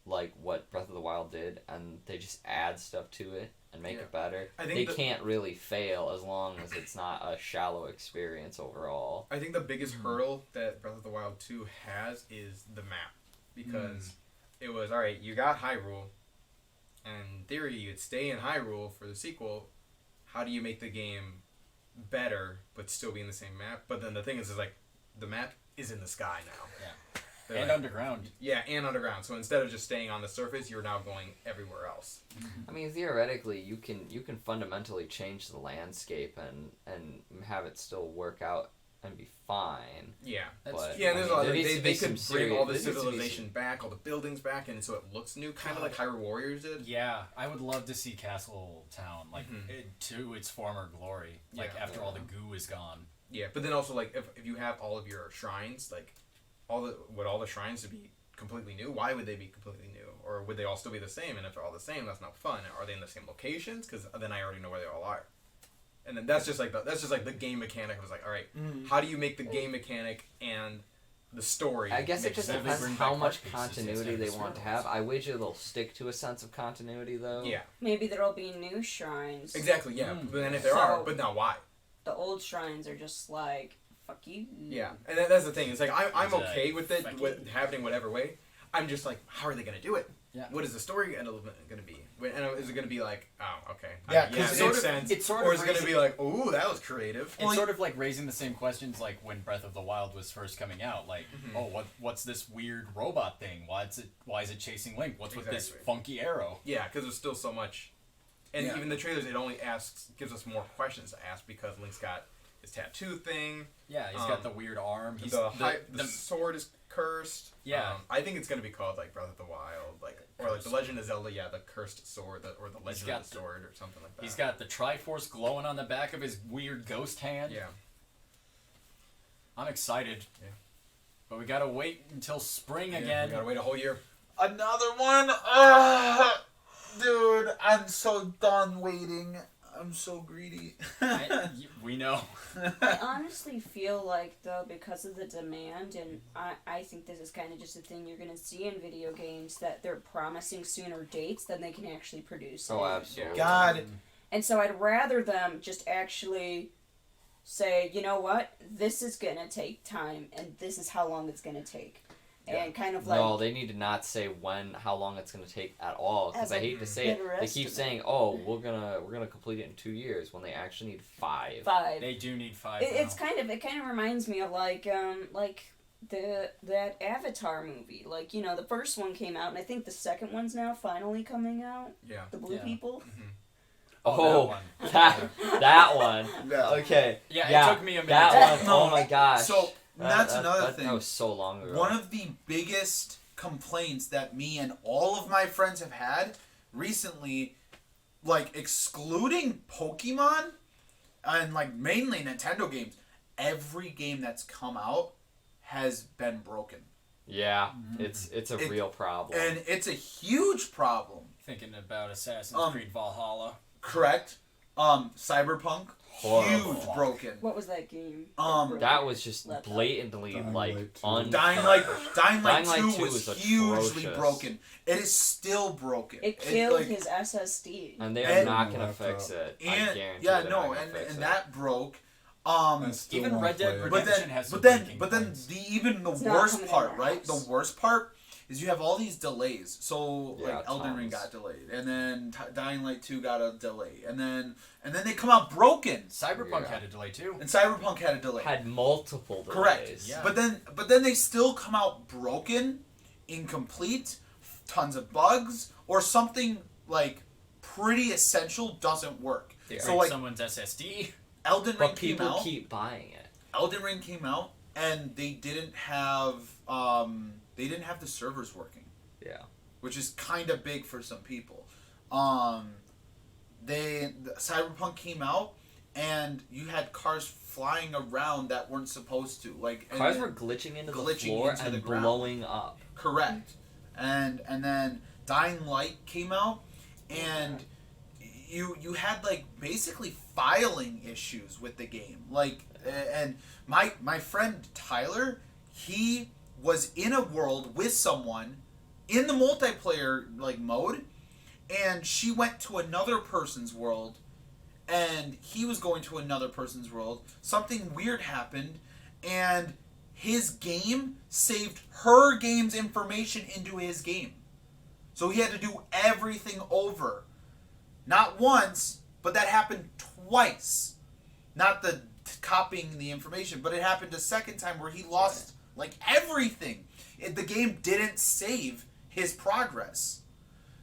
like what Breath of the Wild did, and they just add stuff to it and make it better, they can't really fail as long as it's not a shallow experience overall. I think the biggest hurdle that Breath of the Wild 2 has is the map. Because it was, alright, you got Hyrule, and in theory you'd stay in Hyrule for the sequel. How do you make the game better, but still be in the same map? But then the thing is like, the map is in the sky now. Yeah. And underground. Yeah, and underground. So instead of just staying on the surface, you're now going everywhere else. I mean, theoretically, you can fundamentally change the landscape and have it still work out and be fine. Yeah, but yeah. There's a lot. They could bring all the civilization back, all the buildings back, and so it looks new, kind of like Hyrule Warriors did. Yeah, I would love to see Castle Town like to its former glory, like after all the goo is gone. Yeah, but then also like if you have all of your shrines, like all the shrines to be completely new? Why would they be completely new? Or would they all still be the same? And if they're all the same, that's not fun. Are they in the same locations? Because then I already know where they all are. And then that's just like the game mechanic. I was like, all right, how do you make the game mechanic and the story? I guess it just depends how much continuity they want to have. I wager they'll stick to a sense of continuity, though. Yeah. Maybe there'll be new shrines. Exactly. Yeah. But then if there are, but now why? The old shrines are just like, fuck you. Yeah, and that's the thing. It's like I'm okay with it with happening whatever way. I'm just like, how are they gonna do it? Yeah. What is the story going to be? And is it going to be like, oh, okay. Yeah, it makes sense. Or is it going to be like, ooh, that was creative? It's sort of like raising the same questions like when Breath of the Wild was first coming out. Like, what's this weird robot thing? Why is it chasing Link? What's with this funky arrow? Yeah, because there's still so much. And even the trailers, it only gives us more questions to ask because Link's got his tattoo thing. Yeah, he's got the weird arm. The sword is cursed. Yeah. I think it's going to be called like Breath of the Wild, or like The Legend of Zelda, the cursed sword, or the Legend of the Sword, or something like that. He's got the Triforce glowing on the back of his weird ghost hand. Yeah. I'm excited. Yeah. But we gotta wait until spring again. We gotta wait a whole year. Another one? Dude, I'm so done waiting. I'm so greedy. We know. I honestly feel like, though, because of the demand, and I think this is kind of just a thing you're going to see in video games, that they're promising sooner dates than they can actually produce. Oh, absolutely. God. And so I'd rather them just actually say, you know what, this is going to take time, and this is how long it's going to take. And kind of like... No, they need to not say how long it's going to take at all. Because I hate to say it, they keep saying, "Oh, we're gonna complete it in 2 years," when they actually need 5. 5. They do need 5. It kind of reminds me of like that Avatar movie. Like, you know, the first one came out, and I think the second one's now finally coming out. Yeah. The Blue People. Mm-hmm. Oh, that one. No. Okay. Yeah, it took me a minute. That one. Oh my gosh. So that's another thing. That was so long ago. One of the biggest complaints that me and all of my friends have had recently, like excluding Pokemon and like mainly Nintendo games, every game that's come out has been broken. Yeah, it's a real problem. And it's a huge problem. Thinking about Assassin's Creed Valhalla. Correct. Cyberpunk, Horrible. huge broken. What was that game? That was just Laptop. blatantly Dying like Light 2. unfair. Dying Light 2 2 was is hugely atrocious. broken. It is still broken. It killed like, his SSD. And they're And- not gonna Laptop. fix it. I and guarantee yeah, they're no, not gonna and fix and it. that broke. I still Even wanna Red Dead play it. Redemption has some But then breaking the points. even the It's not worst coming part, in my right? house. The worst part is you have all these delays. So Yeah, like Elden Ring tons. got delayed, and then Dying Light 2 got a delay, and then they come out broken, Cyberpunk Yeah. had a delay too. and Cyberpunk had a delay. Had multiple delays. Correct. Yeah. But then they still come out broken, incomplete, tons of bugs, or something like pretty essential doesn't work. Yeah. So like someone's SSD. Elden Ring But came people out. keep buying it. Elden Ring came out, and they didn't have the servers working, Yeah. which is kind of big for some people. Cyberpunk came out, and you had cars flying around that weren't supposed to. Like and Cars then- were glitching into the glitching floor into and the ground. blowing up. Correct. And then Dying Light came out, and you had like basically filing issues with the game. Like and my friend Tyler, he was in a world with someone in the multiplayer like mode, and she went to another person's world, and he was going to another person's world. Something weird happened, and his game saved her game's information into his game. So he had to do everything over. Not once, but that happened twice. Not the copying the information, but it happened a second time where he lost like everything. The game didn't save his progress.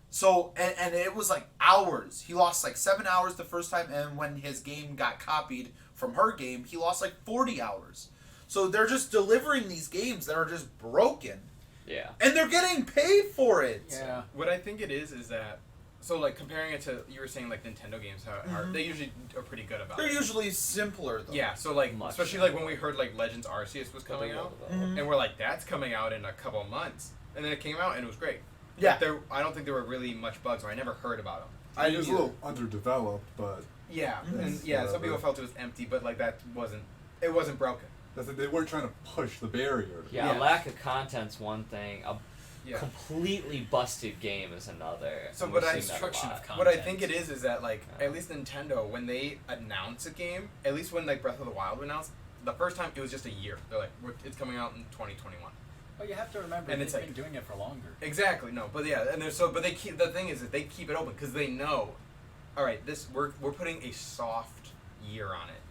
So, and it was like hours. He lost like 7 hours the first time, and when his game got copied from her game, he lost like 40 hours. So they're just delivering these games that are just broken, Yeah. and they're getting paid for it. Yeah. What I think it is that, so like comparing it to, you were saying like Nintendo games, how they usually are pretty good about They're it. usually simpler though. Yeah, so like, Much especially simpler. like when we heard like Legends Arceus was coming out, Mhm. and we're like, that's coming out in a couple of months. And then it came out and it was great. Yeah. I don't think there were really much bugs, or I never heard about them. It was a little underdeveloped, but Yeah, Mhm. and yeah, some people felt it was empty, but like it wasn't broken. they weren't trying to push the barrier. Yeah, Yeah. lack of content's one thing. A Yeah. completely busted game is another. So And what we've I- seen that a Destruction lot. of content. What I think it is that like Yeah. at least Nintendo, when they announce a game, at least when like Breath of the Wild was announced, the first time it was just a year. They're like, it's coming out in 2021. But you have to remember, And they've it's like- been doing it for longer. Exactly, no, but yeah, and but they keep, the thing is that they keep it open because they know, all right, we're putting a soft year on it,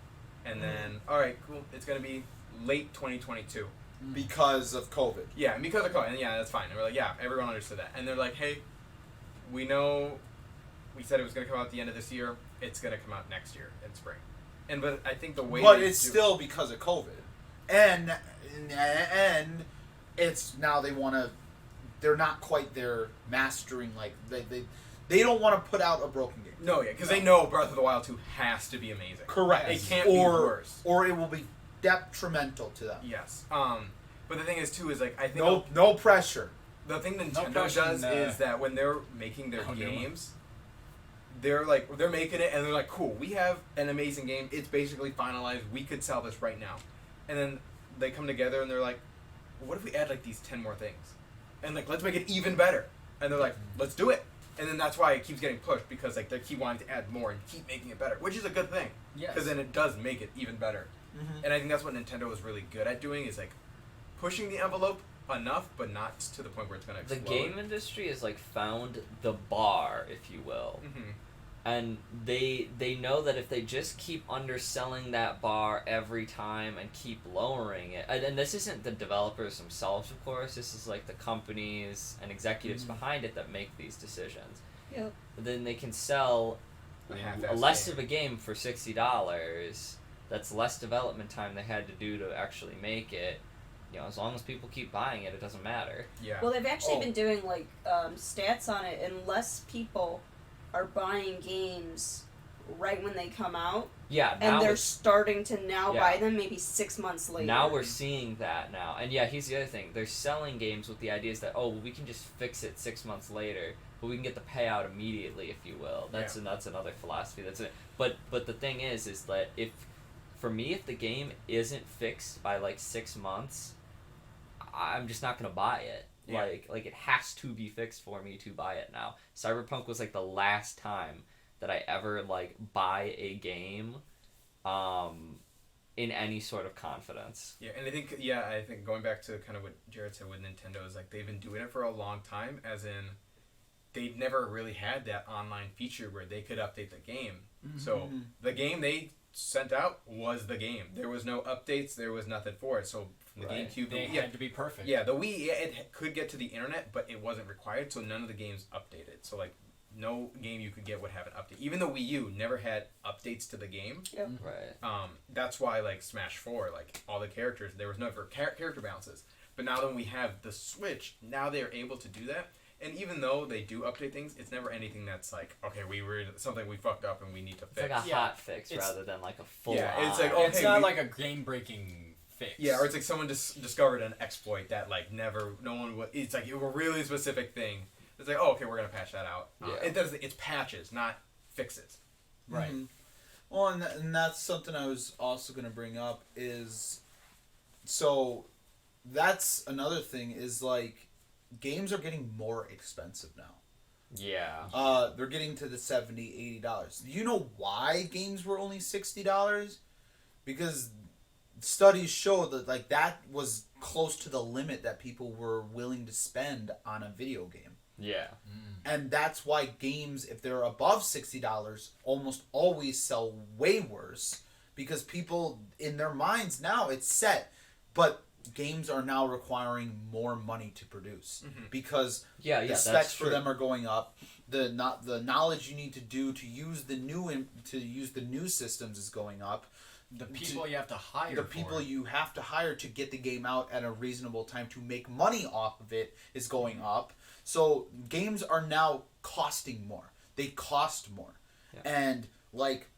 and then all right, cool, it's gonna be late 2022. Because of COVID. Yeah, and because of COVID, and yeah, that's fine. And we're like, yeah, everyone understood that, and they're like, hey, we know, we said it was gonna come out at the end of this year. It's gonna come out next year in spring, but I think the way, But they it's do- still because of COVID, and it's now they're not quite there mastering like they don't want to put out a broken game. no, yeah, because they know Breath of the Wild 2 has to be amazing. Correct. It can't be worse. Or it will be detrimental to them. Yes. But the thing is too is like I think No pressure. the thing No Nintendo pressure does in, is that when they're making their Oh, no. games, they're making it and they're like, cool, we have an amazing game. It's basically finalized. We could sell this right now, and then they come together and they're like, well, what if we add like these 10 more things, and like let's make it even better, and they're like, let's do it, and then that's why it keeps getting pushed because like they keep wanting to add more and keep making it better, which is a good thing Yes. because then it does make it even better. Mm-hmm. And I think that's what Nintendo is really good at doing is like pushing the envelope enough, but not to the point where it's gonna The explode. game industry has like found the bar, if you will, Mm-hmm. and they know that if they just keep underselling that bar every time and keep lowering it, and this isn't the developers themselves, of course. This is like the companies and executives behind it that make these decisions. Yep. But then they can sell A half-assed less game. of a game for $60. That's less development time they had to do to actually make it. You know, as long as people keep buying it, it doesn't matter. Yeah. Well, they've actually Oh. been doing like stats on it, and less people are buying games right when they come out. Yeah, and they're starting to now buy them maybe 6 months later. Now we're seeing that now. And yeah, here's the other thing. They're selling games with the ideas that, we can just fix it 6 months later, but we can get the payout immediately, if you will. That's another philosophy. But the thing is that if the game isn't fixed by like 6 months, I'm just not gonna buy it. Yeah. Like it has to be fixed for me to buy it now. Cyberpunk was like the last time that I ever like buy a game in any sort of confidence. Yeah, and I think going back to kind of what Jared said with Nintendo is like they've been doing it for a long time, as in they'd never really had that online feature where they could update the game. Mm-hmm. So the game they sent out was the game. There was no updates, there was nothing for it. So from the GameCube, they had to be perfect. Yeah, the Wii, it could get to the internet, but it wasn't required, so none of the games updated. So like no game you could get would have an update. Even the Wii U never had updates to the game. Yep. Right. That's why like Smash 4, like all the characters, there was never character balances. But now that we have the Switch, now they're able to do that. And even though they do update things, it's never anything that's like, okay, something we fucked up and we need to fix. It's like a hot fix rather than like a full. Yeah, it's like it's not like a game-breaking fix. Yeah, or it's like someone discovered an exploit that like no one would. It's like a really specific thing. It's like, okay, we're gonna patch that out. It's patches, not fixes. Right. Mm-hmm. Well, and that's something I was also gonna bring up is, so that's another thing is like, games are getting more expensive now. Yeah. They're getting to the $70, $80. Do you know why games were only $60? Because studies show that like that was close to the limit that people were willing to spend on a video game. Yeah. And that's why games, if they're above $60, almost always sell way worse, because people in their minds now it's set, but games are now requiring more money to produce because the specs for them are going up. The knowledge you need to do to use the new systems is going up. The people you have to hire. The people you have to hire to get the game out at a reasonable time to make money off of it is going up. So games are now costing more. They cost more. Yeah. And like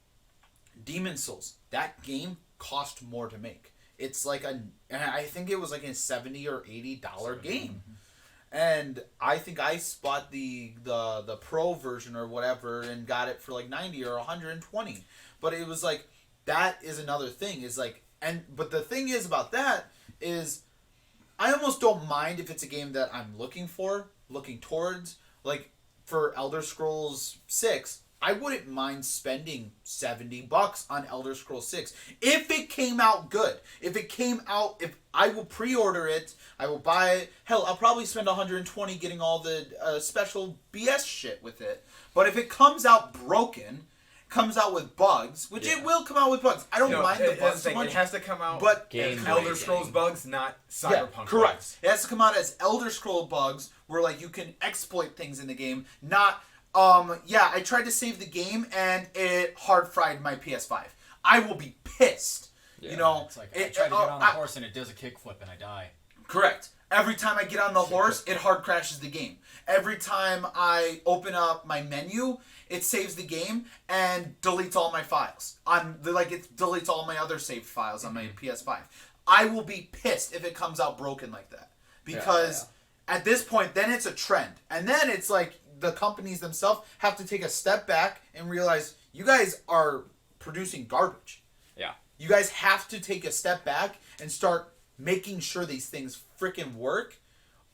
Demon Souls, that game cost more to make. It's like I think it was like a $70 or $80 game. And I think I bought the pro version or whatever and got it for like $90 or $120. But it was like, that is another thing is like, but the thing is about that is I almost don't mind if it's a game that I'm looking towards. Like for Elder Scrolls 6, I wouldn't mind spending $70 on Elder Scrolls 6 if it came out good. If I will pre-order it, I will buy it. Hell, I'll probably spend $120 getting all the special BS shit with it. But if it comes out broken, comes out with bugs, which it will come out with bugs. I don't mind the bugs so much. It has to come out as Elder Scrolls bugs, not Cyberpunk correct. bugs. It has to come out as Elder Scrolls bugs, where like you can exploit things in the game, not I tried to save the game and it hard fried my PS5. I will be pissed. Yeah, you know, it's like I tried to get on a horse and it does a kickflip and I die. Correct. Every time I get on the horse, it hard crashes the game. Every time I open up my menu, it saves the game and deletes all my files. It deletes all my other saved files on my PS5. I will be pissed if it comes out broken like that. Because at this point, then it's a trend. And then it's like the companies themselves have to take a step back and realize you guys are producing garbage. Yeah. You guys have to take a step back and start making sure these things freaking work,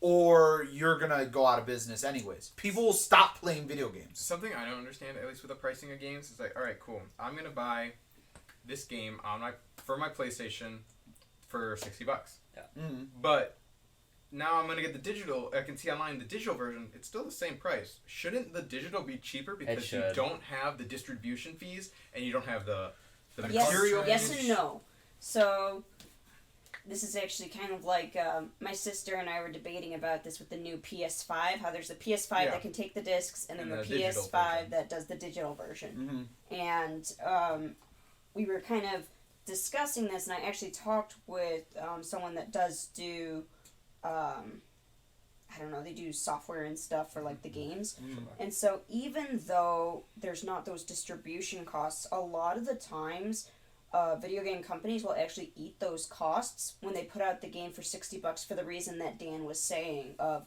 or you're gonna go out of business anyways. People will stop playing video games. Something I don't understand, at least with the pricing of games, is like, all right, cool. I'm gonna buy this game for my PlayStation for $60. Yeah. Mm-hmm. But now I'm gonna get the digital. I can see online the digital version. It's still the same price. Shouldn't the digital be cheaper because you don't have the distribution fees and you don't have the material? Yes and no. So this is actually kind of like my sister and I were debating about this with the new PS5. How there's the PS5 that can take the discs, and then the PS5 that does the digital version. Mm-hmm. And we were kind of discussing this, and I actually talked with someone that does do I don't know, they do software and stuff for like the games. And so even though there's not those distribution costs, a lot of the times video game companies will actually eat those costs when they put out the game for $60 for the reason that Dan was saying of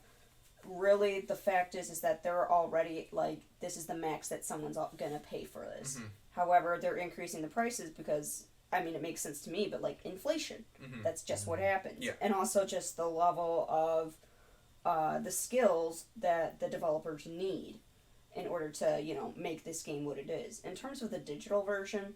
really the fact is that they're already like this is the max that someone's gonna pay for this. However, they're increasing the prices because I mean it makes sense to me, but like inflation, that's just what happens. Yeah. And also just the level of the skills that the developers need in order to make this game what it is. In terms of the digital version,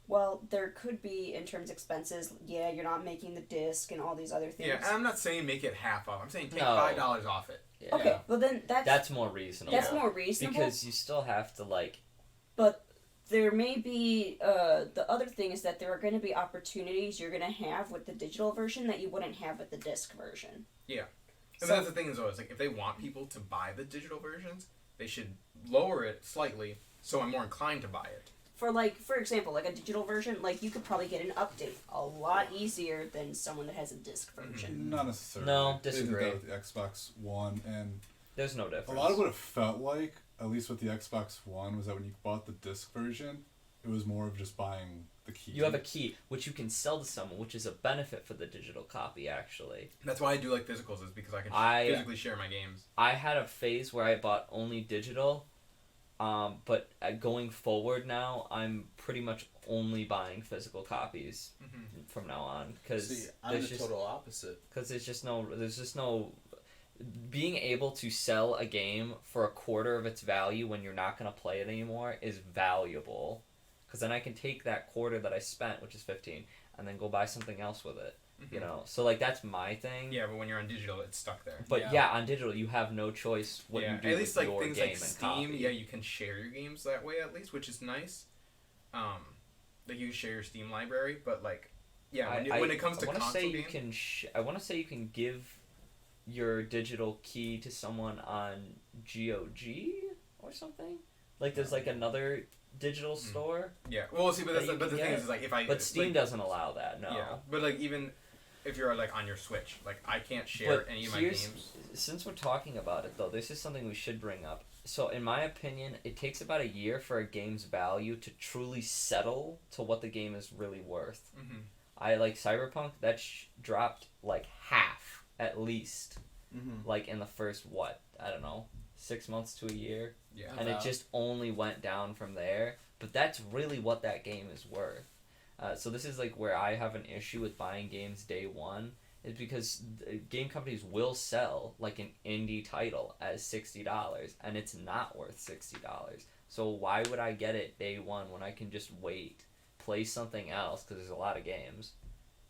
well, there could be, in terms of expenses, yeah, you're not making the disc and all these other things. Yeah, and I'm not saying make it half off. I'm saying take No. $5 off it. Yeah. Okay, well then That's more reasonable. that's more reasonable. Because you still have to like. But there may be the other thing is that there are going to be opportunities you're going to have with the digital version that you wouldn't have with the disc version. Yeah. And So- that's the thing is always like if they want people to buy the digital versions, they should lower it slightly so I'm more inclined to buy it. For example, like a digital version, like you could probably get an update a lot easier than someone that has a disc version. Not necessarily. No, They did disagree. that with the Xbox One, and There's no difference. a lot of what it felt like, at least with the Xbox One, was that when you bought the disc version, it was more of just buying the key. You have a key, which you can sell to someone, which is a benefit for the digital copy, actually. That's why I do like physicals is because I can physically share my games. I had a phase where I bought only digital, but going forward now, I'm pretty much only buying physical copies from now on. See, I'm the total opposite. Because there's just no... Being able to sell a game for a quarter of its value when you're not going to play it anymore is valuable. Because then I can take that quarter that I spent, which is 15, and then go buy something else with it. You know, so like that's my thing. Yeah, but when you're on digital, it's stuck there. But yeah, on digital you have no choice what you do at least with like your things game like and Steam. copy. Yeah, you can share your games that way at least, which is nice. Like you can share your Steam library, but like, yeah, when it comes to console games, I want to say you can give your digital key to someone on GOG or something. Like there's like another digital store. Yeah, well, see, but that you the can thing get. is like if I But Steam like, doesn't allow that. No. Yeah, but like even if you're like on your Switch, like I can't share But any of my games. Since we're talking about it though, this is something we should bring up. So in my opinion, it takes about a year for a game's value to truly settle to what the game is really worth. I like Cyberpunk, that dropped like half at least. Like in the first I don't know, 6 months to a year. Yeah. And it just only went down from there. But that's really what that game is worth. So this is like where I have an issue with buying games day one, is because game companies will sell like an indie title as $60 and it's not worth $60. So why would I get it day one when I can just wait, play something else because there's a lot of games,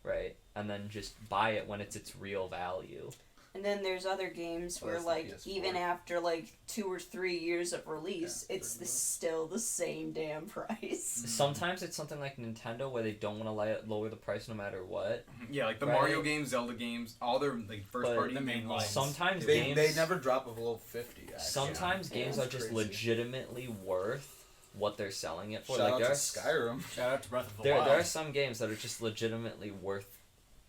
right? And then just buy it when it's its real value. And then there's other games where, like, even after, like, 2 or 3 years of release, it's still the same damn price. Sometimes it's something like Nintendo where they don't want to lower the price no matter what. Yeah, like the Right. Mario games, Zelda games, all their like first party the main lines. Sometimes They games... never drop below 50. Actually. Sometimes games are That's just crazy. legitimately worth what they're selling it for. Shout like out there to are Skyrim. Shout out to Breath of the there Wild. are some games that are just legitimately worth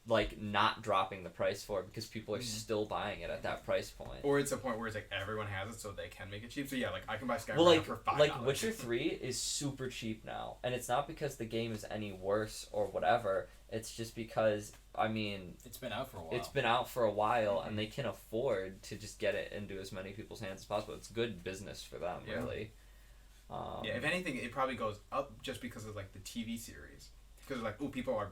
like not dropping the price for it because people are still buying it at that price point. Or it's a point where it's like everyone has it, so they can make it cheap. So yeah, like I can buy Skyrim Well, like for $5. like Witcher 3 is super cheap now, and it's not because the game is any worse or whatever. It's just because I mean It's been out for a while. it's been out for a while, and they can afford to just get it into as many people's hands as possible. It's good business for them, Yeah. really. Yeah, if anything, it probably goes up just because of like the TV series. Because like, ooh, people are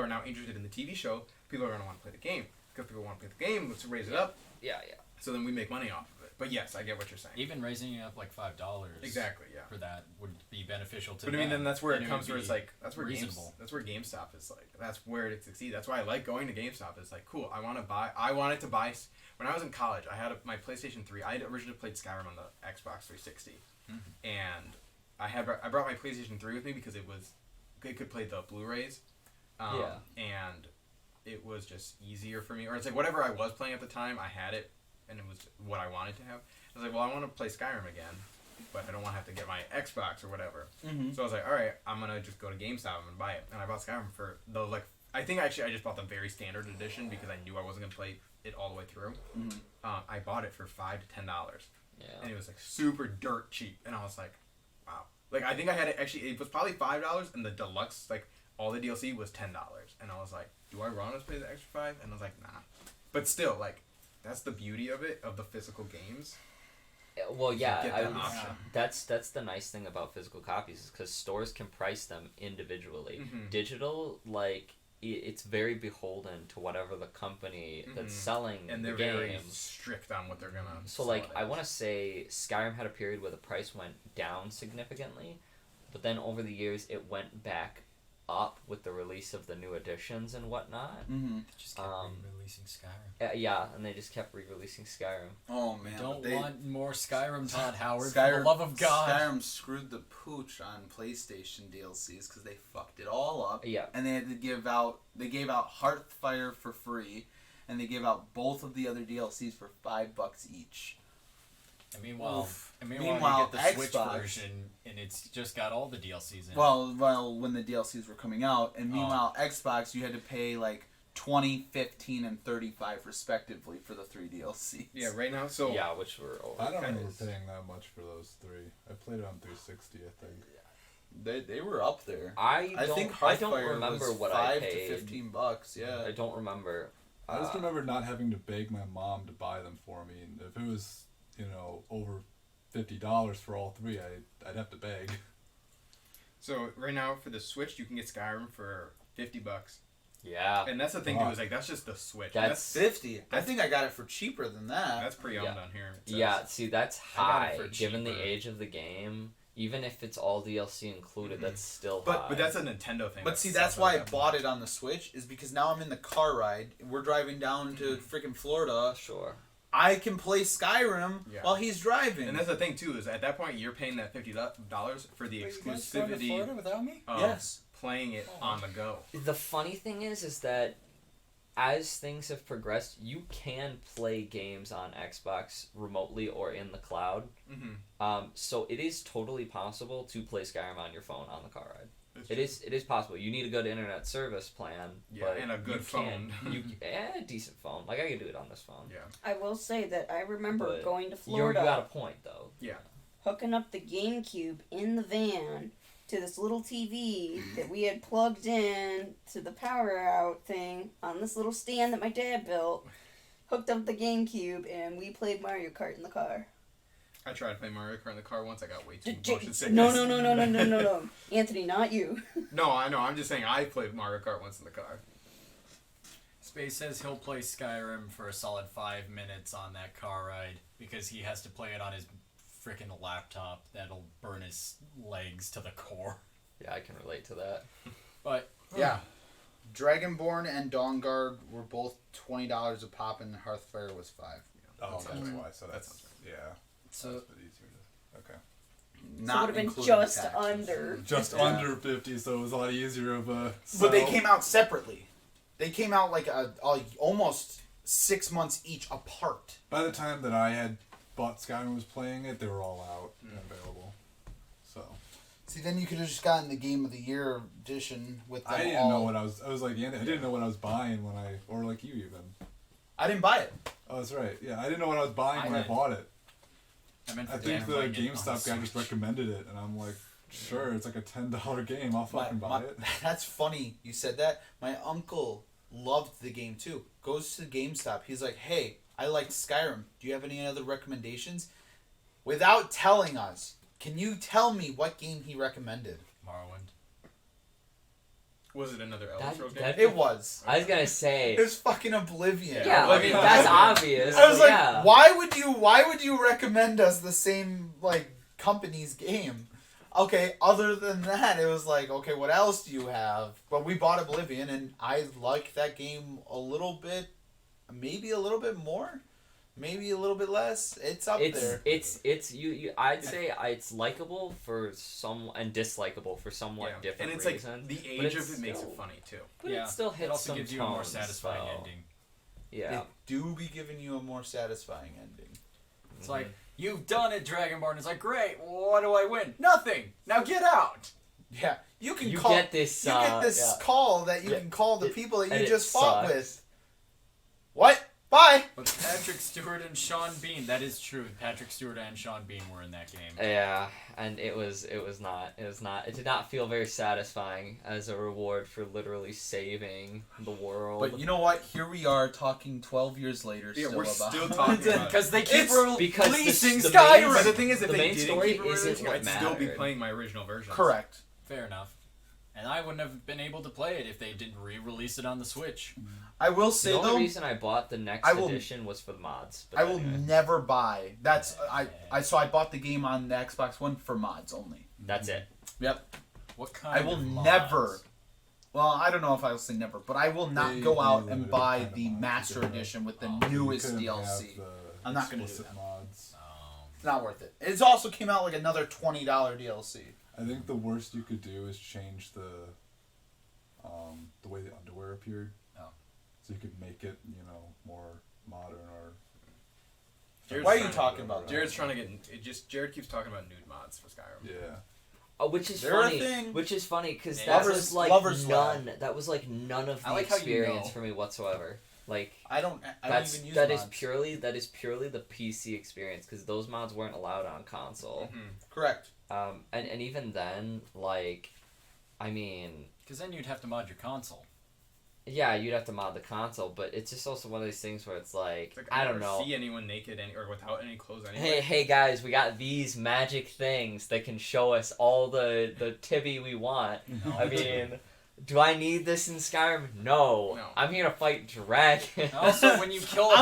now interested in the TV show. People are gonna want to play the game because people want to play the game. Let's raise it up. Yeah. So then we make money off of it. But yes, I get what you're saying. Even raising it up like $5. Exactly. Yeah. For that would be beneficial to But I them. mean, then that's where and it comes. would Where it's be like that's where reasonable. That's where GameStop is like. That's where it succeeds. That's why I like going to GameStop. It's like cool. I wanted to buy. When I was in college, I had my PlayStation 3. I had originally played Skyrim on the Xbox 360, and I brought my PlayStation 3 with me because it could play the Blu-rays, and it was just easier for me. Or it's like whatever I was playing at the time, I had it, and it was what I wanted to have. I was like, well, I want to play Skyrim again, but I don't want to have to get my Xbox or whatever. So I was like, all right, I'm gonna just go to GameStop and buy it, and I bought Skyrim for the like I think actually I just bought the very standard edition because I knew I wasn't gonna play it all the way through. Mm-hmm. I bought it for $5 to $10. Yeah. And it was like super dirt cheap, and I was like, wow. Like I think I had it actually. It was probably $5, and the deluxe, like all the DLC was $10, and I was like, do I want to pay the extra $5? And I was like, nah. But still, like, that's the beauty of it, of the physical games. Well, yeah, Get that option. that's the nice thing about physical copies is because stores can price them individually. Mm-hmm. Digital, like, it's very beholden to whatever the company that's selling and they're the game. very strict on what they're gonna. So, like, I want to say Skyrim had a period where the price went down significantly, but then over the years it went back up with the release of the new editions and whatnot. Mm-hmm. Just kept re-releasing Skyrim. Yeah, and they just kept re-releasing Skyrim. Oh man, Don't want more Skyrim, Todd Howard. Skyrim, For the love of God. Skyrim screwed the pooch on PlayStation DLCs because they fucked it all up. Yeah. And they had to give out. They gave out Hearthfire for free, and they gave out both of the other DLCs for $5 each. And meanwhile, Meanwhile, you get the Switch Xbox version, and it's just got all the DLCs in it. Well, when the DLCs were coming out, and meanwhile, Xbox, you had to pay like 20, 15, and 35 respectively for the 3 DLCs. Yeah, right now. So Yeah, which were over. I don't remember paying that much for those 3. I played it on 360, I think. They were up there. I think I don't Hearthfire remember was what $5 I paid. to $15. Yeah. I don't remember. I just remember not having to beg my mom to buy them for me. And if it was, over $50 for all 3, I'd have to beg. So right now for the Switch, you can get Skyrim for $50. Yeah. And that's the thing too, is like that's just the Switch. That's 50. I think I got it for cheaper than that. That's pre-owned Yeah. on here. It says. Yeah, see, that's I got it high. for Given the cheaper. age of the game, even if it's all DLC included, that's still But- high. But that's a Nintendo thing. But see, that's why I bought it on the Switch, is because now I'm in the car ride. We're driving down to freaking Florida. Sure. I can play Skyrim Yeah. while he's driving. And that's the thing too, is at that point you're paying that $50 for the exclusivity without me? of Yes. playing it on the go. The funny thing is that as things have progressed, you can play games on Xbox remotely or in the cloud. Mm-hmm. So it is totally possible to play Skyrim on your phone on the car ride. It is possible. You need a good internet service plan, but and a good phone. A decent phone. Like I can do it on this phone. Yeah. I will say that I remember But going to You Florida, got a point though. Yeah. hooking up the GameCube in the van to this little TV that we had plugged in to the power out thing on this little stand that my dad built. Hooked up the GameCube and we played Mario Kart in the car. I tried to play Mario Kart in the car once. I got way too J- motion sickness. No, Anthony, not you. No, I know. I'm just saying I played Mario Kart once in the car. Space says he'll play Skyrim for a solid 5 minutes on that car ride because he has to play it on his freaking laptop that'll burn his legs to the core. Yeah, I can relate to that. But Yeah. Dragonborn and Dawnguard were both $20 a pop, and Hearthfire was $5. Oh, that's sounds why. So that's yeah. so That's a bit easier to, okay. So it would have been just under. Just under 50, so it was a lot easier of a. But they sell. came out separately. They came out like almost 6 months each apart. By the time that I had bought Skyrim and was playing it, they were all out and available. So. See, then you could have just gotten the Game of the Year edition with them I didn't all. know what I was. I was like, I didn't know what I was buying when I, or like you even. I didn't buy it. Oh, that's right. Yeah, I didn't know what I was buying when I did. bought it. I meant I for think the playing it on GameStop guy just Switch. recommended it, and I'm like, sure, it's like a $10 game. I'll fucking buy it. That's funny you said that. My uncle loved the game too. Goes to GameStop. He's like, hey, I liked Skyrim. Do you have any other recommendations? Without telling us, can you tell me what game he recommended? Morrowind. Was it another Elder That- Scrolls that- game? It was. I was gonna say. It was fucking Oblivion. Yeah, I mean Yeah. that's obvious. I was but like, yeah. why would you recommend us the same like company's game? Okay, other than that, it was like, okay, what else do you have? But we bought Oblivion, and I like that game a little bit, maybe a little bit more, maybe a little bit less. It's up there. It's you. I'd say it's likable for some and dislikable for somewhat Yeah. different And it's reasons. like the but age it's of it makes still- it funny too. But it still hits it also some gives you a more tones, satisfying so- ending. Yeah. They do be giving you a more satisfying ending. It's like, you've done it, Dragonborn. It's like, great, what do I win? Nothing! Now get out! Yeah, you can You call. get this. You get this yeah. call that you Yeah. can call the people that And you it just fought sucks. with. What? Bye. But Patrick Stewart and Sean Bean, that is true. Patrick Stewart and Sean Bean were in that game. Yeah, and it did not feel very satisfying as a reward for literally saving the world. But you know what? Here we are talking 12 years later. Yeah, still we're about still talking about it. Because they keep because releasing the Skyrim. main- But the thing is, if the they main didn't story keep it isn't releasing, what I'd still be mattered. playing my original version. Correct. Fair enough. And I wouldn't have been able to play it if they didn't re-release it on the Switch. I will say The though, only reason I bought the next I will- edition was for the mods. But I will anyway, never buy. That's so I bought the game on the Xbox One for mods only. that's it. Yep. What kind I will of mods? never. Well, I don't know if I will say never, but I will not They go out limited and the buy kind of the mods Master you could have. Edition with the Oh. newest You couldn't DLC. have the I'm not gonna do explicit that. mods. It's not worth it. It's also came out like another $20 DLC. I think the worst you could do is change the way the underwear appeared. Oh. So you could make it, more modern or. Jared's Why are you trying to- talking about that? Jared's trying to get. Jared keeps talking about nude mods for Skyrim. Yeah. Oh, which is They're a funny. thing. Which is funny because Yeah. that Lovers- was like lovers none. lab. That was like none of I the like how you experience know. for me whatsoever. Like I don't even use that mods. is purely the PC experience because those mods weren't allowed on console. Mm-hmm. Correct. And even then, like, I mean, Because then you'd have to mod your console. yeah, you'd have to mod the console, but it's just also one of these things where it's like, It's like, I don't never know. see anyone naked or without any clothes anyway. Hey guys, we got these magic things that can show us all the tibby we want. I mean, do I need this in Skyrim? No. No. I'm here to fight dragons. And also, when you kill a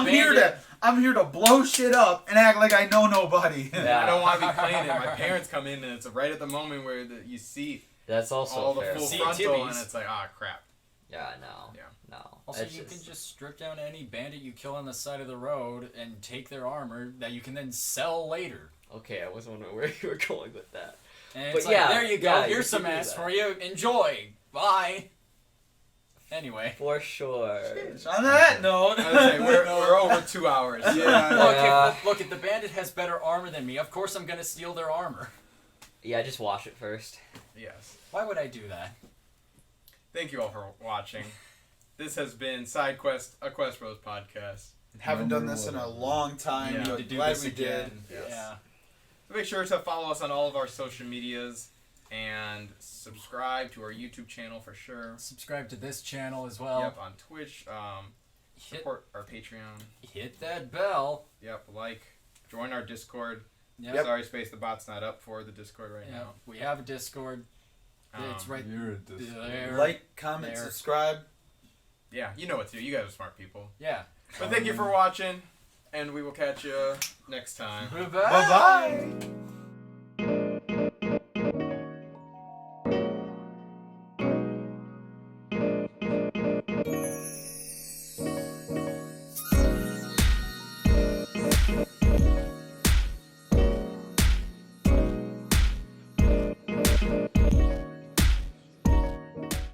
I'm here to blow shit up and act like I know nobody. Yeah. I don't want to be playing it. My parents come in and it's right at the moment where you see That's also all the fair. full See frontal titties. and it's like, ah, crap. Yeah, no. Yeah. No. Also, It's you can just strip down any bandit you kill on the side of the road and take their armor that you can then sell later. Okay, I was wondering where you were going with that. And But it's like, yeah, there you go. yeah, you Here's some can do ass that. for you. Enjoy. Bye. Anyway. For sure. On that note, I was saying, we're over 2 hours. Look, Yeah. if the bandit has better armor than me, of course I'm gonna steal their armor. Yeah, just wash it first. Yes. Why would I do that? Thank you all for watching. This has been Side Quest, a Quest Bros podcast. haven't done this in a long time. Yeah. but To do glad this we again. did. Yes. Yeah. So make sure to follow us on all of our social medias and subscribe to our YouTube channel for sure. Subscribe to this channel as well. Yep, on Twitch. Hit, Support our Patreon. hit that bell. Yep, join our Discord. Yep. Sorry, Space, the bot's not up for the Discord right Yep. We have a Discord. It's right You're a dis- there. Like, comment, There. subscribe. now. Yeah, you know what to do. You guys are smart people. Yeah. But thank you for watching, and we will catch you next time. Bye-bye. Bye bye.